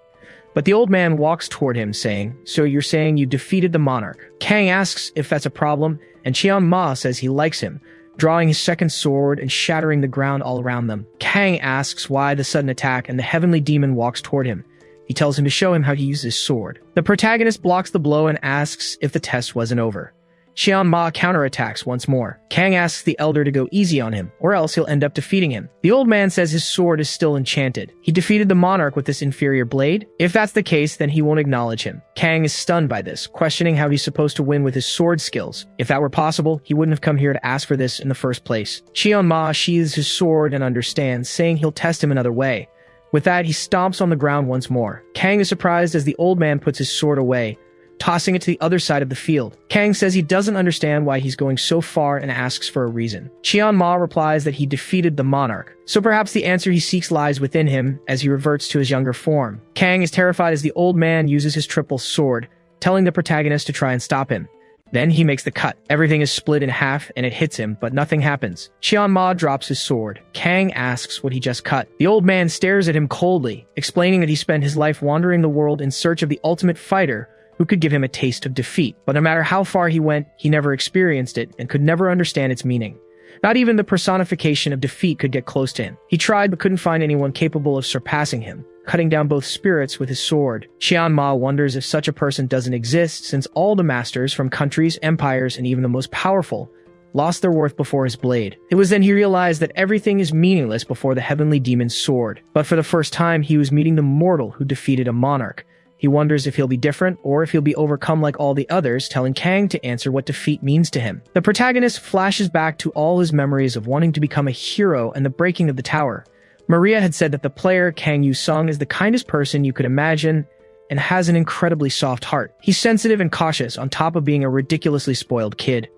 But the old man walks toward him, saying, "So you're saying you defeated the monarch?" Kang asks if that's a problem, and Cheon Ma says he likes him, drawing his second sword and shattering the ground all around them. Kang asks why the sudden attack, and the Heavenly Demon walks toward him. He tells him to show him how to use his sword. The protagonist blocks the blow and asks if the test wasn't over. Cheon Ma counterattacks once more. Kang asks the elder to go easy on him, or else he'll end up defeating him. The old man says his sword is still enchanted. He defeated the monarch with this inferior blade? If that's the case, then he won't acknowledge him. Kang is stunned by this, questioning how he's supposed to win with his sword skills. If that were possible, he wouldn't have come here to ask for this in the first place. Cheon Ma sheathes his sword and understands, saying he'll test him another way. With that, he stomps on the ground once more. Kang is surprised as the old man puts his sword away, tossing it to the other side of the field. Kang says he doesn't understand why he's going so far and asks for a reason. Cheon Ma replies that he defeated the monarch, so perhaps the answer he seeks lies within him as he reverts to his younger form. Kang is terrified as the old man uses his triple sword, telling the protagonist to try and stop him. Then he makes the cut. Everything is split in half and it hits him, but nothing happens. Cheon Ma drops his sword. Kang asks what he just cut. The old man stares at him coldly, explaining that he spent his life wandering the world in search of the ultimate fighter who could give him a taste of defeat. But no matter how far he went, he never experienced it and could never understand its meaning. Not even the personification of defeat could get close to him. He tried but couldn't find anyone capable of surpassing him, cutting down both spirits with his sword. Cheon Ma wonders if such a person doesn't exist, since all the masters from countries, empires, and even the most powerful lost their worth before his blade. It was then he realized that everything is meaningless before the heavenly demon's sword. But for the first time, he was meeting the mortal who defeated a monarch. He wonders if he'll be different, or if he'll be overcome like all the others, telling Kang to answer what defeat means to him. The protagonist flashes back to all his memories of wanting to become a hero and the breaking of the tower. Maria had said that the player, Kang Yu-sung, is the kindest person you could imagine and has an incredibly soft heart. He's sensitive and cautious, on top of being a ridiculously spoiled kid.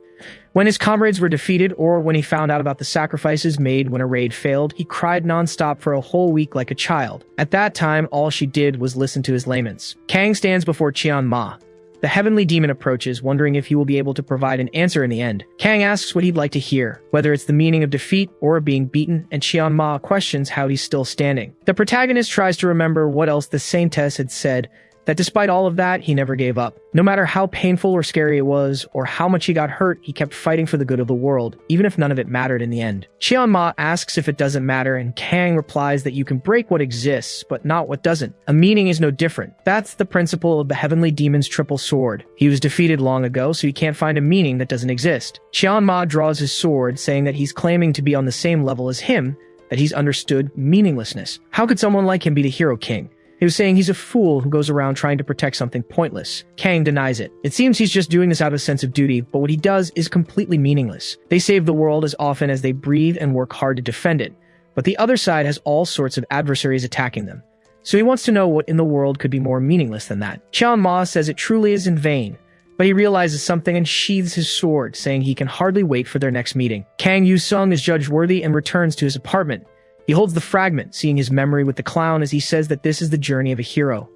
When his comrades were defeated, or when he found out about the sacrifices made when a raid failed, he cried nonstop for a whole week like a child. At that time, all she did was listen to his laments. Kang stands before Qian-Ma. The heavenly demon approaches, wondering if he will be able to provide an answer in the end. Kang asks what he'd like to hear, whether it's the meaning of defeat or of being beaten, and Qian-Ma questions how he's still standing. The protagonist tries to remember what else the Saintess had said, that despite all of that, he never gave up. No matter how painful or scary it was, or how much he got hurt, he kept fighting for the good of the world, even if none of it mattered in the end. Qian-Ma asks if it doesn't matter, and Kang replies that you can break what exists, but not what doesn't. A meaning is no different. That's the principle of the heavenly demon's triple sword. He was defeated long ago, so he can't find a meaning that doesn't exist. Qian-Ma draws his sword, saying that he's claiming to be on the same level as him, that he's understood meaninglessness. How could someone like him be the hero king? He was saying he's a fool who goes around trying to protect something pointless. Kang denies it. It seems he's just doing this out of a sense of duty, but what he does is completely meaningless. They save the world as often as they breathe and work hard to defend it, but the other side has all sorts of adversaries attacking them. So he wants to know what in the world could be more meaningless than that. Qian-Ma says it truly is in vain, but he realizes something and sheathes his sword, saying he can hardly wait for their next meeting. Kang Yu-sung is judged worthy and returns to his apartment. He holds the fragment, seeing his memory with the clown as he says that this is the journey of a hero.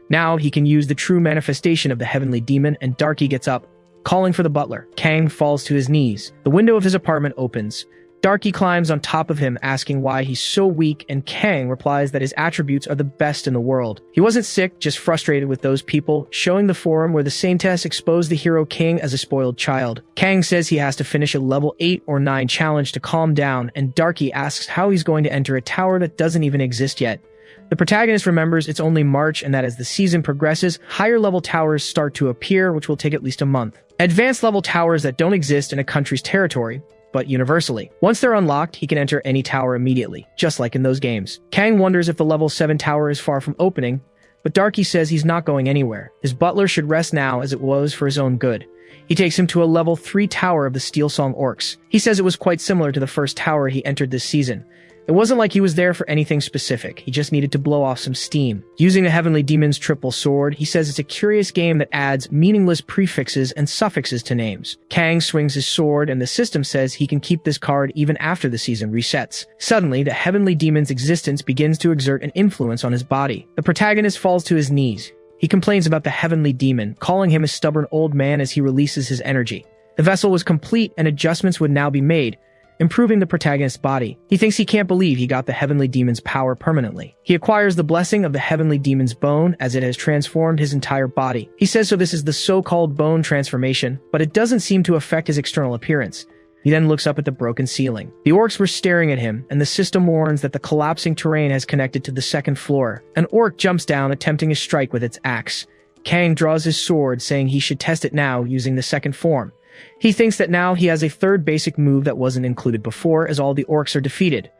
Now he can use the true manifestation of the heavenly demon, and Darky gets up, calling for the butler. Kang falls to his knees. The window of his apartment opens. Darky climbs on top of him, asking why he's so weak, and Kang replies that his attributes are the best in the world. He wasn't sick, just frustrated with those people, showing the forum where the Saintess exposed the hero king as a spoiled child. Kang says he has to finish a level 8 or 9 challenge to calm down, and Darky asks how he's going to enter a tower that doesn't even exist yet. The protagonist remembers it's only March and that as the season progresses, higher level towers start to appear, which will take at least a month. Advanced level towers that don't exist in a country's territory, but universally. Once they're unlocked, he can enter any tower immediately, just like in those games. Kang wonders if the level 7 tower is far from opening, but Darky says he's not going anywhere. His butler should rest now as it was for his own good. He takes him to a level 3 tower of the Steel Song Orcs. He says it was quite similar to the first tower he entered this season. It wasn't like he was there for anything specific, he just needed to blow off some steam. Using the Heavenly Demon's triple sword, he says it's a curious game that adds meaningless prefixes and suffixes to names. Kang swings his sword, and the system says he can keep this card even after the season resets. Suddenly, the Heavenly Demon's existence begins to exert an influence on his body. The protagonist falls to his knees. He complains about the Heavenly Demon, calling him a stubborn old man as he releases his energy. The vessel was complete, and adjustments would now be made, improving the protagonist's body. He thinks he can't believe he got the Heavenly Demon's power permanently. He acquires the blessing of the Heavenly Demon's bone as it has transformed his entire body. He says so this is the so-called bone transformation, but it doesn't seem to affect his external appearance. He then looks up at the broken ceiling. The orcs were staring at him, and the system warns that the collapsing terrain has connected to the second floor. An orc jumps down, attempting a strike with its axe. Kang draws his sword, saying he should test it now using the second form. He thinks that now he has a third basic move that wasn't included before, as all the orcs are defeated.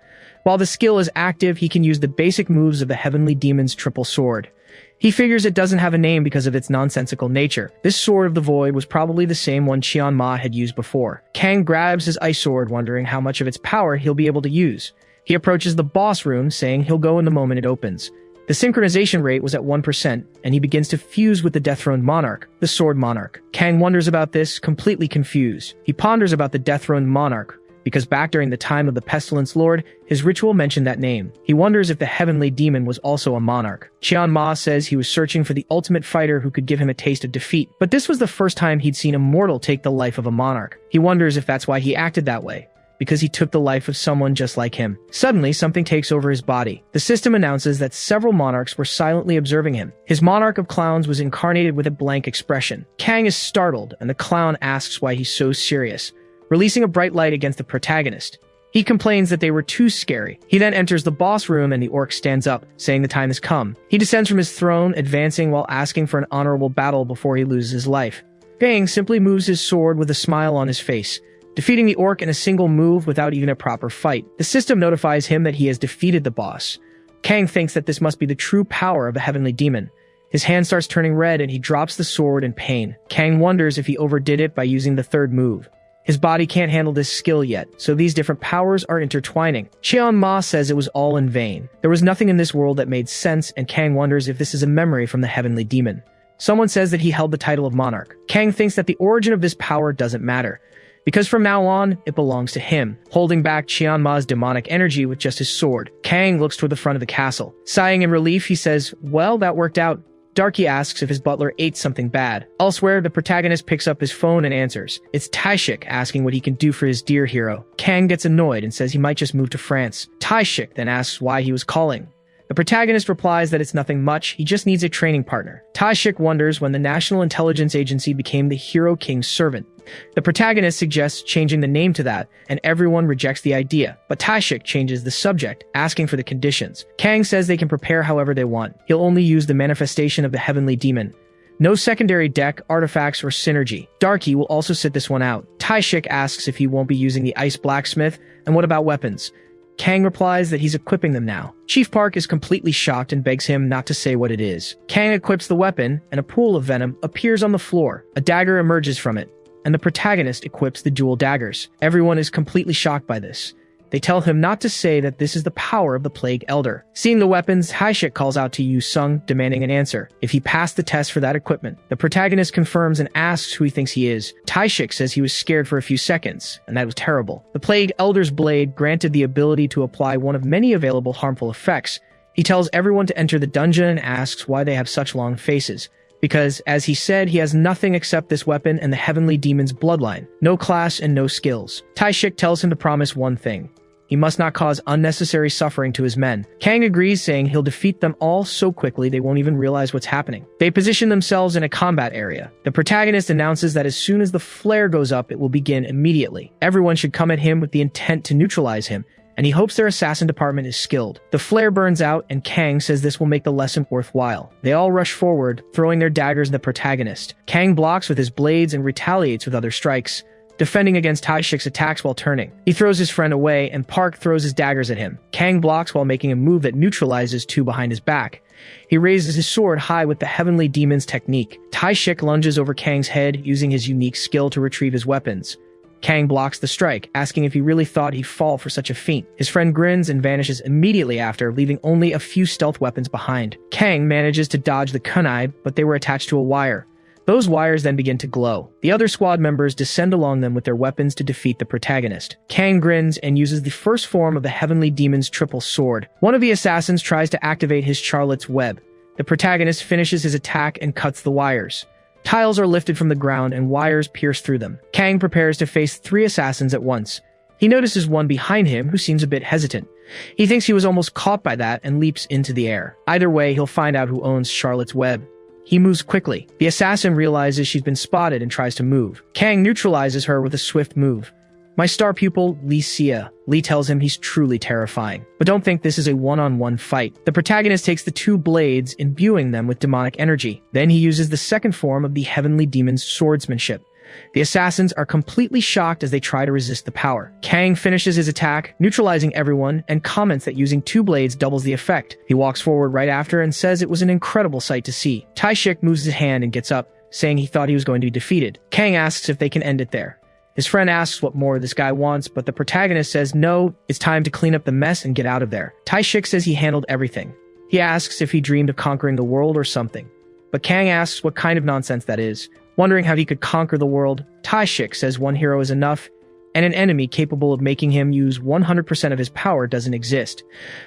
While the skill is active, he can use the basic moves of the Heavenly Demon's triple sword. He figures it doesn't have a name because of its nonsensical nature. This Sword of the Void was probably the same one Qian-Ma had used before. Kang grabs his ice sword, wondering how much of its power he'll be able to use. He approaches the boss room, saying he'll go in the moment it opens. The synchronization rate was at 1%, and he begins to fuse with the dethroned monarch, the Sword Monarch. Kang wonders about this, completely confused. He ponders about the dethroned monarch, because back during the time of the Pestilence Lord, his ritual mentioned that name. He wonders if the Heavenly Demon was also a monarch. Qian-Ma says he was searching for the ultimate fighter who could give him a taste of defeat, but this was the first time he'd seen a mortal take the life of a monarch. He wonders if that's why he acted that way, because he took the life of someone just like him. Suddenly, something takes over his body. The system announces that several monarchs were silently observing him. His monarch of clowns was incarnated with a blank expression. Kang is startled, and the clown asks why he's so serious, releasing a bright light against the protagonist. He complains that they were too scary. He then enters the boss room, and the orc stands up, saying the time has come. He descends from his throne, advancing while asking for an honorable battle before he loses his life. Kang simply moves his sword with a smile on his face, defeating the orc in a single move without even a proper fight. The system notifies him that he has defeated the boss. Kang thinks that this must be the true power of a heavenly demon. His hand starts turning red and he drops the sword in pain. Kang wonders if he overdid it by using the third move. His body can't handle this skill yet, so these different powers are intertwining. Cheon Ma says it was all in vain. There was nothing in this world that made sense, and Kang wonders if this is a memory from the heavenly demon. Someone says that he held the title of monarch. Kang thinks that the origin of this power doesn't matter, because from now on, it belongs to him. Holding back Cheon Ma's demonic energy with just his sword, Kang looks toward the front of the castle. Sighing in relief, he says, "Well, that worked out." Darky asks if his butler ate something bad. Elsewhere, the protagonist picks up his phone and answers. It's Taishik asking what he can do for his dear hero. Kang gets annoyed and says he might just move to France. Taishik then asks why he was calling. The protagonist replies that it's nothing much, he just needs a training partner. Taishik wonders when the National Intelligence Agency became the Hero King's servant. The protagonist suggests changing the name to that, and everyone rejects the idea, but Taishik changes the subject, asking for the conditions. Kang says they can prepare however they want. He'll only use the manifestation of the heavenly demon. No secondary deck, artifacts, or synergy. Darky will also sit this one out. Taishik asks if he won't be using the ice blacksmith, and what about weapons? Kang replies that he's equipping them now. Chief Park is completely shocked and begs him not to say what it is. Kang equips the weapon, and a pool of venom appears on the floor. A dagger emerges from it, and the protagonist equips the dual daggers. Everyone is completely shocked by this. They tell him not to say that this is the power of the Plague Elder. Seeing the weapons, Haishik calls out to Yu Sung, demanding an answer. If he passed the test for that equipment, the protagonist confirms and asks who he thinks he is. Taishik says he was scared for a few seconds, and that was terrible. The Plague Elder's blade granted the ability to apply one of many available harmful effects. He tells everyone to enter the dungeon and asks why they have such long faces. Because, as he said, he has nothing except this weapon and the heavenly demon's bloodline. No class and no skills. Taishik tells him to promise one thing. He must not cause unnecessary suffering to his men. Kang agrees, saying he'll defeat them all so quickly they won't even realize what's happening. They position themselves in a combat area. The protagonist announces that as soon as the flare goes up, it will begin immediately. Everyone should come at him with the intent to neutralize him, and he hopes their assassin department is skilled. The flare burns out, and Kang says this will make the lesson worthwhile. They all rush forward, throwing their daggers at the protagonist. Kang blocks with his blades and retaliates with other strikes, defending against Taishik's attacks while turning. He throws his friend away, and Park throws his daggers at him. Kang blocks while making a move that neutralizes two behind his back. He raises his sword high with the heavenly demon's technique. Taishik lunges over Kang's head, using his unique skill to retrieve his weapons. Kang blocks the strike, asking if he really thought he'd fall for such a feat. His friend grins and vanishes immediately after, leaving only a few stealth weapons behind. Kang manages to dodge the kunai, but they were attached to a wire. Those wires then begin to glow. The other squad members descend along them with their weapons to defeat the protagonist. Kang grins and uses the first form of the heavenly demon's triple sword. One of the assassins tries to activate his Charlotte's web. The protagonist finishes his attack and cuts the wires. Tiles are lifted from the ground and wires pierce through them. Kang prepares to face 3 assassins at once. He notices one behind him who seems a bit hesitant. He thinks he was almost caught by that and leaps into the air. Either way, he'll find out who owns Charlotte's web. He moves quickly. The assassin realizes she's been spotted and tries to move. Kang neutralizes her with a swift move. My star pupil, Lee Sia. Lee tells him he's truly terrifying. But don't think this is a one-on-one fight. The protagonist takes the 2 blades, imbuing them with demonic energy. Then he uses the second form of the heavenly demon's swordsmanship. The assassins are completely shocked as they try to resist the power. Kang finishes his attack, neutralizing everyone, and comments that using 2 blades doubles the effect. He walks forward right after and says it was an incredible sight to see. Taishik moves his hand and gets up, saying he thought he was going to be defeated. Kang asks if they can end it there. His friend asks what more this guy wants, but the protagonist says no, it's time to clean up the mess and get out of there. Taishik says he handled everything. He asks if he dreamed of conquering the world or something. But Kang asks what kind of nonsense that is. Wondering how he could conquer the world, Taishik says one hero is enough, and an enemy capable of making him use 100% of his power doesn't exist.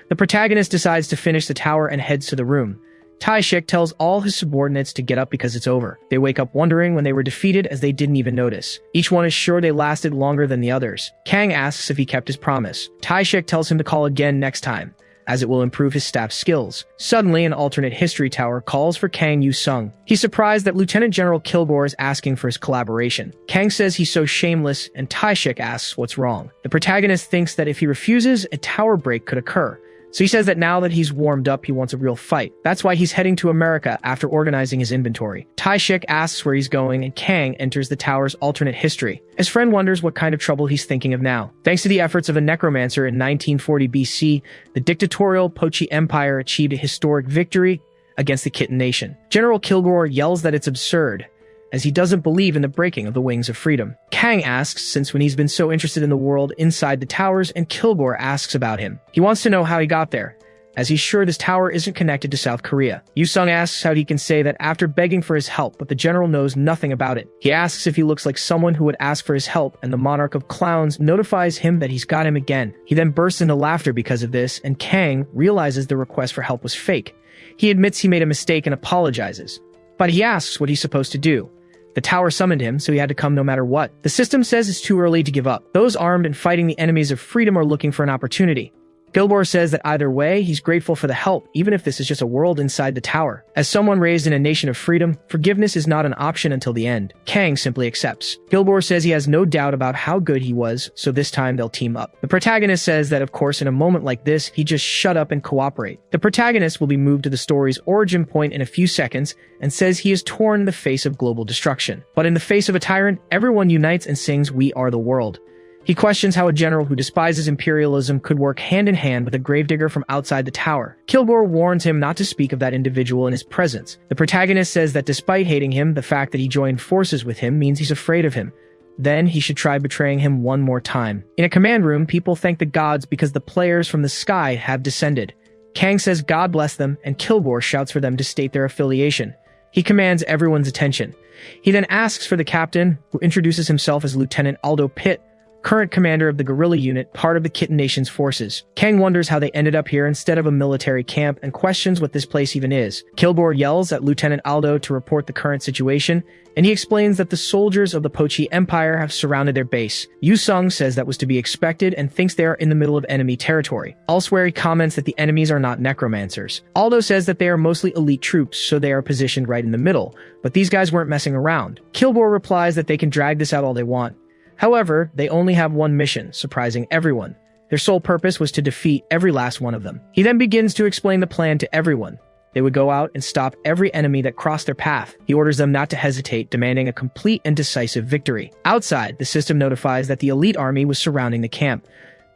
The protagonist decides to finish the tower and heads to the room. Taishik tells all his subordinates to get up because it's over. They wake up wondering when they were defeated as they didn't even notice. Each one is sure they lasted longer than the others. Kang asks if he kept his promise. Taishik tells him to call again next time, as it will improve his staff's skills. Suddenly, an alternate history tower calls for Kang Yu-sung. He's surprised that Lieutenant General Kilgore is asking for his collaboration. Kang says he's so shameless, and Taishik asks what's wrong. The protagonist thinks that if he refuses, a tower break could occur. So he says that now that he's warmed up, he wants a real fight. That's why he's heading to America after organizing his inventory. Taishik asks where he's going, and Kang enters the tower's alternate history. His friend wonders what kind of trouble he's thinking of now. Thanks to the efforts of a necromancer in 1940 BC, the dictatorial Pochi Empire achieved a historic victory against the Kitten Nation. General Kilgore yells that it's absurd, as he doesn't believe in the breaking of the wings of freedom. Kang asks since when he's been so interested in the world inside the towers, and Kilgore asks about him. He wants to know how he got there, as he's sure this tower isn't connected to South Korea. Yu-sung asks how he can say that after begging for his help, but the general knows nothing about it. He asks if he looks like someone who would ask for his help, and the monarch of clowns notifies him that he's got him again. He then bursts into laughter because of this, and Kang realizes the request for help was fake. He admits he made a mistake and apologizes, but he asks what he's supposed to do. The tower summoned him, so he had to come no matter what. The system says it's too early to give up. Those armed and fighting the enemies of freedom are looking for an opportunity. Kilgore says that either way, he's grateful for the help, even if this is just a world inside the tower. As someone raised in a nation of freedom, forgiveness is not an option until the end. Kang simply accepts. Kilgore says he has no doubt about how good he was, so this time they'll team up. The protagonist says that, of course, in a moment like this, he'd just shut up and cooperate. The protagonist will be moved to the story's origin point in a few seconds, and says he has torn the face of global destruction. But in the face of a tyrant, everyone unites and sings "We Are the World." He questions how a general who despises imperialism could work hand-in-hand with a gravedigger from outside the tower. Kilgore warns him not to speak of that individual in his presence. The protagonist says that despite hating him, the fact that he joined forces with him means he's afraid of him. Then he should try betraying him one more time. In a command room, people thank the gods because the players from the sky have descended. Kang says God bless them, and Kilgore shouts for them to state their affiliation. He commands everyone's attention. He then asks for the captain, who introduces himself as Lieutenant Aldo Pitt, current commander of the guerrilla unit, part of the Kitten Nation's forces. Kang wonders how they ended up here instead of a military camp and questions what this place even is. Kilgore yells at Lieutenant Aldo to report the current situation, and he explains that the soldiers of the Pochi Empire have surrounded their base. Yu-sung says that was to be expected and thinks they are in the middle of enemy territory. Elsewhere, he comments that the enemies are not necromancers. Aldo says that they are mostly elite troops, so they are positioned right in the middle, but these guys weren't messing around. Kilgore replies that they can drag this out all they want. However, they only have one mission, surprising everyone. Their sole purpose was to defeat every last one of them. He then begins to explain the plan to everyone. They would go out and stop every enemy that crossed their path. He orders them not to hesitate, demanding a complete and decisive victory. Outside, the system notifies that the elite army was surrounding the camp.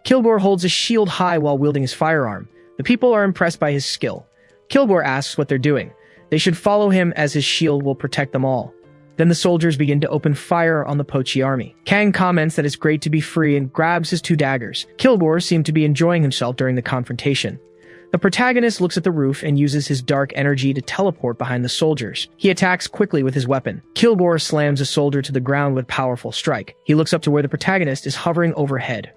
Kilgore holds a shield high while wielding his firearm. The people are impressed by his skill. Kilgore asks what they're doing. They should follow him as his shield will protect them all. Then the soldiers begin to open fire on the Pochi army. Kang comments that it's great to be free and grabs his 2 daggers. Kilgore seemed to be enjoying himself during the confrontation. The protagonist looks at the roof and uses his dark energy to teleport behind the soldiers. He attacks quickly with his weapon. Kilgore slams a soldier to the ground with a powerful strike. He looks up to where the protagonist is hovering overhead.